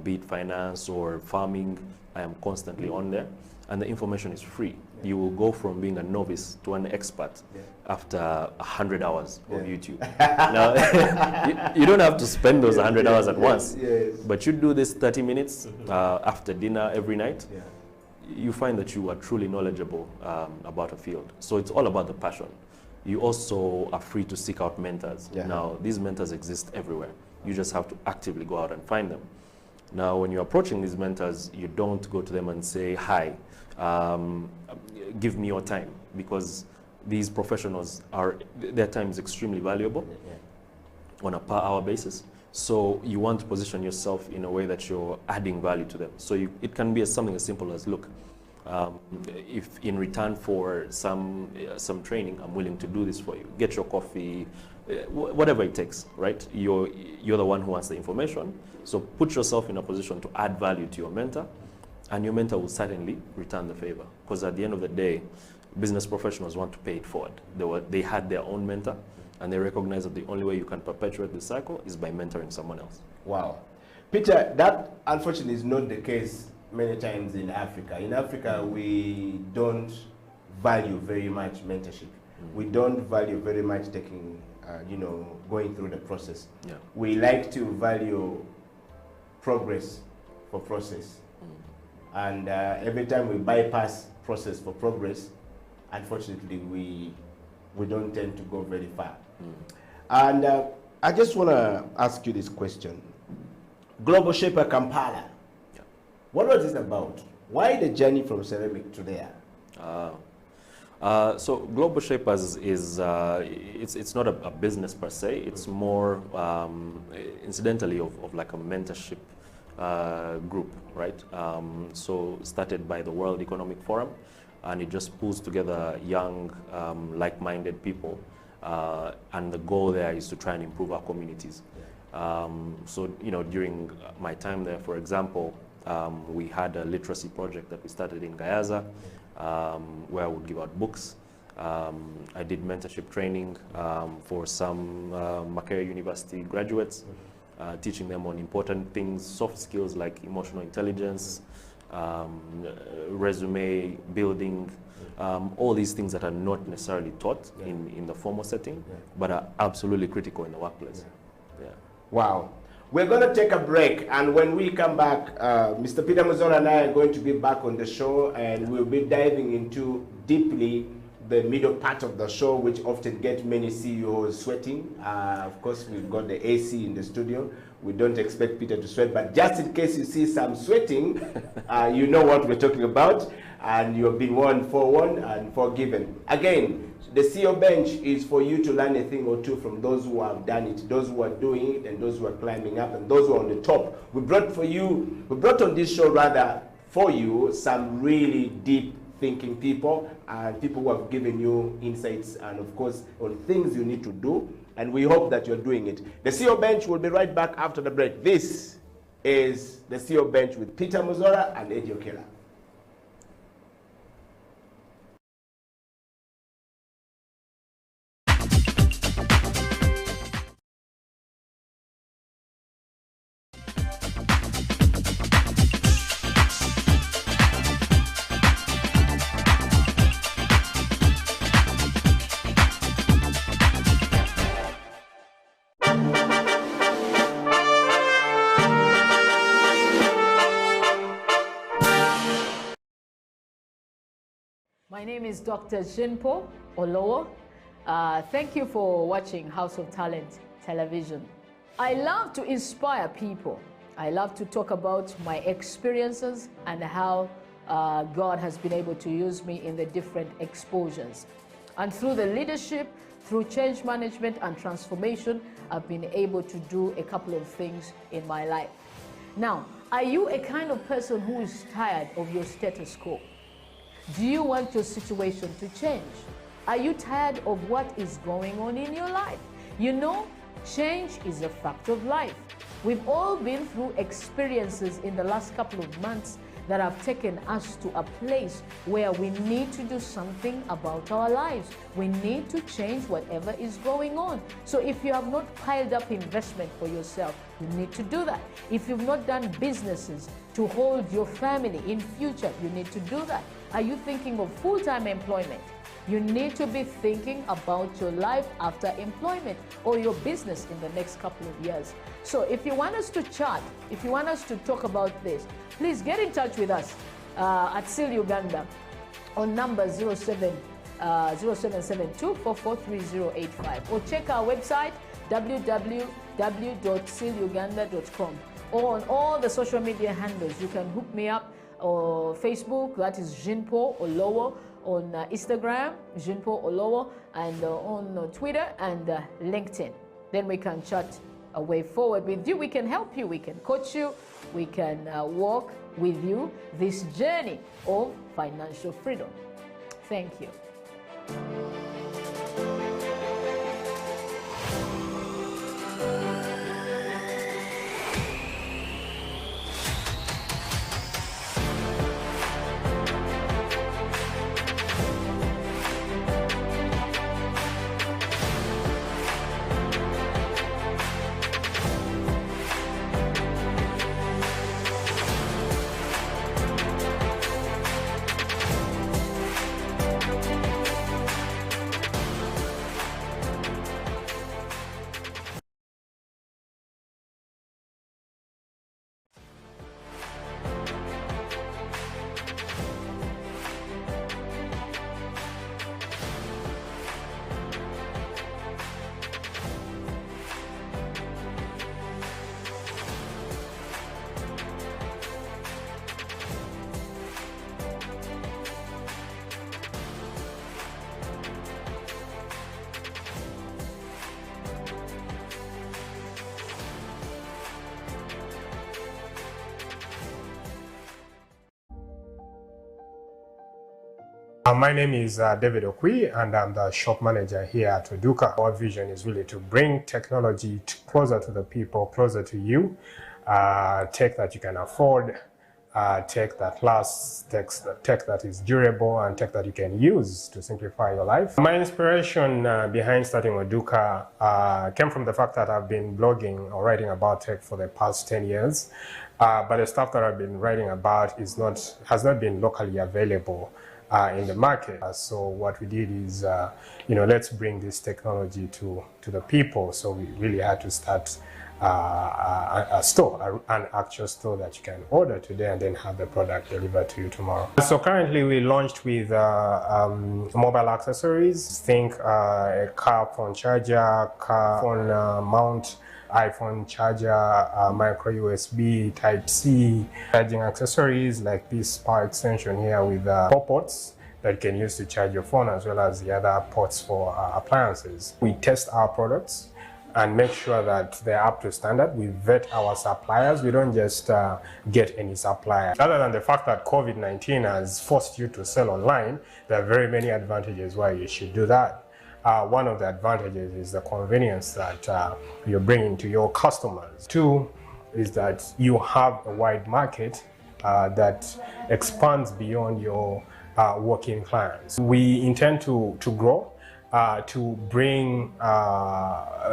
be it finance or farming, I am constantly on there, and the information is free. You will go from being a novice to an expert after 100 hours of YouTube. Now, you don't have to spend those 100 hours at once, but you do this 30 minutes after dinner every night. You find that you are truly knowledgeable about a field. So it's all about the passion. You also are free to seek out mentors. Now, these mentors exist everywhere. You just have to actively go out and find them. Now, when you're approaching these mentors, you don't go to them and say, hi, give me your time, because these professionals their time is extremely valuable on a per hour basis. So you want to position yourself in a way that you're adding value to them. So it can be something as simple as, look, if in return for some training, I'm willing to do this for you. Get your coffee, whatever it takes, right? You're the one who wants the information. So put yourself in a position to add value to your mentor, and your mentor will certainly return the favor. Because at the end of the day, business professionals want to pay it forward. They had their own mentor, and they recognize that the only way you can perpetuate the cycle is by mentoring someone else. Wow. Peter, that unfortunately is not the case many times in Africa. In Africa, we don't value very much mentorship. We don't value very much taking, going through the process. We like to value progress for process. And every time we bypass process for progress, unfortunately, we don't tend to go very far. And I just want to ask you this question. Global Shaper Kampala, what was this about? Why the journey from ceramic to there? So Global Shapers is, it's not a business per se, it's more incidentally of like a mentorship group, right? So started by the World Economic Forum, and it just pulls together young, like-minded people, and the goal there is to try and improve our communities. So, during my time there, for example, we had a literacy project that we started in Gayaza, where I would give out books. I did mentorship training for some Makerere University graduates, teaching them on important things, soft skills like emotional intelligence, resume building, all these things that are not necessarily taught in the formal setting, but are absolutely critical in the workplace. Wow. We're going to take a break, and when we come back, Mr. Peter Muzola and I are going to be back on the show, and we'll be diving into deeply the middle part of the show, which often gets many CEOs sweating. Of course, we've got the AC in the studio. We don't expect Peter to sweat, but just in case you see some sweating, you know what we're talking about, and you've been warned, forewarned, and forgiven. Again, the CEO bench is for you to learn a thing or two from those who have done it, those who are doing it, and those who are climbing up, and those who are on the top. We brought on this show rather for you some really deep thinking people, and people who have given you insights and of course on things you need to do, and we hope that you're doing it. The CEO bench will be right back after the break. This is the CEO bench with Peter Muzola and Eddie Okela. My name is Dr. Jinpo Olowo. Thank you for watching House of Talent Television. I love to inspire people. I love to talk about my experiences and how God has been able to use me in the different exposures. And through the leadership, through change management and transformation, I've been able to do a couple of things in my life. Now, are you a kind of person who is tired of your status quo? Do you want your situation to change? Are you tired of what is going on in your life? You know, change is a fact of life. We've all been through experiences in the last couple of months that have taken us to a place where we need to do something about our lives. We need to change whatever is going on. So if you have not piled up investment for yourself, you need to do that. If you've not done businesses to hold your family in future, you need to do that. Are you thinking of full-time employment? You need to be thinking about your life after employment or your business in the next couple of years. So if you want us to chat, if you want us to talk about this, please get in touch with us at SIL Uganda on number 0772443085 or check our website www.siluganda.com, or on all the social media handles. You can hook me up or Facebook, that is Jinpo Olowo, on Instagram, Jinpo Olowo, and on Twitter and LinkedIn. Then we can chat a way forward with you. We can help you, we can coach you, we can walk with you this journey of financial freedom. Thank you. My name is David Okwi, and I'm the shop manager here at Oduka. Our vision is really to bring technology closer to the people, closer to you, tech that you can afford, tech that lasts, tech that is durable, and tech that you can use to simplify your life. My inspiration behind starting Oduka came from the fact that I've been blogging or writing about tech for the past 10 years, but the stuff that I've been writing about has not been locally available in the market. So what we did is, let's bring this technology to the people. So we really had to start a store, an actual store that you can order today and then have the product delivered to you tomorrow. So currently we launched with mobile accessories. Think a car phone charger, car phone mount, iPhone charger, micro USB, Type-C, charging accessories like this power extension here with 4 ports that you can use to charge your phone, as well as the other ports for appliances. We test our products and make sure that they're up to standard. We vet our suppliers. We don't just get any supplier. Other than the fact that COVID-19 has forced you to sell online, there are very many advantages why you should do that. One of the advantages is the convenience that you're bringing to your customers. 2 is that you have a wide market that expands beyond your working clients. We intend to grow, to bring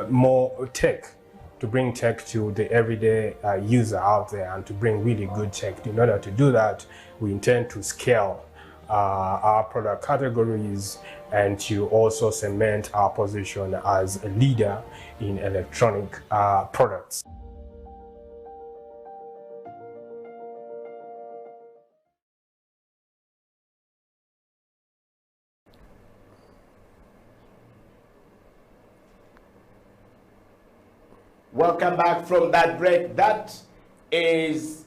more tech, to bring tech to the everyday user out there, and to bring really good tech. In order to do that, we intend to scale our product categories and to also cement our position as a leader in electronic products. Welcome back from that break. That is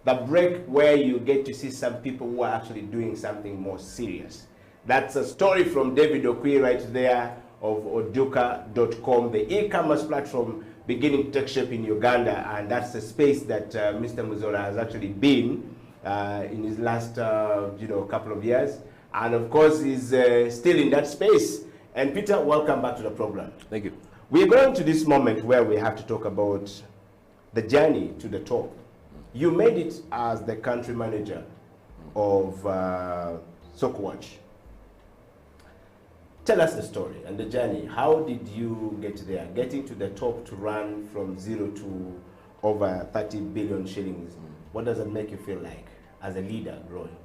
the break where you get to see some people who are actually doing something more serious. That's a story from David Okwi right there of oduka.com, the e-commerce platform beginning to take shape in Uganda, and that's the space that Mr. Muzola has actually been in his last couple of years, and of course he's still in that space. And Peter, welcome back to the program. Thank you. We're going to this moment where we have to talk about the journey to the top. You made it as the country manager of Sokowatch. Tell us the story and the journey. How did you get there? Getting to the top to run from 0 to over 30 billion shillings. What does it make you feel like as a leader growing?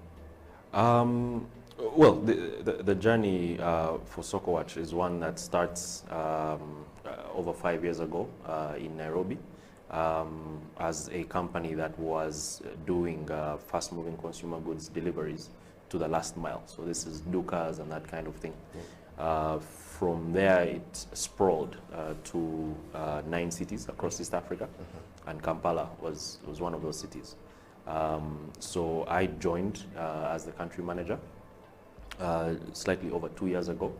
Well, the journey for Sokowatch is one that starts over 5 years ago in Nairobi as a company that was doing fast-moving consumer goods deliveries to the last mile. So this is Dukas and that kind of thing. From there, it sprawled to 9 cities across East Africa, and Kampala was one of those cities. So I joined as the country manager slightly over 2 years ago,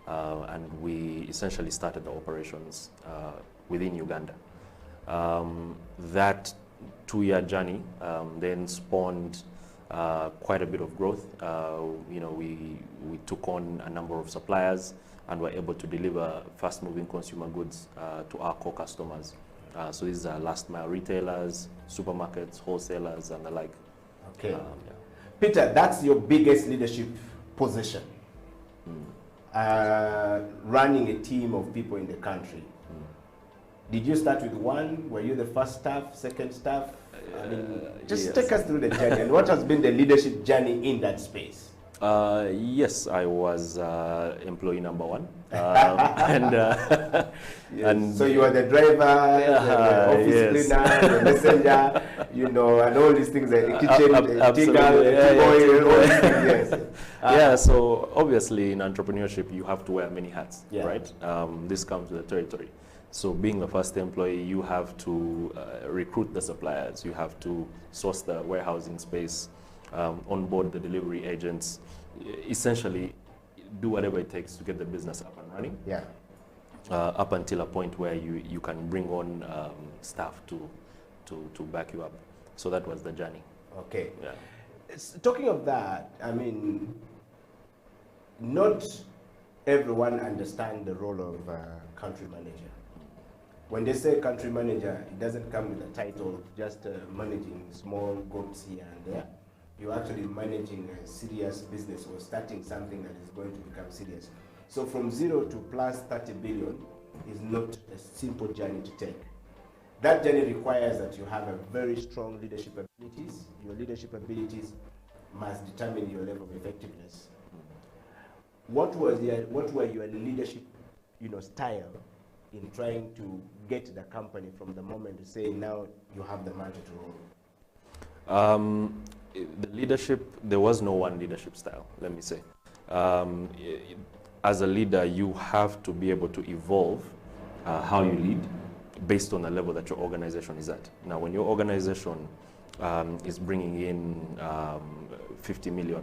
and we essentially started the operations within Uganda. That 2-year journey then spawned quite a bit of growth. We took on a number of suppliers and were able to deliver fast-moving consumer goods to our core customers. So these are last-mile retailers, supermarkets, wholesalers, and the like. Okay. Peter, that's your biggest leadership position. Running a team of people in the country. Did you start with one? Were you the first staff, second staff? Just take us through the journey and what has been the leadership journey in that space? Yes, I was employee number one. And so you are the driver, the office cleaner, the messenger, and all these things, the kitchen, yeah, so obviously in entrepreneurship, you have to wear many hats, right? This comes with the territory. So being the first employee, you have to recruit the suppliers, you have to source the warehousing space, onboard the delivery agents, essentially do whatever it takes to get the business up and running. Yeah. Up until a point where you can bring on staff to back you up. So that was the journey. Okay. Yeah. Talking of that, not everyone understands the role of country manager. When they say country manager, it doesn't come with a title of just managing small goats here and there. You're actually managing a serious business or starting something that is going to become serious. So from 0 to plus 30 billion is not a simple journey to take. That journey requires that you have a very strong leadership abilities. Your leadership abilities must determine your level of effectiveness. What were your leadership, style in trying to get the company from the moment to say now you have the mantle to roll? The leadership, there was no one leadership style, let me say. As a leader, you have to be able to evolve how you lead based on the level that your organization is at. Now, when your organization is bringing in 50 million,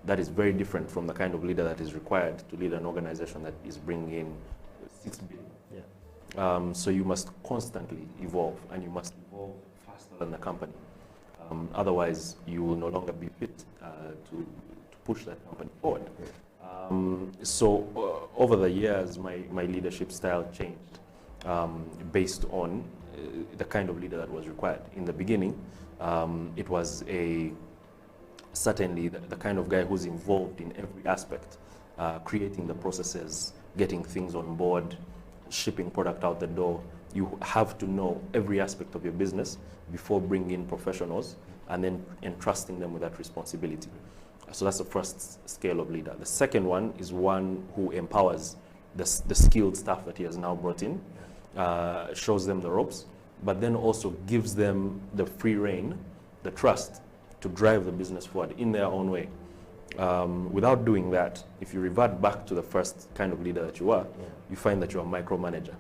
that is very different from the kind of leader that is required to lead an organization that is bringing in 6 billion. Yeah. So you must constantly evolve, and you must evolve faster than the company. Otherwise, you will no longer be fit to push that company forward. So over the years, my leadership style changed based on the kind of leader that was required. In the beginning, it was certainly the kind of guy who's involved in every aspect, creating the processes, getting things on board, shipping product out the door. You have to know every aspect of your business before bringing in professionals and then entrusting them with that responsibility. So that's the first scale of leader. The second one is one who empowers the skilled staff that he has now brought in, shows them the ropes, but then also gives them the free rein, the trust to drive the business forward in their own way. Without doing that, if you revert back to the first kind of leader that you are, you find that you're a micromanager.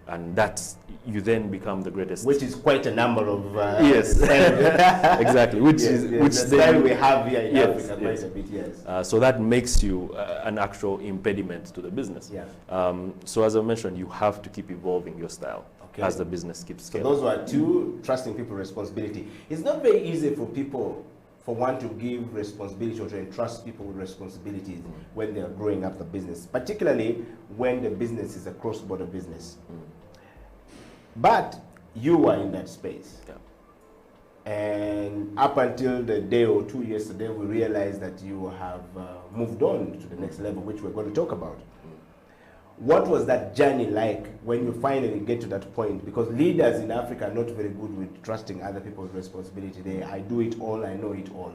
And that's, you then become the greatest. Which is quite a number of yes, exactly. Which yes, is yes, which the style we have here in yes, Africa, yes. quite a bit, yes. So that makes you an actual impediment to the business. Yeah. So as I mentioned, you have to keep evolving your style as the business keeps So scaling. those were two, trusting people responsibility. It's not very easy for people, for one to give responsibility or to entrust people with responsibilities when they are growing up the business, particularly when the business is a cross-border business. But you were in that space. Yeah. And up until the day or two yesterday, we realized that you have moved on to the next level, which we're going to talk about. What was that journey like when you finally get to that point? Because leaders in Africa are not very good with trusting other people's responsibility. I do it all, I know it all.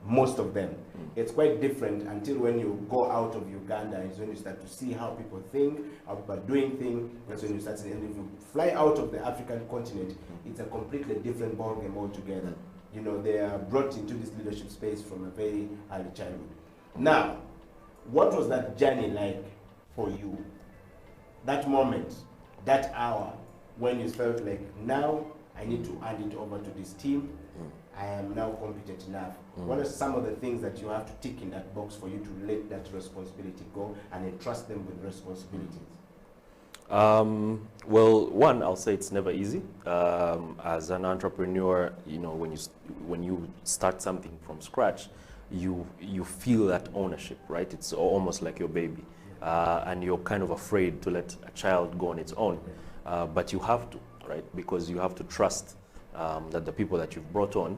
Most of them. It's quite different until when you go out of Uganda, is when you start to see how people think, how people are doing things. That's when you start seeing. And if you fly out of the African continent, it's a completely different ballgame altogether. You know, they are brought into this leadership space from a very early childhood. Now, what was that journey like for you? That moment, that hour, when you felt like, now I need to hand it over to this team, I am now competent enough. What are some of the things that you have to tick in that box for you to let that responsibility go and entrust them with responsibilities? Well, one, I'll say it's never easy. As an entrepreneur, you know, when you start something from scratch, you feel that ownership, right? It's almost like your baby. And you're kind of afraid to let a child go on its own. But you have to, right? Because you have to trust that the people that you've brought on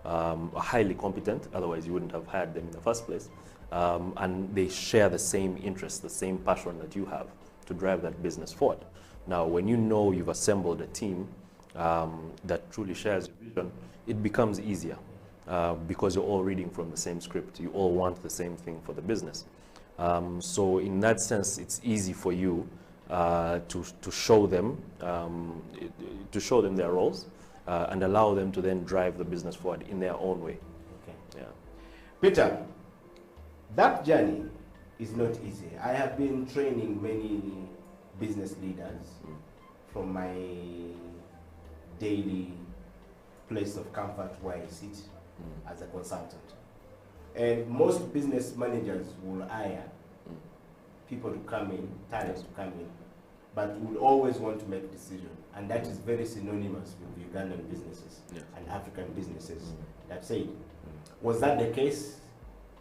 are highly competent, otherwise you wouldn't have hired them in the first place. And they share the same interest, the same passion that you have to drive that business forward. Now, when you know you've assembled a team that truly shares your vision, it becomes easier because you're all reading from the same script. You all want the same thing for the business. So in that sense, it's easy for you to show them their roles and allow them to then drive the business forward in their own way. Okay. Yeah. Peter, that journey is not easy. I have been training many business leaders from my daily place of comfort where I sit as a consultant. And most business managers will hire people to come in, talents to come in, but would always want to make decisions. And that is very synonymous with Ugandan businesses and African businesses. That said, was that the case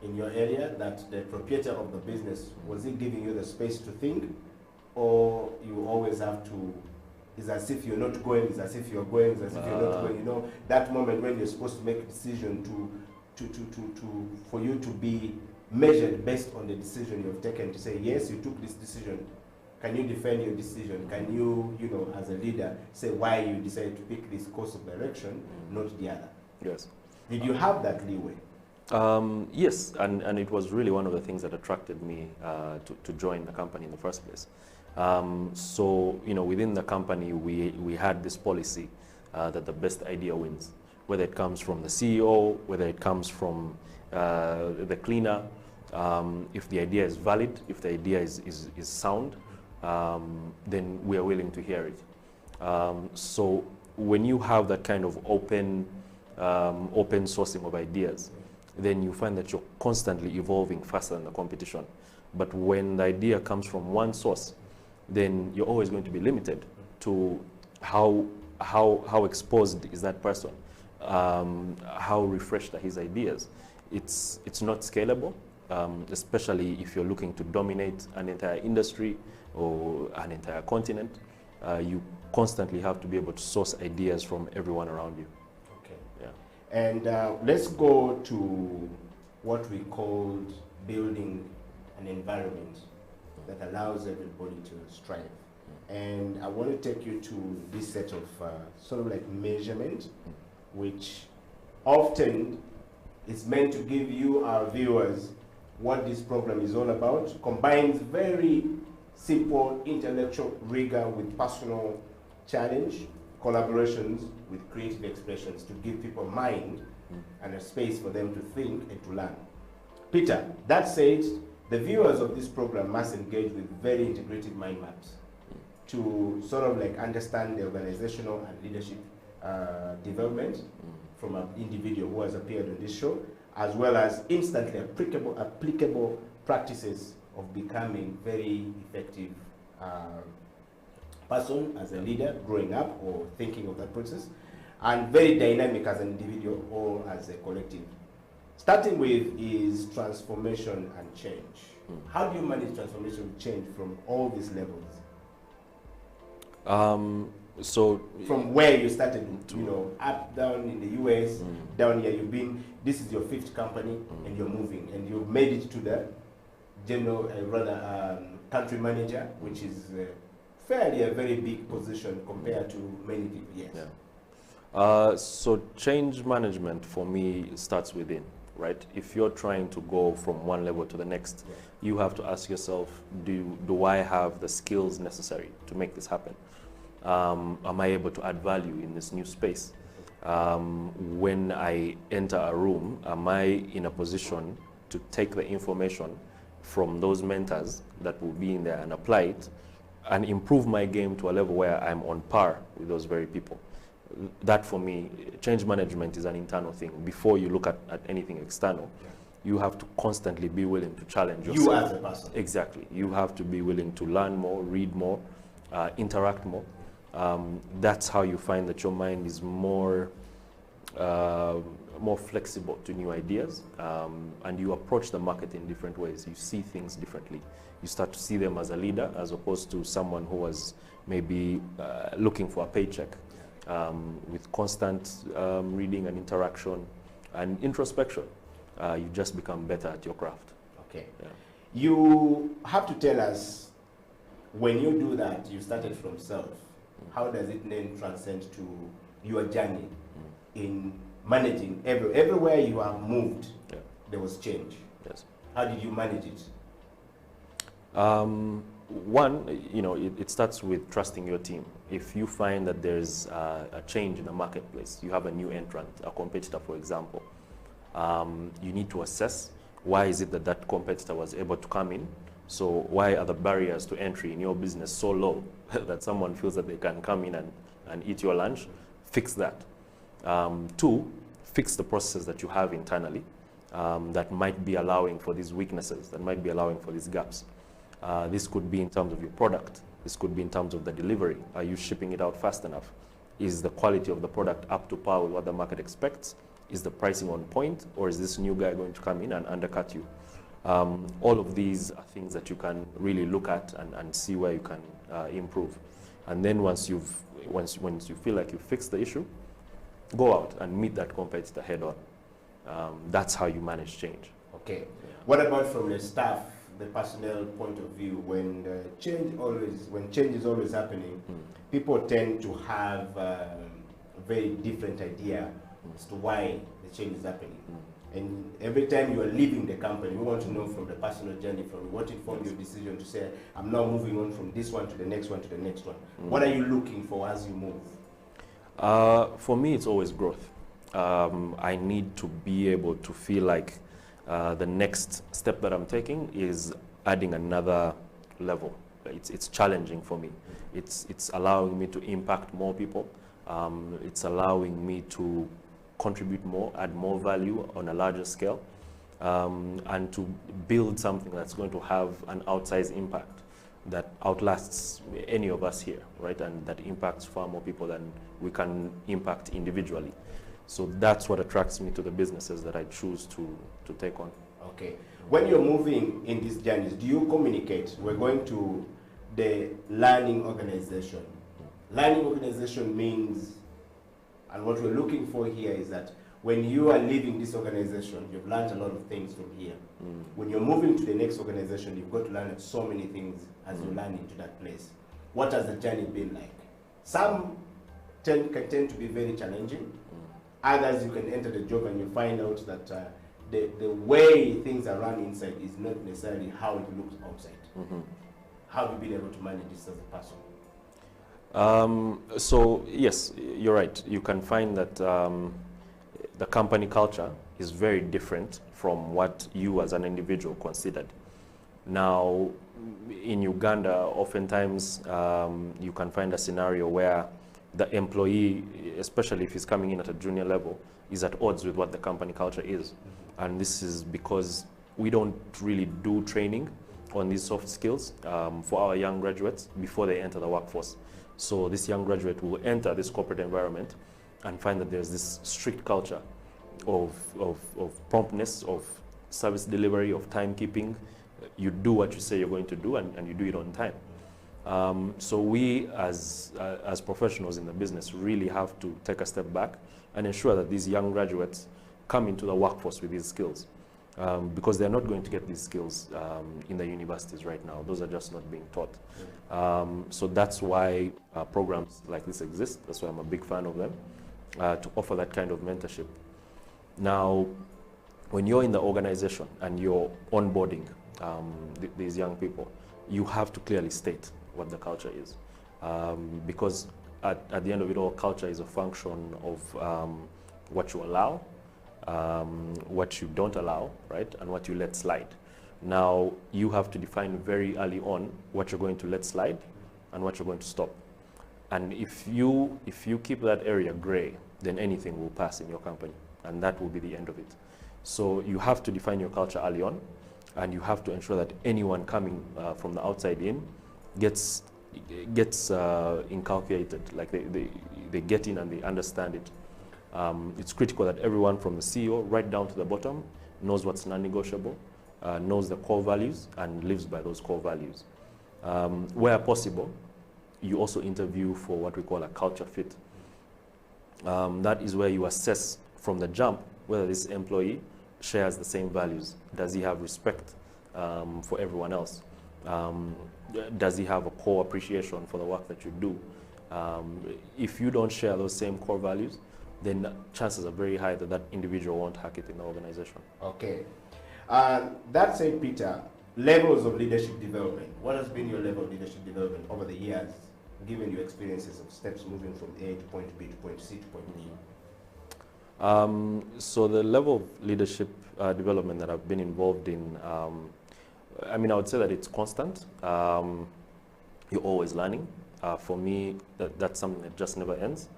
in your area, that the proprietor of the business, was he giving you the space to think, or you always have to, it's as if you're not going, it's as if you're going, it's as if you're not going, you know, that moment when you're supposed to make a decision for you to be measured based on the decision you've taken, to say, yes, you took this decision. Can you defend your decision? Can you, you know, as a leader, say why you decided to pick this course of direction, not the other? Yes. Did you have that leeway? Yes, and it was really one of the things that attracted me to join the company in the first place. So, you know, within the company, we had this policy that the best idea wins, whether it comes from the CEO, whether it comes from the cleaner. If the idea is valid, if the idea is sound, then we are willing to hear it. So when you have that kind of open sourcing of ideas, then you find that you're constantly evolving faster than the competition. But when the idea comes from one source, then you're always going to be limited to how exposed is that person, how refreshed are his ideas. It's not scalable, especially if you're looking to dominate an entire industry or an entire continent. You constantly have to be able to source ideas from everyone around you. Okay. Yeah. And let's go to what we called building an environment that allows everybody to strive. And I want to take you to this set of sort of like measurement, which often is meant to give you, our viewers, what this program is all about. Combines very simple intellectual rigor with personal challenge, collaborations with creative expressions to give people a mind and a space for them to think and to learn. Peter, that said, the viewers of this program must engage with very integrative mind maps. to sort of like understand the organizational and leadership development from an individual who has appeared on this show, as well as instantly applicable practices of becoming very effective person as a leader growing up or thinking of that process, and very dynamic as an individual or as a collective. Starting with is transformation and change. How do you manage transformation and change from all these levels? So from where you started, you know, up, down in the US, down here, you've been, this is your 5th company, and you're moving, and you've made it to the general, country manager, which is fairly a very big position compared to many people, yes. Yeah. So change management for me starts within, right? If you're trying to go from one level to the next, you have to ask yourself, do I have the skills necessary to make this happen? Am I able to add value in this new space? When I enter a room, am I in a position to take the information from those mentors that will be in there and apply it and improve my game to a level where I'm on par with those very people? That for me, change management is an internal thing. Before you look at anything external, you have to constantly be willing to challenge yourself. You as a person. Exactly. You have to be willing to learn more, read more, interact more. That's how you find that your mind is more flexible to new ideas, and you approach the market in different ways. You see things differently. You start to see them as a leader as opposed to someone who was maybe looking for a paycheck. With constant reading and interaction and introspection, you just become better at your craft. Okay. Yeah. You have to tell us, when you do that, you started from self. How does it then transcend to your journey in managing everywhere you have moved? Yeah. There was change. Yes. How did you manage it? One, you know, it starts with trusting your team. If you find that there's a change in the marketplace, you have a new entrant, a competitor, for example, you need to assess why is it that that competitor was able to come in. So why are the barriers to entry in your business so low that someone feels that they can come in and eat your lunch? Fix that. 2, fix the processes that you have internally that might be allowing for these weaknesses, that might be allowing for these gaps. This could be in terms of your product. This could be in terms of the delivery. Are you shipping it out fast enough? Is the quality of the product up to par with what the market expects? Is the pricing on point? Or is this new guy going to come in and undercut you? All of these are things that you can really look at and see where you can improve. And then once you feel like you've fixed the issue, go out and meet that competitor head on. That's how you manage change. Okay. What about from the staff, the personnel point of view? When change is always happening, people tend to have a very different idea as to why the change is happening. And every time you are leaving the company, we want to know from the personal journey, from what informed your decision to say, I'm now moving on from this one to the next one to the next one. What are you looking for as you move? For me, it's always growth. I need to be able to feel like the next step that I'm taking is adding another level. It's challenging for me. It's allowing me to impact more people. It's allowing me to contribute more, add more value on a larger scale, and to build something that's going to have an outsized impact that outlasts any of us here, right? And that impacts far more people than we can impact individually. So that's what attracts me to the businesses that I choose to take on. Okay. When you're moving in these journeys, do you communicate? We're going to the learning organization. Learning organization means, and what we're looking for here is that when you are leaving this organization, you've learned a lot of things from here. When you're moving to the next organization, you've got to learn so many things as you learn into that place. What has the journey been like? Some can tend to be very challenging. Others, you can enter the job and you find out that the way things are run inside is not necessarily how it looks outside. How have you been able to manage this as a person? So yes, you're right. You can find that the company culture is very different from what you as an individual considered. Now, in Uganda, oftentimes you can find a scenario where the employee, especially if he's coming in at a junior level, is at odds with what the company culture is. And this is because we don't really do training on these soft skills for our young graduates before they enter the workforce. So this young graduate will enter this corporate environment and find that there's this strict culture of promptness, of service delivery, of timekeeping. You do what you say you're going to do, and you do it on time. So we, as professionals in the business, really have to take a step back and ensure that these young graduates come into the workforce with these skills, because they're not going to get these skills in the universities right now. Those are just not being taught. So that's why programs like this exist. That's why I'm a big fan of them, to offer that kind of mentorship. Now, when you're in the organization and you're onboarding these young people, you have to clearly state what the culture is, because at the end of it all, culture is a function of what you allow, what you don't allow, right, and what you let slide. Now, you have to define very early on what you're going to let slide and what you're going to stop. And if you keep that area gray, then anything will pass in your company, and that will be the end of it. So you have to define your culture early on, and you have to ensure that anyone coming from the outside in gets inculcated, like they get in and they understand it. It's critical that everyone from the CEO right down to the bottom knows what's non-negotiable, knows the core values, and lives by those core values. Where possible, you also interview for what we call a culture fit. That is where you assess from the jump whether this employee shares the same values. Does he have respect for everyone else? Does he have a core appreciation for the work that you do? If you don't share those same core values, then chances are very high that that individual won't hack it in the organization. Okay. That said, Peter, levels of leadership development. What has been your level of leadership development over the years, given your experiences of steps moving from A to point B to point C to point D? So the level of leadership development that I've been involved in, I mean, I would say that it's constant. You're always learning. For me, that's something that just never ends.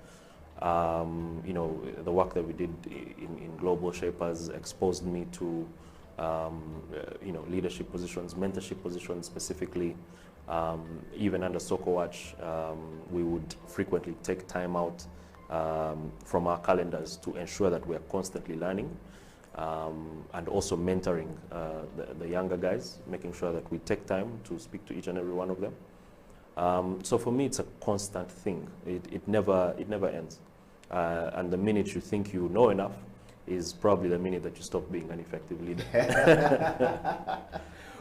You know, the work that we did in Global Shapers exposed me to, you know, leadership positions, mentorship positions specifically. Even under Soko Watch, we would frequently take time out from our calendars to ensure that we are constantly learning, and also mentoring the younger guys, making sure that we take time to speak to each and every one of them. So for me, it's a constant thing. It never ends. And the minute you think you know enough is probably the minute that you stop being an effective leader.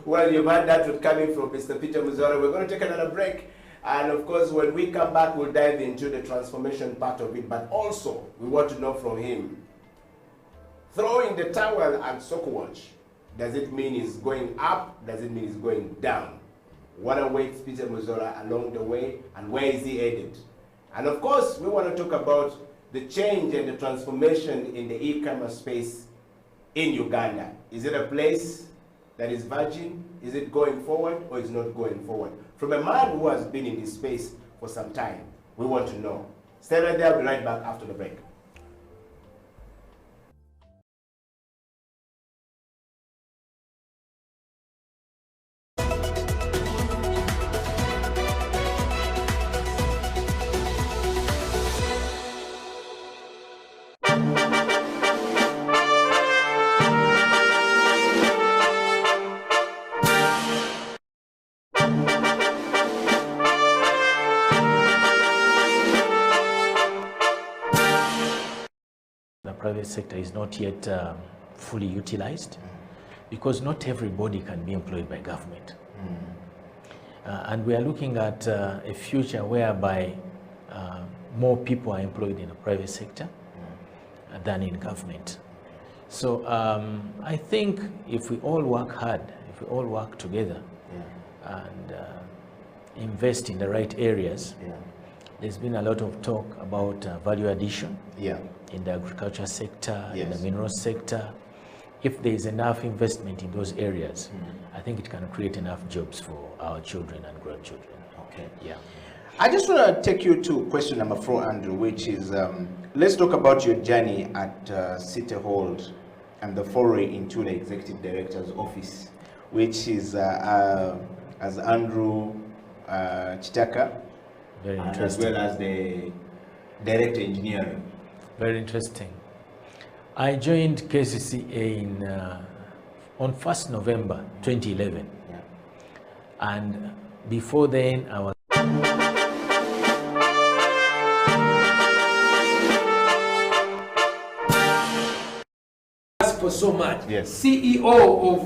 Well, you've heard that coming from Mr. Peter Muzora. We're going to take another break. And of course, when we come back, we'll dive into the transformation part of it. But also, we want to know from him, throwing the towel at Soko Watch, does it mean it's going up? Does it mean it's going down? What awaits Peter Muzora along the way, and where is he headed? And of course, we want to talk about the change and the transformation in the e-commerce space in Uganda. Is it a place that is virgin? Is it going forward, or is it not going forward? From a man who has been in this space for some time, we want to know. Stay right there, we'll be right back after the break. Private sector is not yet fully utilized, because not everybody can be employed by government. And we are looking at a future whereby more people are employed in the private sector than in government. So I think if we all work hard, if we all work together and invest in the right areas, there's been a lot of talk about value addition in the agriculture sector, in the mineral sector, if there is enough investment in those areas, I think it can create enough jobs for our children and grandchildren. Okay. Yeah. I just want to take you to question number 4, Andrew, which is, let's talk about your journey at City Hall and the foray into the Executive Director's office, which is as Andrew Chitaka, Very and as interesting. well as the Director Engineering. Very interesting. I joined KCCA on 1st November 2011. Yeah. And before then, I was for so much. Yes. CEO of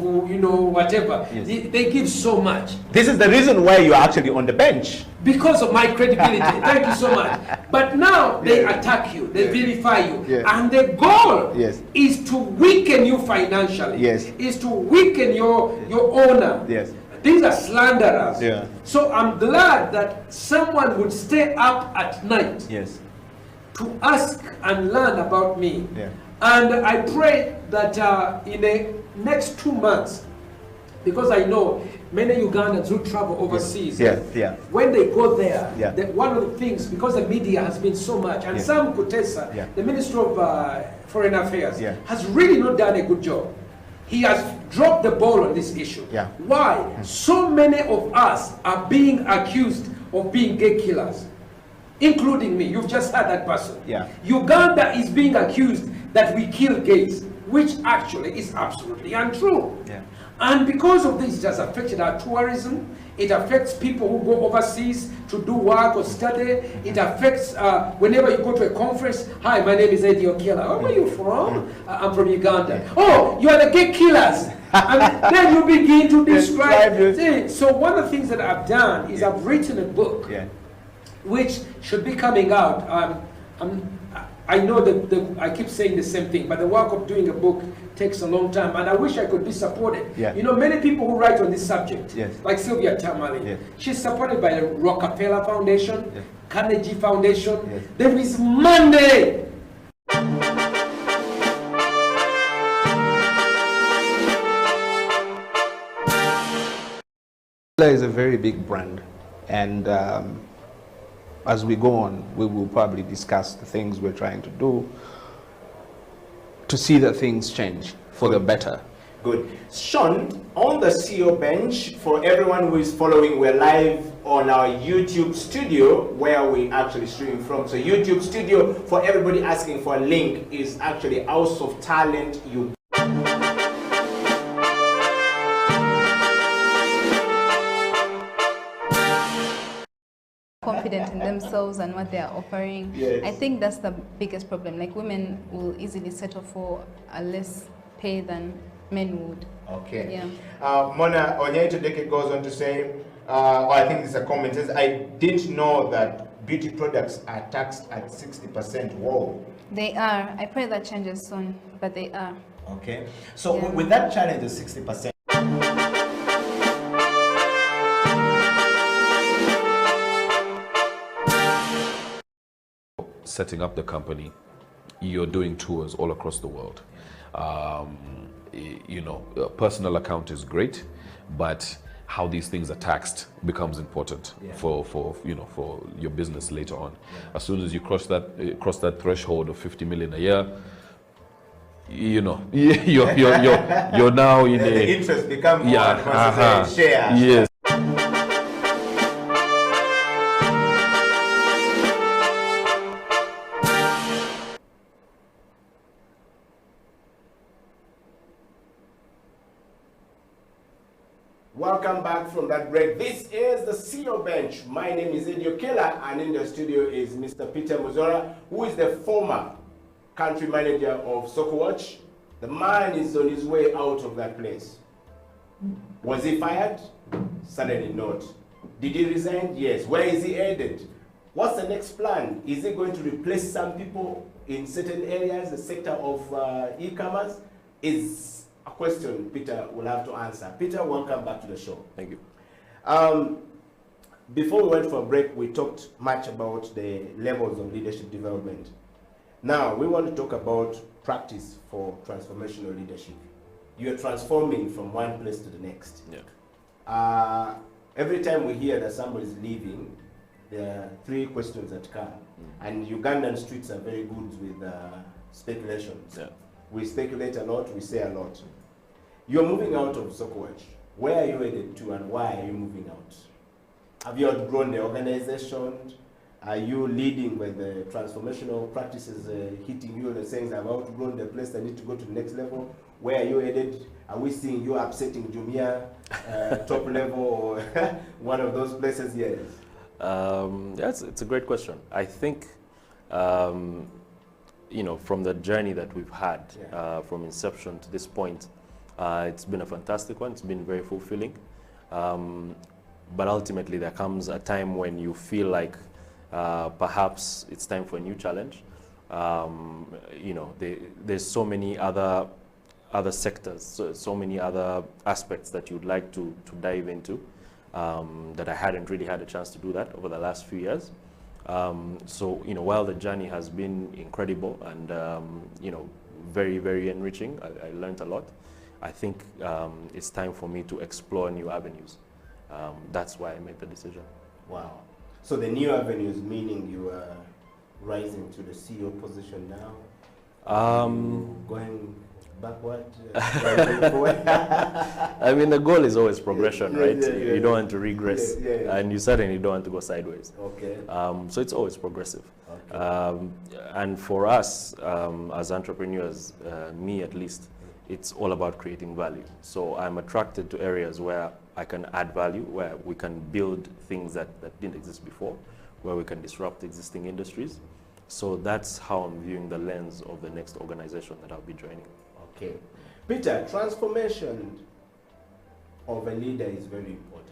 whatever. Yes. They give so much This is the reason why you're actually on the bench. because of my credibility. Thank you so much. But now they attack you, they vilify you, Yes. and the goal Yes. is to weaken you financially. Yes. Is to weaken your honor. Yes. These are slanderers. Yeah. So I'm glad that someone would stay up at night Yes. to ask and learn about me. Yeah. And I pray that in the next 2 months, because I know many Ugandans who travel overseas, Yeah. when they go there, Yeah. one of the things, because the media has been so much, and Yeah. Sam Kutesa, Yeah. the Minister of Foreign Affairs, Yeah. has really not done a good job. He has dropped the ball on this issue. Yeah. Why? So many of us are being accused of being gay killers, including me. You've just heard that person. Yeah. Uganda is being accused that we kill gays, which actually is absolutely untrue. Yeah. And because of this, it has affected our tourism. It affects people who go overseas to do work or study. It affects whenever you go to a conference. Hi, my name is Eddie Okiela. Oh, where are you from? I'm from Uganda. Oh, you are the gay killers. And then you begin to describe. See, so one of the things that I've done is I've written a book, Yeah. which should be coming out. I know that I keep saying the same thing, but the work of doing a book takes a long time, and I wish I could be supported. Yeah. You know, many people who write on this subject, Yes. like Sylvia Tamale, Yes. she's supported by the Rockefeller Foundation, Yes. Carnegie Foundation. Yes. There is money. Is a very big brand, and as we go on, we will probably discuss the things we're trying to do to see that things change for the better. Good. Sean, on the CEO bench, for everyone who is following, we're live on our YouTube studio where we actually stream from. So YouTube studio, for everybody asking for a link, is actually House of Talent Uganda. Confident in themselves and what they are offering. Yes. I think that's the biggest problem. Like, women will easily settle for a less pay than men would. Okay. Yeah. Mona Onyaitodeke goes on to say, I think this is a comment, says, I didn't know that beauty products are taxed at 60%. Whoa. They are. I pray that changes soon, but they are. Okay. So Yeah. with that challenge of 60%, setting up the company, you're doing tours all across the world. A personal account is great, but how these things are taxed becomes important for your business later on. As soon as you cross that threshold of 50 million a year, you're now in the a interest becomes more share. Yes. Welcome back from that break. This is the CEO Bench. My name is Eddie Okiela, and in the studio is Mr. Peter Muzora, who is the former country manager of Soccer Watch. The man is on his way out of that place. Was he fired? Certainly not. Did he resign? Yes. Where is he headed? What's the next plan? Is he going to replace some people in certain areas, the sector of e-commerce? Is a question Peter will have to answer. Peter, welcome back to the show. Thank you. Before we went for a break, we talked much about the levels of leadership development. Now, we want to talk about practice for transformational leadership. you're transforming from one place to the next. Yeah. Every time we hear that somebody's leaving, there are three questions that come. And Ugandan streets are very good with speculations. Yeah. We speculate a lot, we say a lot. You're moving out of Sokowach. Where are you headed to and why are you moving out? Have you outgrown the organization? Are you leading when the transformational practices hitting you and saying, I've outgrown the place, I need to go to the next level? Where are you headed? Are we seeing you upsetting Jumia, top level, or one of those places? Yes. Yes, it's a great question. I think, you know, from the journey that we've had from inception to this point, it's been a fantastic one. It's been very fulfilling. But ultimately, there comes a time when you feel like perhaps it's time for a new challenge. You know, there's so many other sectors, so many other aspects that you'd like to dive into that I hadn't really had a chance to do that over the last few years. So, you know, while the journey has been incredible and, you know, very, very enriching, I learned a lot. I think it's time for me to explore new avenues. That's why I made the decision. Wow. So the new avenues, meaning you are rising to the CEO position now? Going backward? I mean, the goal is always progression, right? You don't want to regress, Yeah. and you certainly don't want to go sideways. Okay. So it's always progressive. Okay. And for us, as entrepreneurs, me at least, it's all about creating value. So I'm attracted to areas where I can add value, where we can build things that didn't exist before, where we can disrupt existing industries. So that's how I'm viewing the lens of the next organization that I'll be joining. Okay. Peter, transformation of a leader is very important.